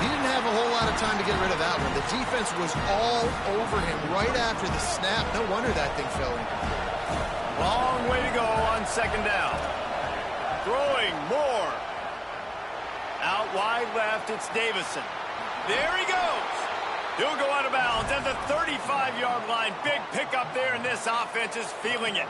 He didn't have a whole lot of time to get rid of that one. The defense was all over him right after the snap. No wonder that thing fell in. Long way to go on second down. Throwing Moore. Out wide left, it's Davison. There he goes. He'll go out of bounds at the 35-yard line. Big pickup there, and this offense is feeling it.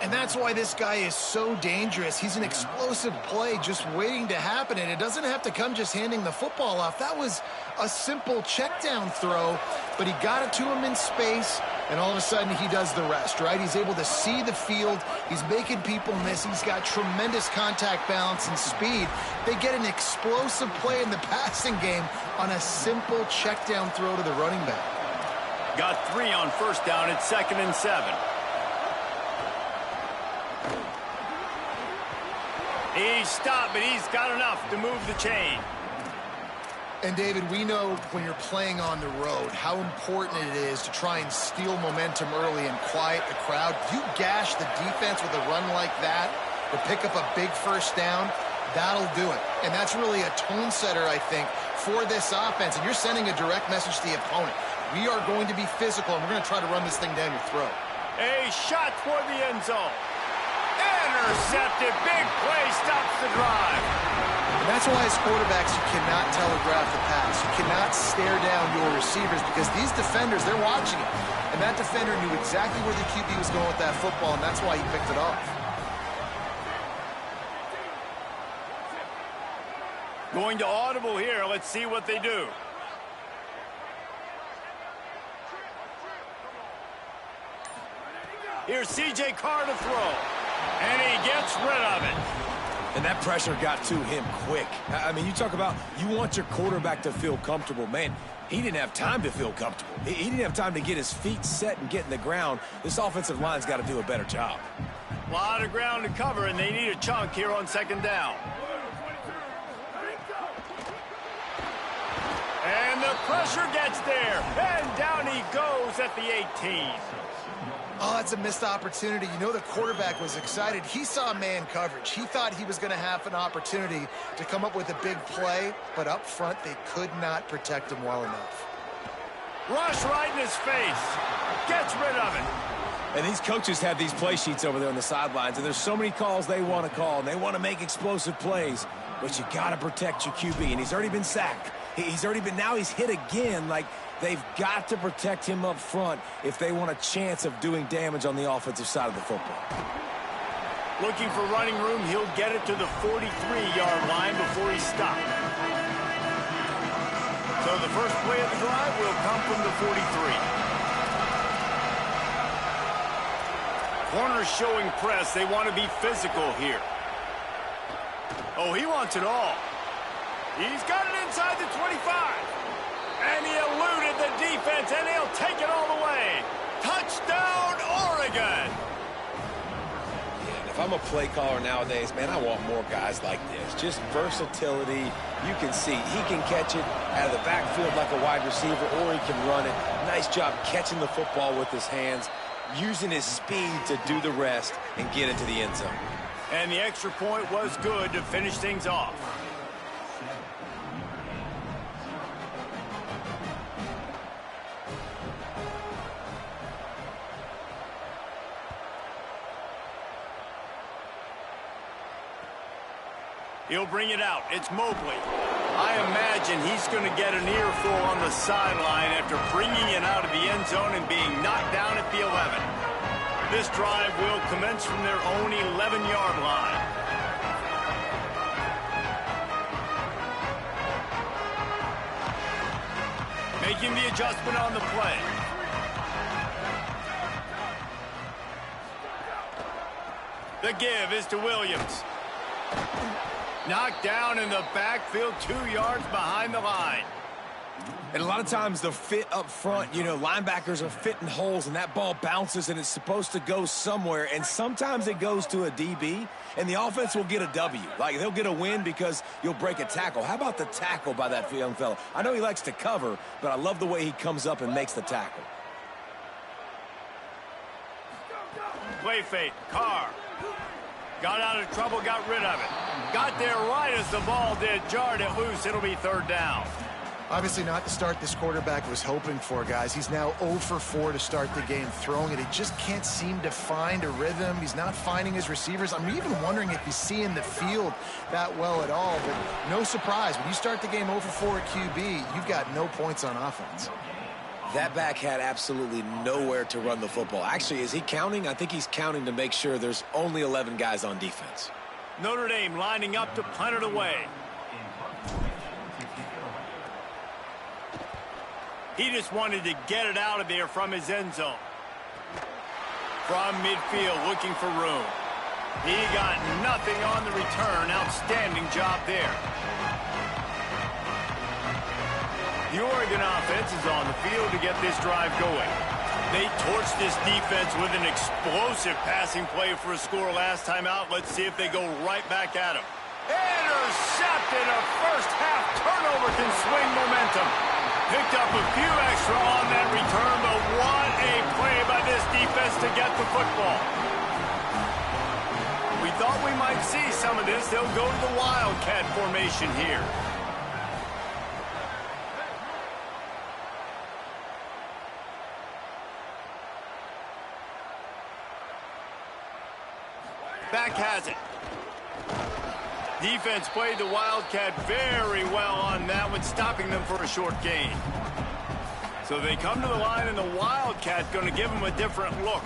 And that's why this guy is so dangerous. He's an explosive play just waiting to happen, and it doesn't have to come just handing the football off. That was a simple check down throw, but he got it to him in space, and all of a sudden he does the rest, right? He's able to see the field. He's making people miss. He's got tremendous contact balance and speed. They get an explosive play in the passing game on a simple check down throw to the running back. Got 3 on first down at 2nd and 7. He stopped, but he's got enough to move the chain. And, David, we know when you're playing on the road how important it is to try and steal momentum early and quiet the crowd. You gash the defense with a run like that to pick up a big first down, that'll do it. And that's really a tone setter, I think, for this offense. And you're sending a direct message to the opponent. We are going to be physical, and we're going to try to run this thing down your throat. A shot toward the end zone. Intercepted. Big play stops the drive. And that's why as quarterbacks you cannot telegraph the pass. You cannot stare down your receivers because these defenders, they're watching it. And that defender knew exactly where the QB was going with that football, and that's why he picked it off. Going to audible here. Let's see what they do. Here's C.J. Carr to throw. And he gets rid of it. And that pressure got to him quick. I mean, you talk about you want your quarterback to feel comfortable. Man, he didn't have time to feel comfortable. He didn't have time to get his feet set and get in the ground. This offensive line's got to do a better job. A lot of ground to cover, and they need a chunk here on second down. And the pressure gets there, and down he goes at the 18. Oh, that's a missed opportunity. You know the quarterback was excited. He saw man coverage. He thought he was going to have an opportunity to come up with a big play, but up front they could not protect him well enough. Rush right in his face. Gets rid of it. And these coaches have these play sheets over there on the sidelines, and there's so many calls they want to call, and they want to make explosive plays, but you got to protect your QB, and he's already been sacked. Now he's hit again. Like, they've got to protect him up front if they want a chance of doing damage on the offensive side of the football. Looking for running room, he'll get it to the 43-yard line before he's stopped. So the first play of the drive will come from the 43. Corners showing press. They want to be physical here. Oh, he wants it all. He's got it inside the 25. And he eluded the defense, and he'll take it all the way. Touchdown, Oregon. Yeah, if I'm a play caller nowadays, man, I want more guys like this. Just versatility. You can see he can catch it out of the backfield like a wide receiver, or he can run it. Nice job catching the football with his hands, using his speed to do the rest and get into the end zone. And the extra point was good to finish things off. He'll bring it out. It's Mobley. I imagine he's going to get an earful on the sideline after bringing it out of the end zone and being knocked down at the 11. This drive will commence from their own 11-yard line. Making the adjustment on the play. The give is to Williams. Knocked down in the backfield, 2 yards behind the line. And a lot of times the fit up front, you know, linebackers are fitting holes and that ball bounces and it's supposed to go somewhere. And sometimes it goes to a DB and the offense will get a W. Like, they'll get a win because you'll break a tackle. How about the tackle by that young fella? I know he likes to cover, but I love the way he comes up and makes the tackle. Play fake, Carr. Got out of trouble, got rid of it. Got there right as the ball did. Jarred it loose. It'll be third down. Obviously not the start this quarterback was hoping for, guys. He's now 0 for 4 to start the game throwing it. He just can't seem to find a rhythm. He's not finding his receivers. I'm even wondering if he's seeing the field that well at all. But no surprise. When you start the game 0 for 4 at QB, you've got no points on offense. That back had absolutely nowhere to run the football. Actually, is he counting? I think he's counting to make sure there's only 11 guys on defense. Notre Dame lining up to punt it away. He just wanted to get it out of there from his end zone. From midfield, looking for room. He got nothing on the return. Outstanding job there. The Oregon offense is on the field to get this drive going. They torched this defense with an explosive passing play for a score last time out. Let's see if they go right back at him. Intercepted. A first-half turnover can swing momentum. Picked up a few extra on that return, but what a play by this defense to get the football. We thought we might see some of this. They'll go to the Wildcat formation here. Back has it. Defense played the Wildcat very well on that one, stopping them for a short gain. So they come to the line, and the Wildcat going to give them a different look.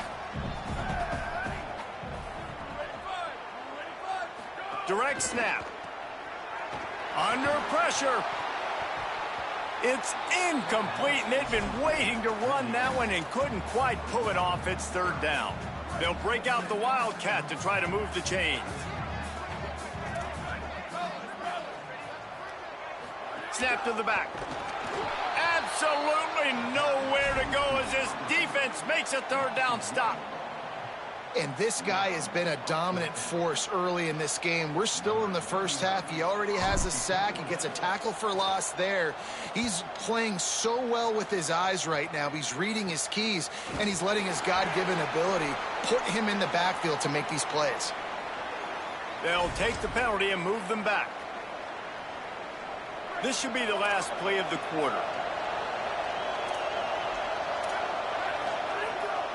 Direct snap. Under pressure. It's incomplete, and they've been waiting to run that one and couldn't quite pull it off. It's third down. They'll break out the Wildcat to try to move the chains. Snap to the back. Absolutely nowhere to go as this defense makes a third down stop. And this guy has been a dominant force early in this game. We're still in the first half. He already has a sack. He gets a tackle for loss there. He's playing so well with his eyes right now. He's reading his keys, and he's letting his God-given ability put him in the backfield to make these plays. They'll take the penalty and move them back. This should be the last play of the quarter.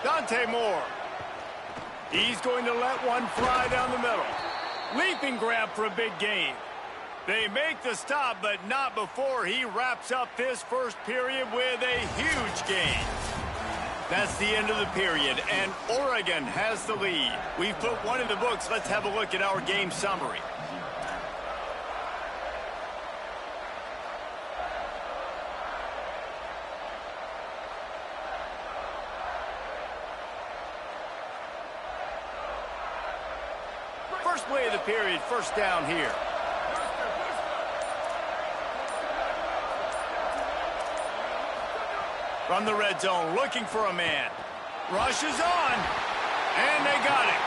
Dante Moore. He's going to let one fly down the middle. Leaping grab for a big gain. They make the stop, but not before he wraps up this first period with a huge gain. That's the end of the period, and Oregon has the lead. We've put one in the books. Let's have a look at our game summary. First play of the period, first down here. From the red zone, looking for a man. Rushes on, and they got it.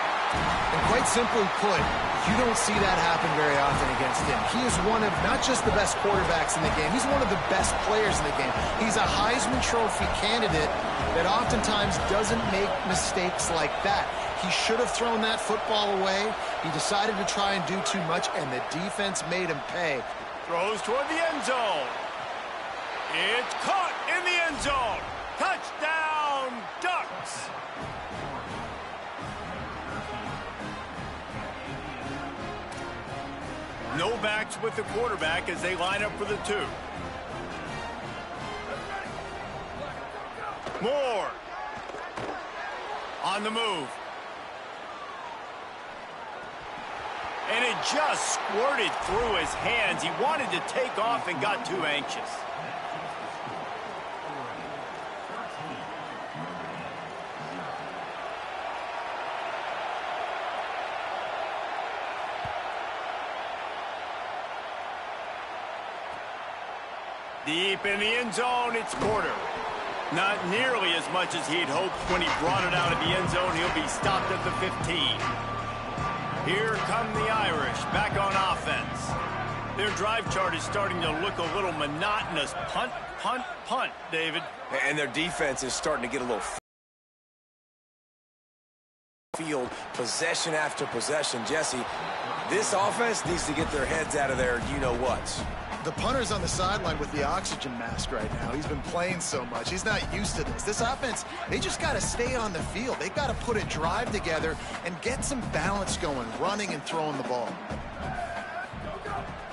And quite simply put, you don't see that happen very often against him. He is one of not just the best quarterbacks in the game, he's one of the best players in the game. He's a Heisman Trophy candidate that oftentimes doesn't make mistakes like that. He should have thrown that football away. He decided to try and do too much, and the defense made him pay. Throws toward the end zone. It's caught in the end zone. Touchdown, Ducks. No backs with the quarterback as they line up for the two. Moore. On the move. And it just squirted through his hands. He wanted to take off and got too anxious. Deep in the end zone, it's Porter. Not nearly as much as he'd hoped when he brought it out of the end zone. He'll be stopped at the 15. Here come the Irish, back on offense. Their drive chart is starting to look a little monotonous. Punt, punt, punt, David. And their defense is starting to get a little field, possession after possession. Jesse, this offense needs to get their heads out of their you-know-whats. The punter's on the sideline with the oxygen mask right now. He's been playing so much. He's not used to this. This offense, they just got to stay on the field. They've got to put a drive together and get some balance going, running and throwing the ball.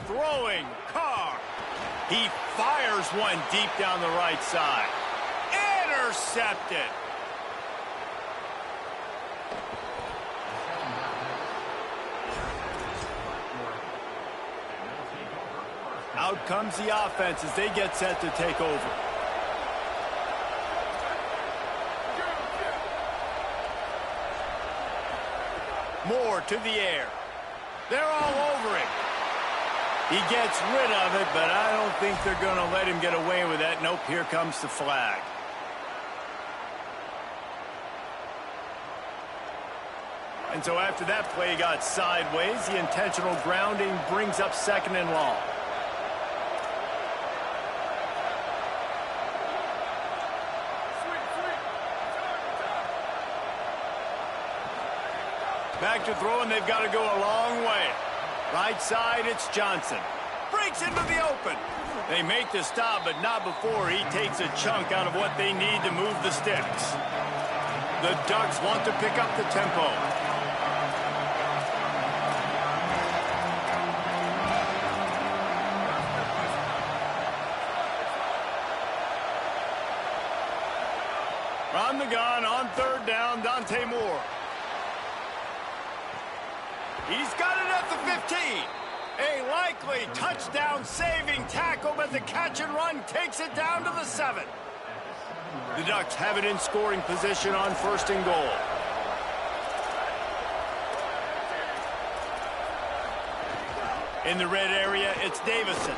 Throwing, Carr. He fires one deep down the right side. Intercepted. Out comes the offense as they get set to take over. Moore to the air. They're all over him. He gets rid of it, but I don't think they're going to let him get away with that. Nope, here comes the flag. And so after that play got sideways, the intentional grounding brings up second and long. Back to throw, and they've got to go a long way. Right side, it's Johnson. Breaks into the open. They make the stop, but not before he takes a chunk out of what they need to move the sticks. The Ducks want to pick up the tempo. From the gun on third down, Dante Moore. He's got it at the 15. A likely touchdown-saving tackle, but the catch and run takes it down to the 7. The Ducks have it in scoring position on first and goal. In the red area, it's Davison.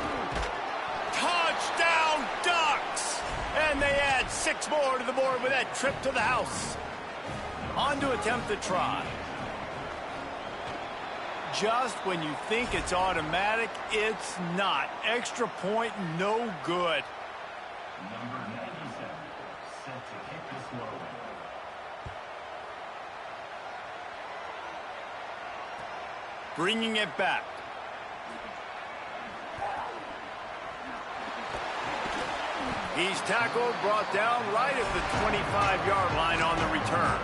Touchdown Ducks! And they add 6 more to the board with that trip to the house. On to attempt the try. Just when you think it's automatic, it's not. Extra point, no good. Number 97, set to kick this one away. Bringing it back. He's tackled, brought down right at the 25-yard line on the return.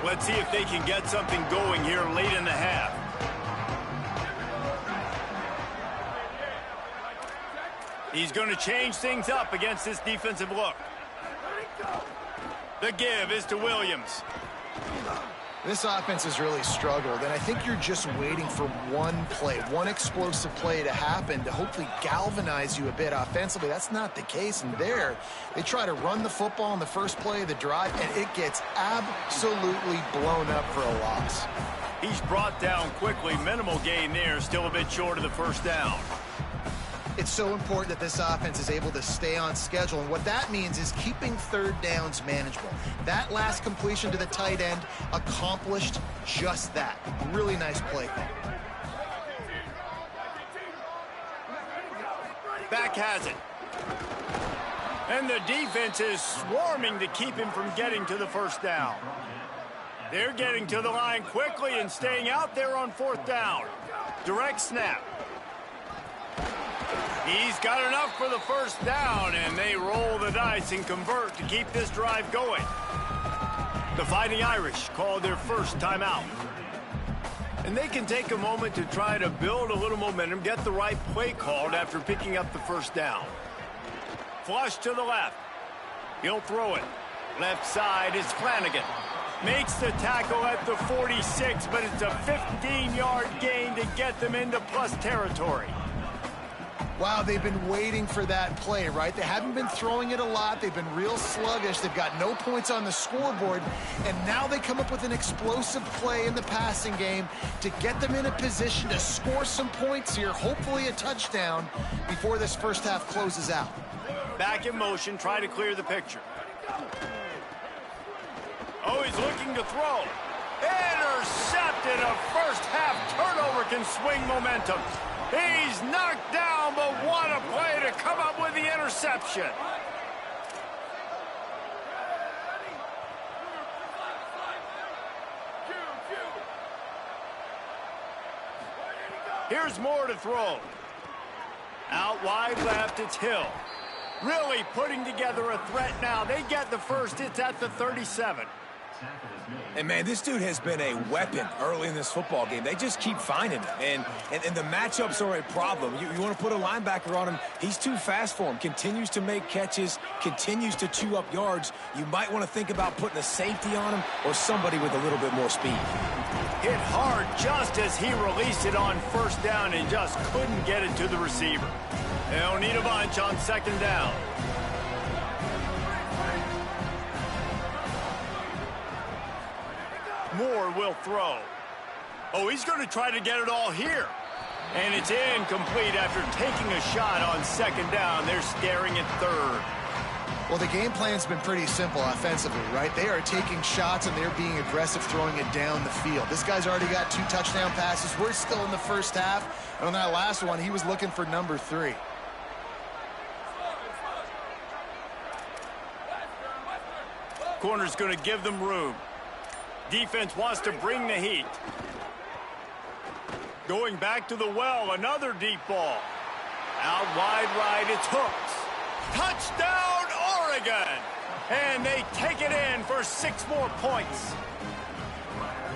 Let's see if they can get something going here late in the half. He's going to change things up against this defensive look. The give is to Williams. This offense has really struggled, and I think you're just waiting for one play, one explosive play to happen to hopefully galvanize you a bit offensively. That's not the case, and there, they try to run the football in the first play of the drive, and it gets absolutely blown up for a loss. He's brought down quickly. Minimal gain there, still a bit short of the first down. It's so important that this offense is able to stay on schedule, and what that means is keeping third downs manageable. That last completion to the tight end accomplished just that. Really nice play call. Back has it. And the defense is swarming to keep him from getting to the first down. They're getting to the line quickly and staying out there on 4th down. Direct snap. He's got enough for the first down, and they roll the dice and convert to keep this drive going. The Fighting Irish called their first timeout. And they can take a moment to try to build a little momentum, get the right play called after picking up the first down. Flush to the left. He'll throw it. Left side is Flanagan. Makes the tackle at the 46, but it's a 15-yard gain to get them into plus territory. Wow, they've been waiting for that play, right? They haven't been throwing it a lot. They've been real sluggish. They've got no points on the scoreboard. And now they come up with an explosive play in the passing game to get them in a position to score some points here, hopefully a touchdown, before this first half closes out. Back in motion, try to clear the picture. Oh, he's looking to throw. Intercepted. A first half turnover can swing momentum. He's knocked down, but what a play to come up with the interception. Here's more to throw. Out wide left, it's Hill. Really putting together a threat now. They get the first. It's at the 37. And, man, this dude has been a weapon early in this football game. They just keep finding him. And the matchups are a problem. You want to put a linebacker on him, he's too fast for him. Continues to make catches, continues to chew up yards. You might want to think about putting a safety on him or somebody with a little bit more speed. Hit hard just as he released it on first down and just couldn't get it to the receiver. They'll need a bunch on 2nd down. Moore will throw. Oh, he's going to try to get it all here. And it's incomplete after taking a shot on 2nd down. They're staring at 3rd. Well, the game plan's been pretty simple offensively, right? They are taking shots and they're being aggressive throwing it down the field. This guy's already got 2 touchdown passes. We're still in the first half. And on that last one, he was looking for number 3. Corner's going to give them room. Defense wants to bring the heat. Going back to the well, another deep ball. Out wide right, it's Hooks. Touchdown, Oregon! And they take it in for 6 more points.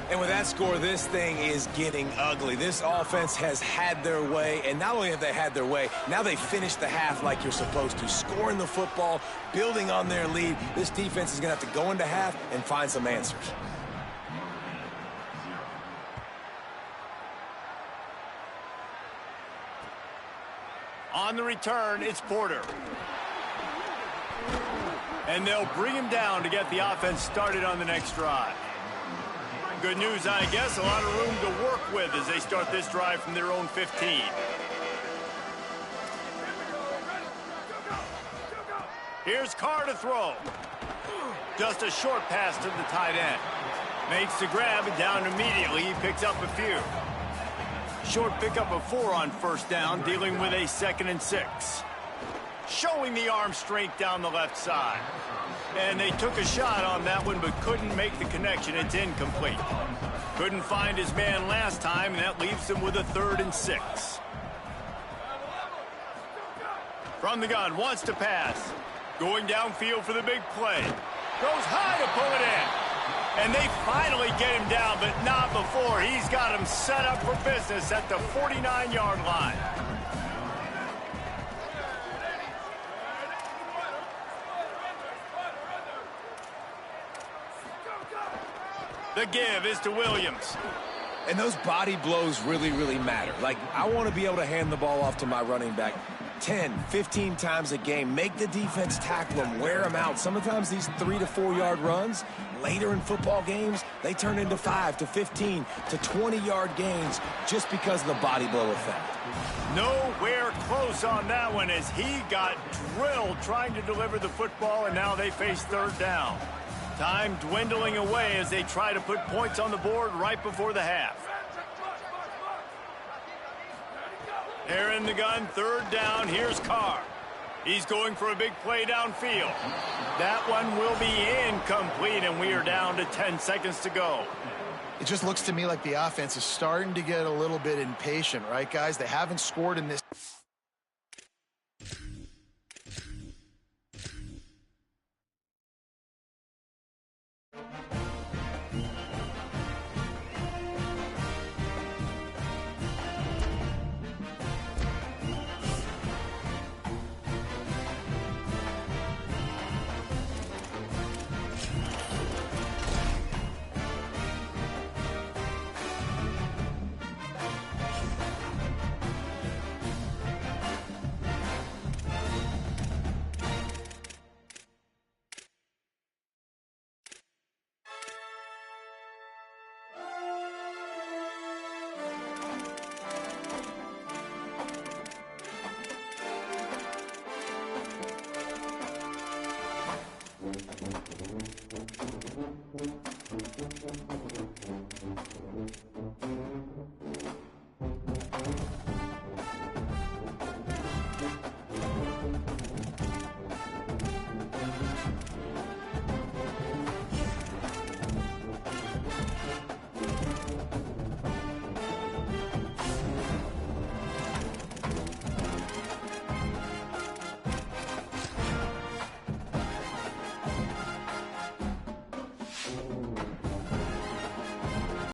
And with that score, this thing is getting ugly. This offense has had their way, and not only have they had their way, now they finished the half like you're supposed to, scoring the football, building on their lead. This defense is going to have to go into half and find some answers. On the return, it's Porter. And they'll bring him down to get the offense started on the next drive. Good news, I guess. A lot of room to work with as they start this drive from their own 15. Here's Carr to throw. Just a short pass to the tight end. Makes the grab and down immediately. He picks up a few. Short pickup of 4 on first down, dealing with a 2nd and 6. Showing the arm strength down the left side. And they took a shot on that one, but couldn't make the connection. It's incomplete. Couldn't find his man last time, and that leaves him with a 3rd and 6. From the gun, wants to pass. Going downfield for the big play. Goes high to pull it in. And they finally get him down, but not before. He's got him set up for business at the 49-yard line. The give is to Williams. And those body blows really, really matter. Like, I want to be able to hand the ball off to my running back 10, 15 times a game. Make the defense tackle him, wear him out. Sometimes these 3 to 4 yard runs, later in football games, they turn into 5 to 15 to 20-yard gains just because of the body blow effect. Nowhere close on that one as he got drilled trying to deliver the football, and now they face 3rd down. Time dwindling away as they try to put points on the board right before the half. They're in the gun, 3rd down. Here's Carr. He's going for a big play downfield. That one will be incomplete, and we are down to 10 seconds to go. It just looks to me like the offense is starting to get a little bit impatient, right, guys? They haven't scored in this.